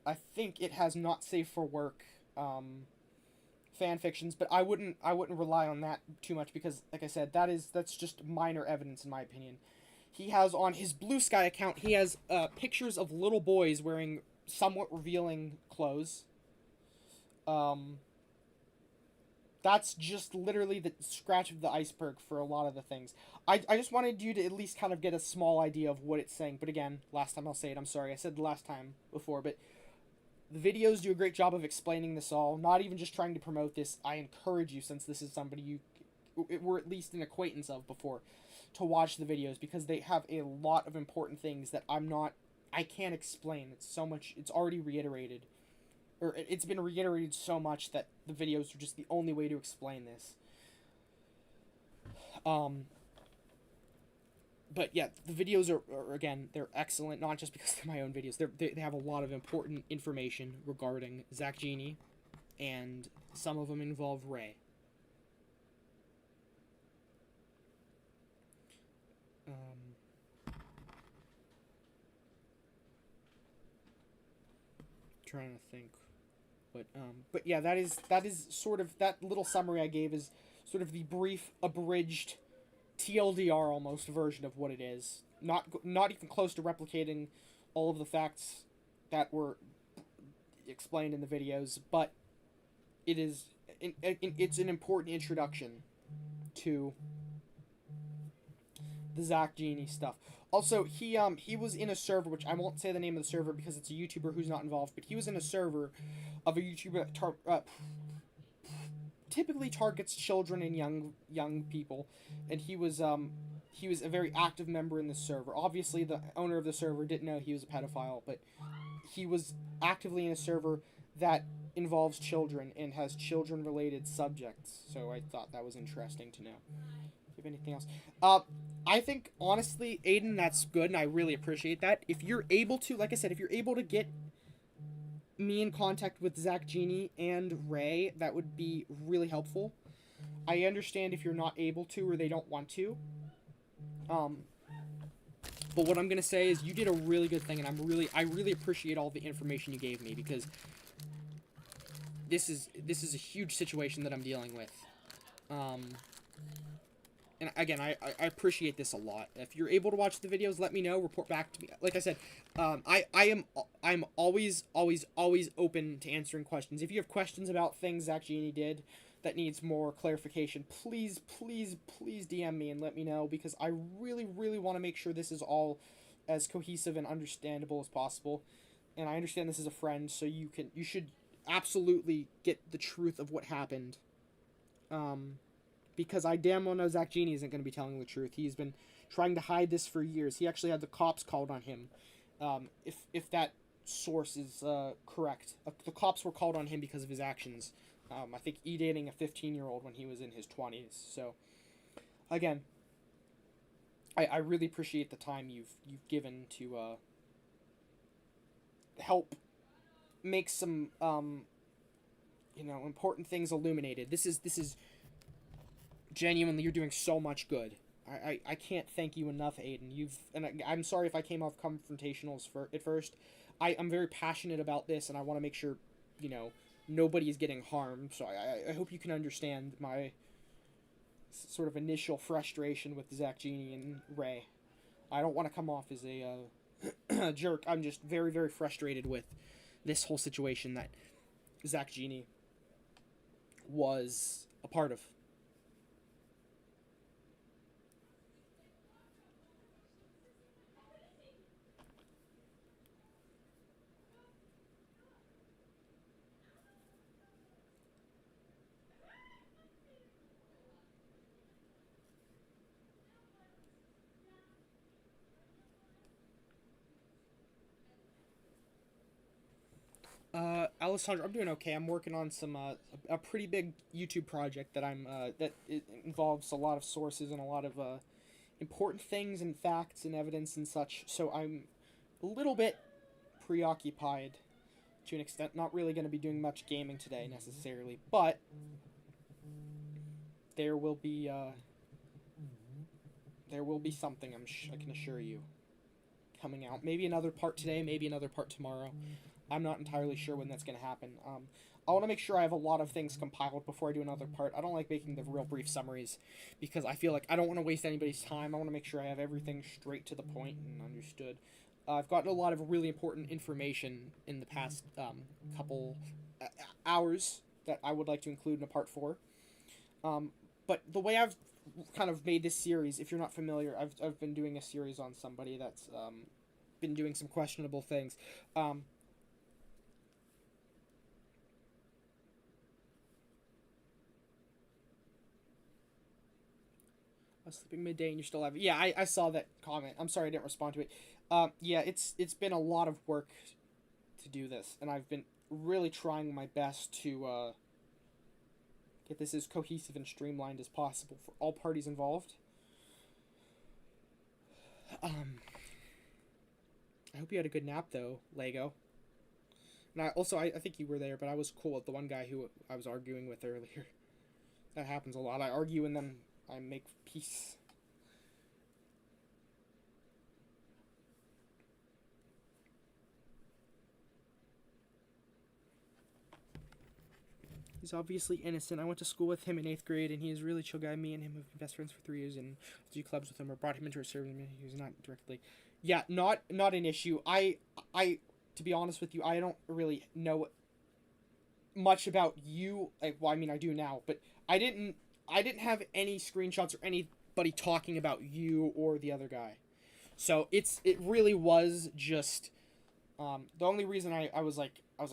I think it has not safe for work fan fictions, but I wouldn't rely on that too much because, like I said, that's just minor evidence in my opinion. He has on his Blue Sky account, he has pictures of little boys wearing somewhat revealing clothes. That's just literally the scratch of the iceberg for a lot of the things. I just wanted you to at least kind of get a small idea of what it's saying. But again, last time I'll say it, I'm sorry. I said the last time before, but the videos do a great job of explaining this all. Not even just trying to promote this. I encourage you, since this is somebody you were at least an acquaintance of before, to watch the videos because they have a lot of important things that I can't explain. It's so much, it's already reiterated. Or it's been reiterated so much that the videos are just the only way to explain this. But yeah, the videos are again, they're excellent, not just because they're my own videos. They have a lot of important information regarding Zach Genie, and some of them involve Ray. Trying to think. But yeah, that is sort of, that little summary I gave is sort of the brief, abridged, TLDR almost version of what it is. Not even close to replicating all of the facts that were explained in the videos, but it's an important introduction to the Zach Genie stuff. Also, he was in a server, which I won't say the name of the server because it's a YouTuber who's not involved, but he was in a server of a YouTuber that typically targets children and young people, and he was a very active member in the server. Obviously, the owner of the server didn't know he was a pedophile, but he was actively in a server that involves children and has children-related subjects, so I thought that was interesting to know. Do you have anything else? I think, honestly, Aiden, that's good, and I really appreciate that. If you're able to, like I said, if you're able to get me in contact with Zach Genie and Ray, that would be really helpful. I understand if you're not able to or they don't want to. But what I'm gonna say is you did a really good thing, and I really appreciate all the information you gave me, because this is a huge situation that I'm dealing with. And again, I appreciate this a lot. If you're able to watch the videos, let me know. Report back to me. Like I said, I'm always open to answering questions. If you have questions about things Zach Genie did that needs more clarification, please DM me and let me know, because I really want to make sure this is all as cohesive and understandable as possible. And I understand this is a friend, so you should absolutely get the truth of what happened. Because I damn well know Zach Genie isn't going to be telling the truth. He's been trying to hide this for years. He actually had the cops called on him. If that source is correct. The cops were called on him because of his actions. I think dating a 15-year-old when he was in his 20s. So, again, I really appreciate the time you've given to help make some important things illuminated. This is genuinely, you're doing so much good. I can't thank you enough, Aiden. I'm sorry if I came off confrontational at first. I'm very passionate about this, and I want to make sure, nobody is getting harmed. So I hope you can understand my sort of initial frustration with Zach Genie and Ray. I don't want to come off as a jerk. I'm just very frustrated with this whole situation that Zach Genie was a part of. Alessandro, I'm doing okay. I'm working on some a pretty big YouTube project that that it involves a lot of sources and a lot of important things and facts and evidence and such. So I'm a little bit preoccupied to an extent. Not really going to be doing much gaming today necessarily, but there will be something. I can assure you, coming out. Maybe another part today. Maybe another part tomorrow. I'm not entirely sure when that's going to happen. I want to make sure I have a lot of things compiled before I do another part. I don't like making the real brief summaries because I feel like I don't want to waste anybody's time. I want to make sure I have everything straight to the point and understood. I've gotten a lot of really important information in the past couple hours that I would like to include in a part 4. But the way I've kind of made this series, if you're not familiar, I've been doing a series on somebody that's been doing some questionable things. I was sleeping midday and you're still alive. Yeah, I saw that comment. I'm sorry I didn't respond to it. Yeah, it's been a lot of work to do this, and I've been really trying my best to get this as cohesive and streamlined as possible for all parties involved. I hope you had a good nap though, Lego. And I think you were there, but I was cool with the one guy who I was arguing with earlier. That happens a lot. I argue and then I make peace. He's obviously innocent. I went to school with him in 8th grade, and he is a really chill guy. Me and him have been best friends for 3 years, and do clubs with him or brought him into a service. He was not directly, yeah, not an issue. To be honest with you, I don't really know much about you. Like, well, I mean, I do now, but I didn't have any screenshots or anybody talking about you or the other guy. So it really was just the only reason I was like,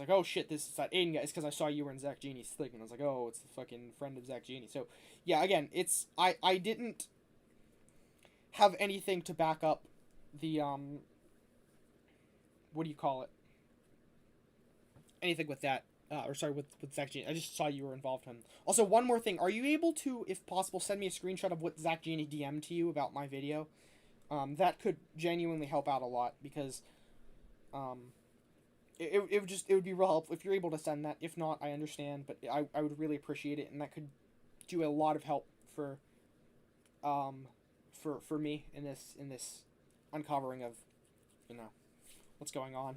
oh shit, this is that Aiden guy, is because I saw you were in Zach Genie's thing, and I was like, oh, it's the fucking friend of Zach Genie. So yeah, again, it's I didn't have anything to back up the what do you call it? Anything with that. Or sorry, with Zach Genie. I just saw you were involved in him. Also, one more thing. Are you able to, if possible, send me a screenshot of what Zach Genie DM'd to you about my video? That could genuinely help out a lot, because it would be real helpful if you're able to send that. If not, I understand, but I would really appreciate it, and that could do a lot of help for me in this uncovering of, what's going on.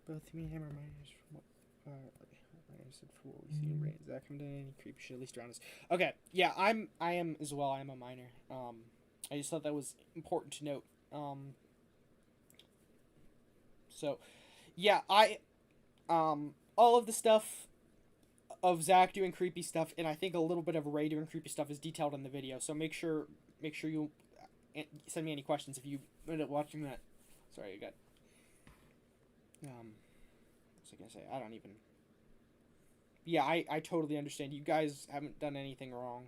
Both me and him are minors from what minors said for what we see in brain. Zach, I'm doing any creepy shit at least around us. Okay, yeah, I am as well. I am a minor. I just thought that was important to note. So, yeah, all of the stuff of Zach doing creepy stuff, and I think a little bit of Ray doing creepy stuff is detailed in the video. So make sure you send me any questions if you end up watching that. Sorry, I got. What's I gonna say? I don't even. Yeah, I totally understand. You guys haven't done anything wrong.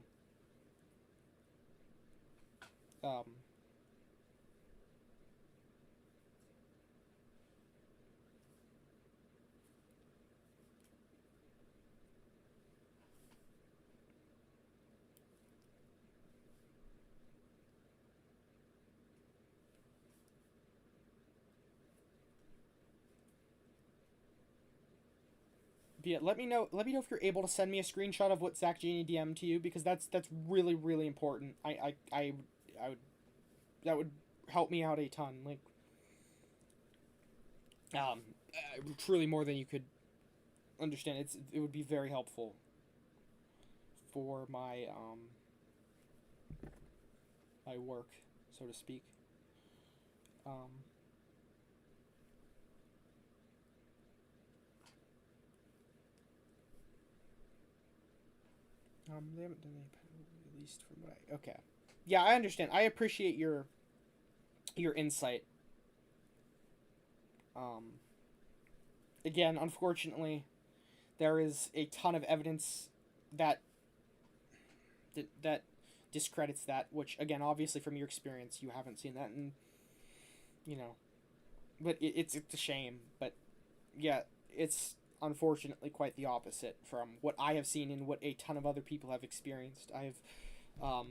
Yeah, let me know if you're able to send me a screenshot of what Zach Genie DM'd to you, because that's really, really important. I would, that would help me out a ton. Like, truly more than you could understand. It would be very helpful for my my work, so to speak. They haven't done any, at least from what I. Okay. Yeah, I understand. I appreciate your insight. Um, Again, unfortunately, there is a ton of evidence that that discredits that. Which, again, obviously from your experience, you haven't seen that, and you know, but it's a shame. But yeah, it's unfortunately quite the opposite from what I have seen and what a ton of other people have experienced. I have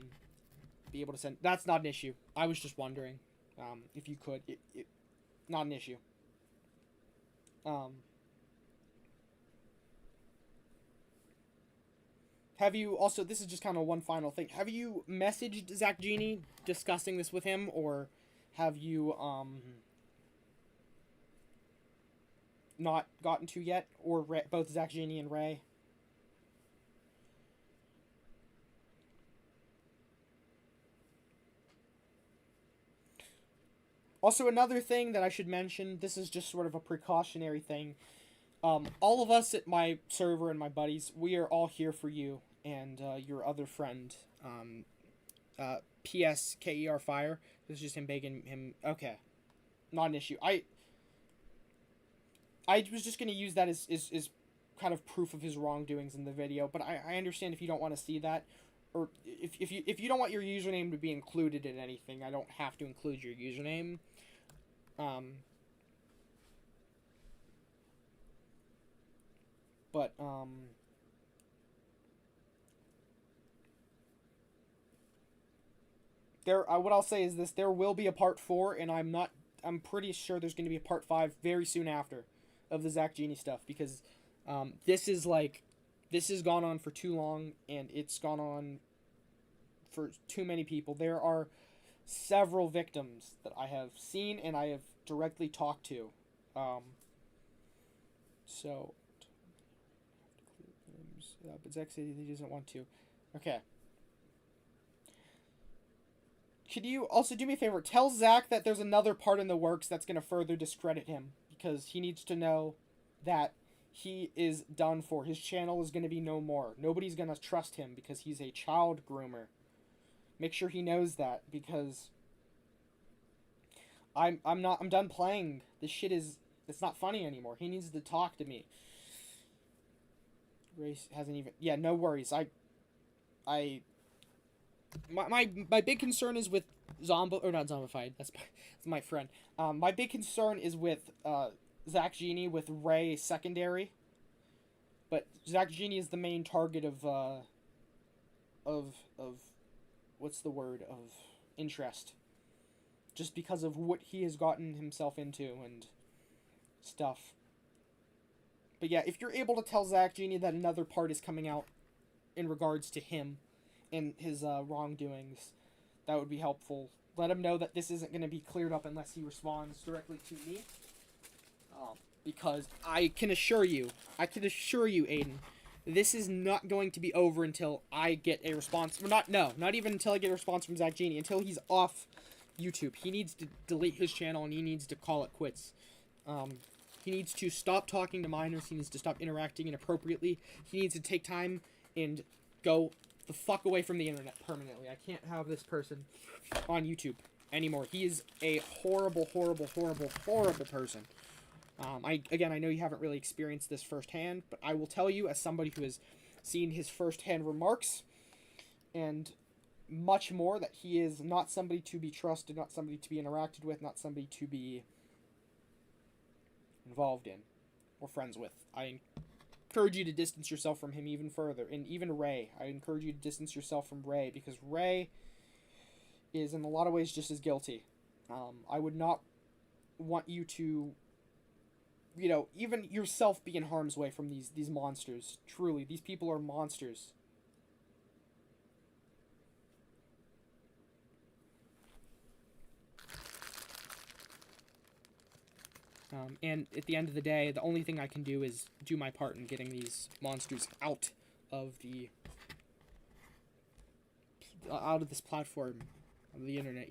be able to send. That's not an issue. I was just wondering if you could. Not an issue. Um, have you also? This is just kind of one final thing. Have you messaged Zach Genie discussing this with him, or have you not gotten to yet, or both Zach Genie and Ray? Also, another thing that I should mention, this is just sort of a precautionary thing. All of us at my server and my buddies, we are all here for you and your other friend, PSKER Fire. This is just him begging him. Okay, not an issue. I was just gonna use that as kind of proof of his wrongdoings in the video, but I understand if you don't want to see that, or if you don't want your username to be included in anything, I don't have to include your username. Um, but there. What I'll say is this: there will be a part 4, and I'm pretty sure there's going to be a part 5 very soon after, of the Zach Genie stuff, because this is like, this has gone on for too long, and it's gone on for too many people. There are several victims that I have seen and I have directly talked to. So, but Zach said he doesn't want to. Okay. Could you also do me a favor? Tell Zach that there's another part in the works that's going to further discredit him, because he needs to know that he is done for. His channel is going to be no more. Nobody's going to trust him because he's a child groomer. Make sure he knows that, because I'm done playing. This shit is, it's not funny anymore. He needs to talk to me. Race hasn't even, yeah, no worries. My big concern is with or not Zombified. That's my friend. My big concern is with Zach Genie, with Ray secondary. But Zach Genie is the main target of what's the word, of interest, just because of what he has gotten himself into and stuff. But yeah, if you're able to tell Zach Genie that another part is coming out in regards to him and his wrongdoings, that would be helpful. Let him know that this isn't going to be cleared up unless he responds directly to me. Because I can assure you, Aiden, this is not going to be over until I get a response. Not even until I get a response from Zach Genie. Until he's off YouTube. He needs to delete his channel and he needs to call it quits. He needs to stop talking to minors. He needs to stop interacting inappropriately. He needs to take time and go the fuck away from the internet permanently. I can't have this person on YouTube anymore. He is a horrible, horrible, horrible, horrible person. I know you haven't really experienced this firsthand, but I will tell you, as somebody who has seen his firsthand remarks and much more, that he is not somebody to be trusted, not somebody to be interacted with, not somebody to be involved in or friends with. I encourage you to distance yourself from him even further. And even Ray, I encourage you to distance yourself from Ray, because Ray is in a lot of ways just as guilty. I would not want you to, even yourself be in harm's way from these monsters. Truly, these people are monsters. And at the end of the day, the only thing I can do is do my part in getting these monsters out of this platform of the internet,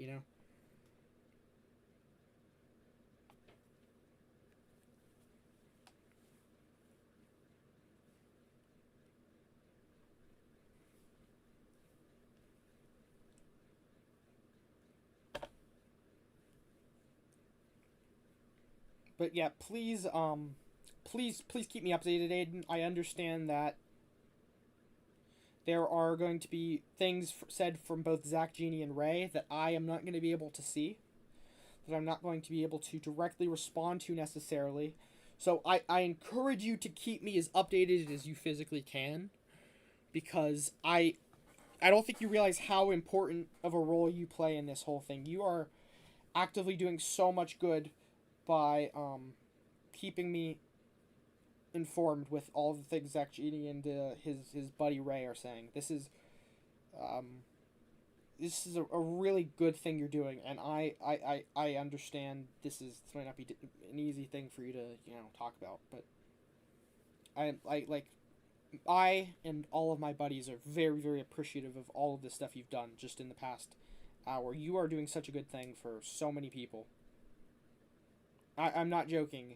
But yeah, please keep me updated, Aiden. I understand that there are going to be things said from both Zach, Genie, and Ray that I am not going to be able to see, that I'm not going to be able to directly respond to necessarily. So I encourage you to keep me as updated as you physically can, because I don't think you realize how important of a role you play in this whole thing. You are actively doing so much good by keeping me informed with all the things Zach Genie and his buddy Ray are saying. Um, this is a really good thing you're doing, and I understand this might not be an easy thing for you to talk about, but I and all of my buddies are very, very appreciative of all of the stuff you've done just in the past hour. You are doing such a good thing for so many people. I'm not joking.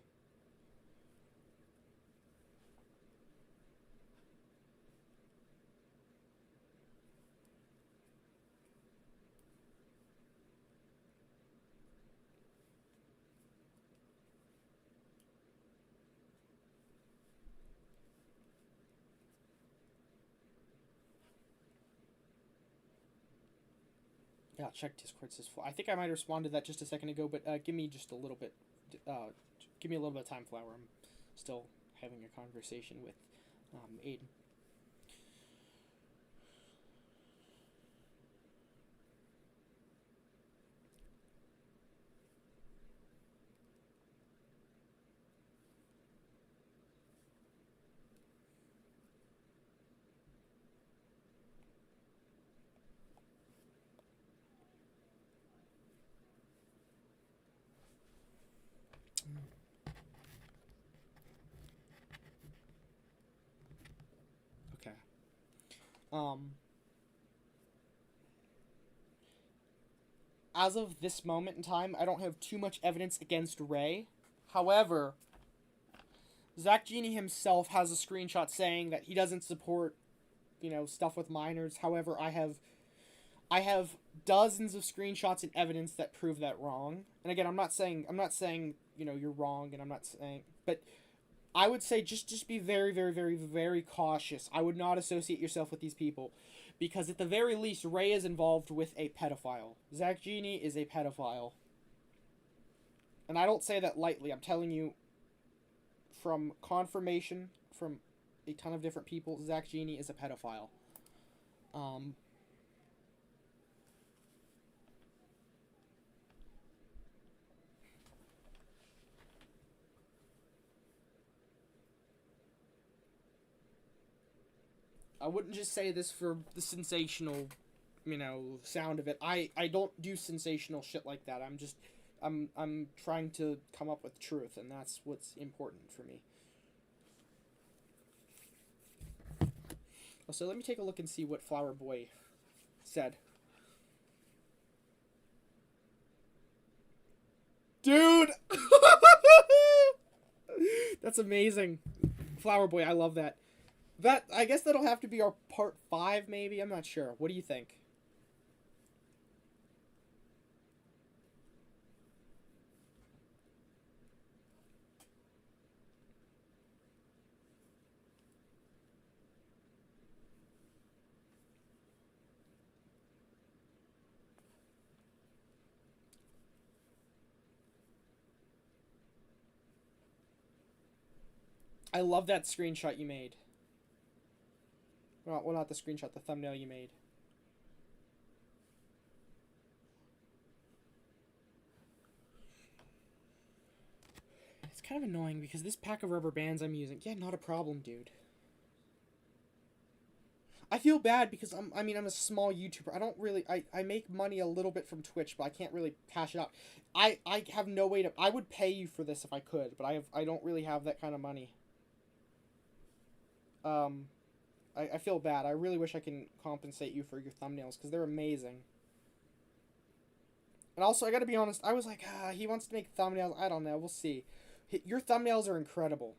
Yeah, check Discord says full. I think I might have responded to that just a second ago, but give me just a little bit. Give me a little bit of time, Flower. I'm still having a conversation with Aiden. Okay. Um. As of this moment in time, I don't have too much evidence against Ray. However, Zach Genie himself has a screenshot saying that he doesn't support, stuff with minors. However, I have dozens of screenshots and evidence that prove that wrong. And again, I'm not saying you're wrong, and I'm not saying, but I would say just be very, very, very, very cautious. I would not associate yourself with these people, because at the very least, Ray is involved with a pedophile. Zach Genie is a pedophile, and I don't say that lightly. I'm telling you from confirmation from a ton of different people. Zach Genie is a pedophile. Um, I wouldn't just say this for the sensational, sound of it. I don't do sensational shit like that. I'm trying to come up with truth, and that's what's important for me. So let me take a look and see what Flower Boy said. Dude! That's amazing. Flower Boy, I love that. I guess that'll have to be our part 5, maybe? I'm not sure. What do you think? I love that screenshot you made. Well, not the screenshot, the thumbnail you made. It's kind of annoying because this pack of rubber bands I'm using... Yeah, not a problem, dude. I feel bad because I'm a small YouTuber. I don't really... I make money a little bit from Twitch, but I can't really cash it out. I have no way to... I would pay you for this if I could, but I don't really have that kind of money. I feel bad. I really wish I can compensate you for your thumbnails, because they're amazing. And also, I gotta be honest, I was like, he wants to make thumbnails. I don't know. We'll see. Your thumbnails are incredible.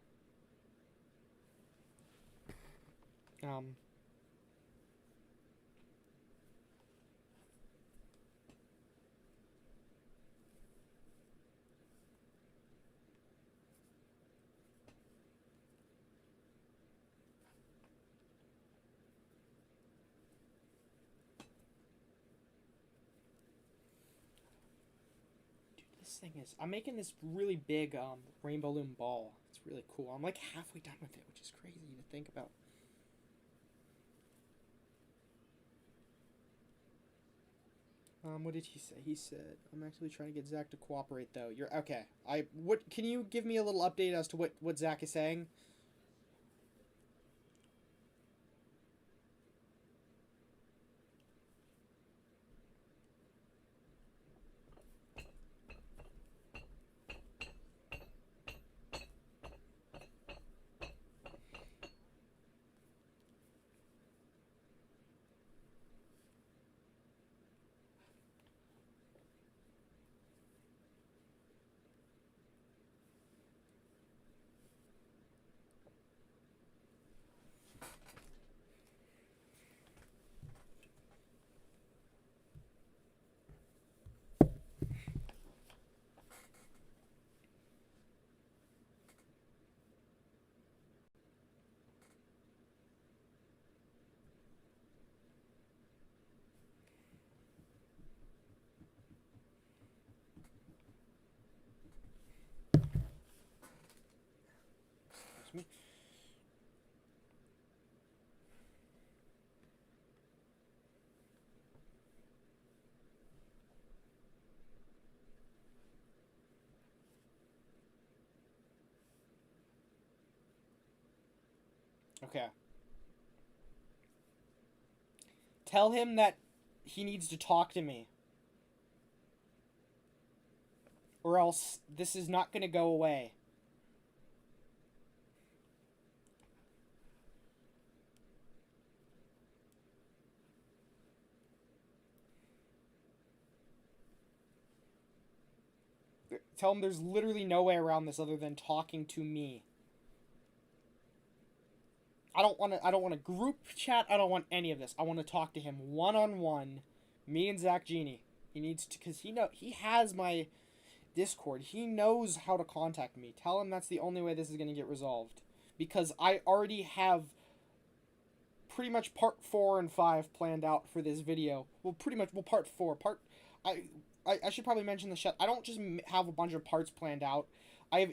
this thing is. I'm making this really big rainbow loom ball. It's really cool. I'm like halfway done with it, which is crazy to think about. What did he say? He said, "I'm actually trying to get Zach to cooperate, though." You're okay. What? Can you give me a little update as to what Zach is saying? Excuse me. Okay. Tell him that he needs to talk to me. Or else this is not going to go away. Tell him there's literally no way around this other than talking to me. I don't want a group chat. I don't want any of this. I want to talk to him one-on-one. Me and Zach Genie. He needs to, because he has my Discord. He knows how to contact me. Tell him that's the only way this is going to get resolved. Because I already have pretty much part 4 and 5 planned out for this video. Well, pretty much, well, part 4. I should probably mention the shut. I don't just have a bunch of parts planned out. I have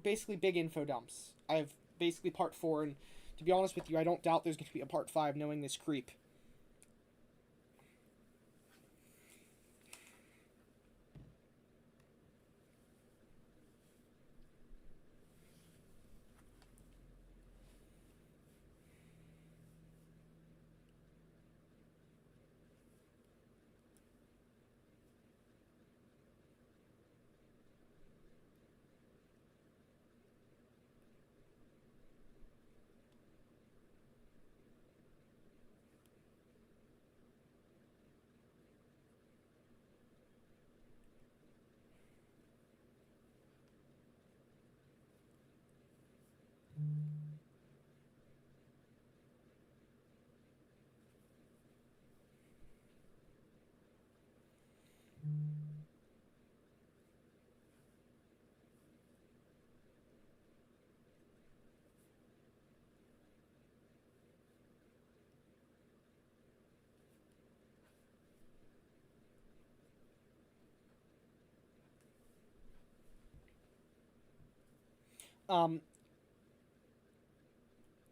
basically big info dumps. I have basically part 4, and to be honest with you, I don't doubt there's going to be a part 5 knowing this creep. Um,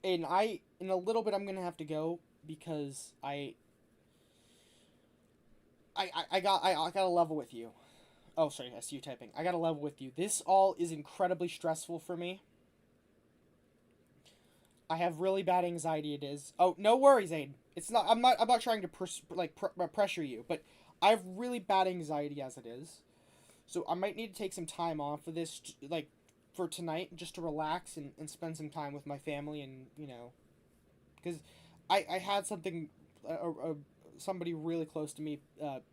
and in a little bit, I'm gonna have to go because I got a level with you. Oh, sorry, I see you typing. I got a level with you. This all is incredibly stressful for me. I have really bad anxiety. It is. Oh, no worries, Aiden. It's not. I'm not trying to pressure you, but I have really bad anxiety as it is. So I might need to take some time off of this, like, for tonight, just to relax and spend some time with my family, and because I had somebody really close to me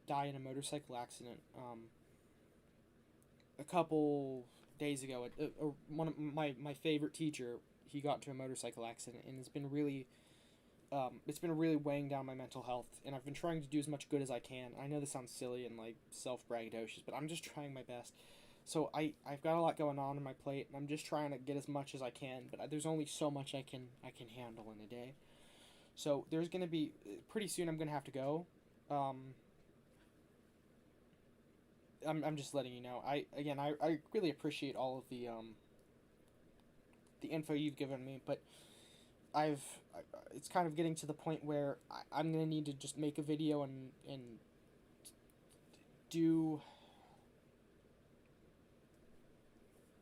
die in a motorcycle accident a couple days ago. One of my favorite teacher, he got into a motorcycle accident, and it's been really weighing down my mental health, and I've been trying to do as much good as I can. I know this sounds silly and like self-braggadocious, but I'm just trying my best. So I've got a lot going on my plate, and I'm just trying to get as much as I can, but there's only so much I can handle in a day. So there's gonna be pretty soon I'm gonna have to go. I'm just letting you know. I really appreciate all of the info you've given me, but I've it's kind of getting to the point where I'm gonna need to just make a video and do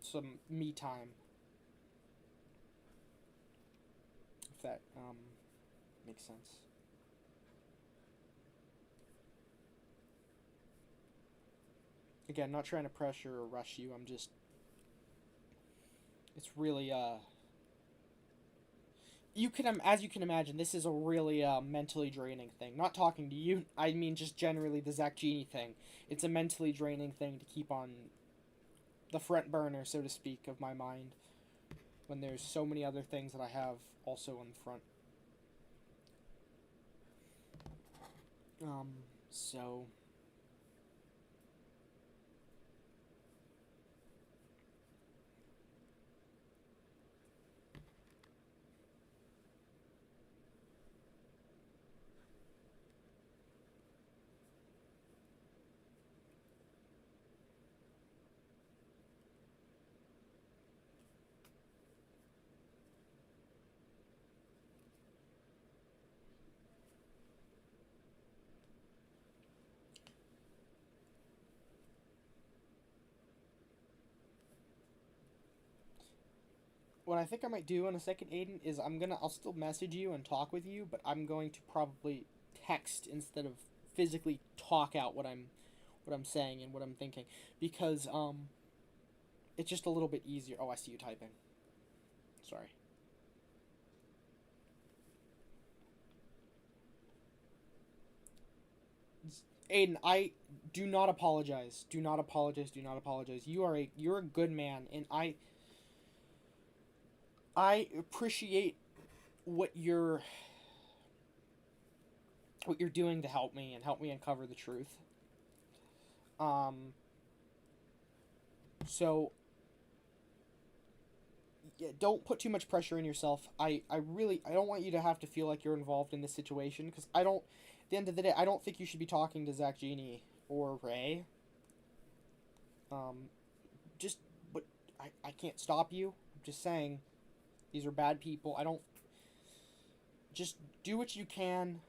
some me time, if that makes sense. Again, not trying to pressure or rush you. I'm just, it's really you can as you can imagine, this is a really mentally draining thing. Not talking to you, I mean just generally the Zach Genie thing. It's a mentally draining thing to keep on the front burner, so to speak, of my mind when there's so many other things that I have also in front. So what I think I might do in a second, Aiden, is I'll still message you and talk with you, but I'm going to probably text instead of physically talk out what I'm saying and what I'm thinking, because it's just a little bit easier. Oh, I see you typing. Sorry. Aiden, I do not apologize. Do not apologize. Do not apologize. You're a good man, and I appreciate what you're doing to help me and help me uncover the truth. So yeah, don't put too much pressure on yourself. I don't want you to have to feel like you're involved in this situation, because I don't. At the end of the day, I don't think you should be talking to Zach Genie or Ray. Um, just but I can't stop you. I'm just saying, these are bad people. I don't. Just do what you can,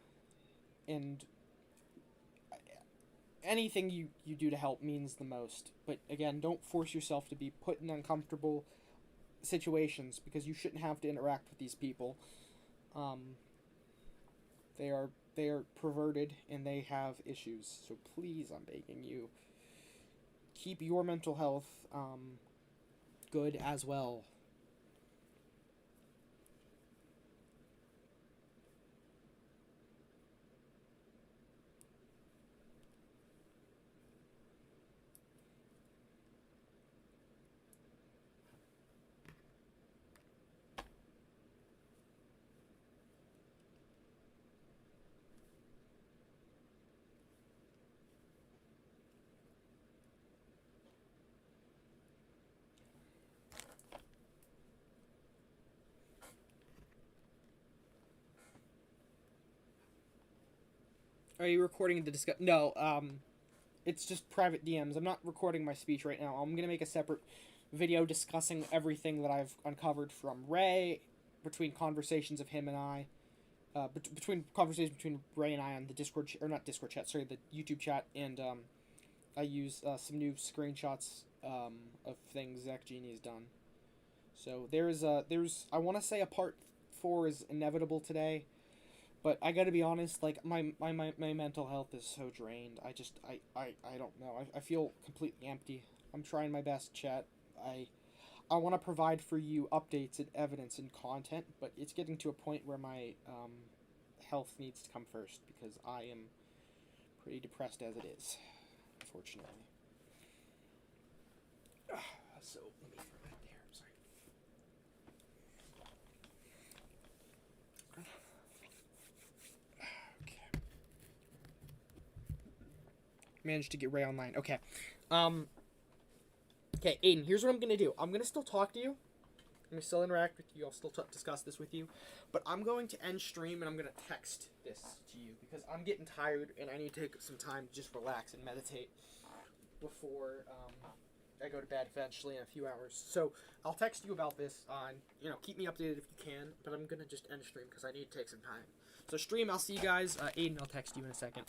and anything you do to help means the most. But again, don't force yourself to be put in uncomfortable situations, because you shouldn't have to interact with these people. Um, they are perverted and they have issues. So please, I'm begging you, keep your mental health good as well. Are you recording the discuss? No, it's just private DMs. I'm not recording my speech right now. I'm gonna make a separate video discussing everything that I've uncovered from Ray, between conversations of him and I, between conversations between Ray and I on the Discord or not Discord chat, sorry, the YouTube chat, and I use some new screenshots of things Zach Genie has done. So there's I want to say a part 4 is inevitable today. But I gotta be honest, like, my mental health is so drained. I don't know. I feel completely empty. I'm trying my best, chat. I want to provide for you updates and evidence and content, but it's getting to a point where my health needs to come first, because I am pretty depressed as it is, unfortunately. So, let me throw that there. Sorry. Managed to get Ray online. Okay. Okay, Aiden, here's what I'm gonna do. I'm gonna still talk to you. I'm gonna still interact with you. I'll still discuss this with you. But I'm going to end stream and I'm gonna text this to you, because I'm getting tired and I need to take some time to just relax and meditate. before I go to bed eventually in a few hours. So I'll text you about this on, keep me updated if you can, but I'm going to just end stream because I need to take some time. So stream, I'll see you guys. Aiden, I'll text you in a second.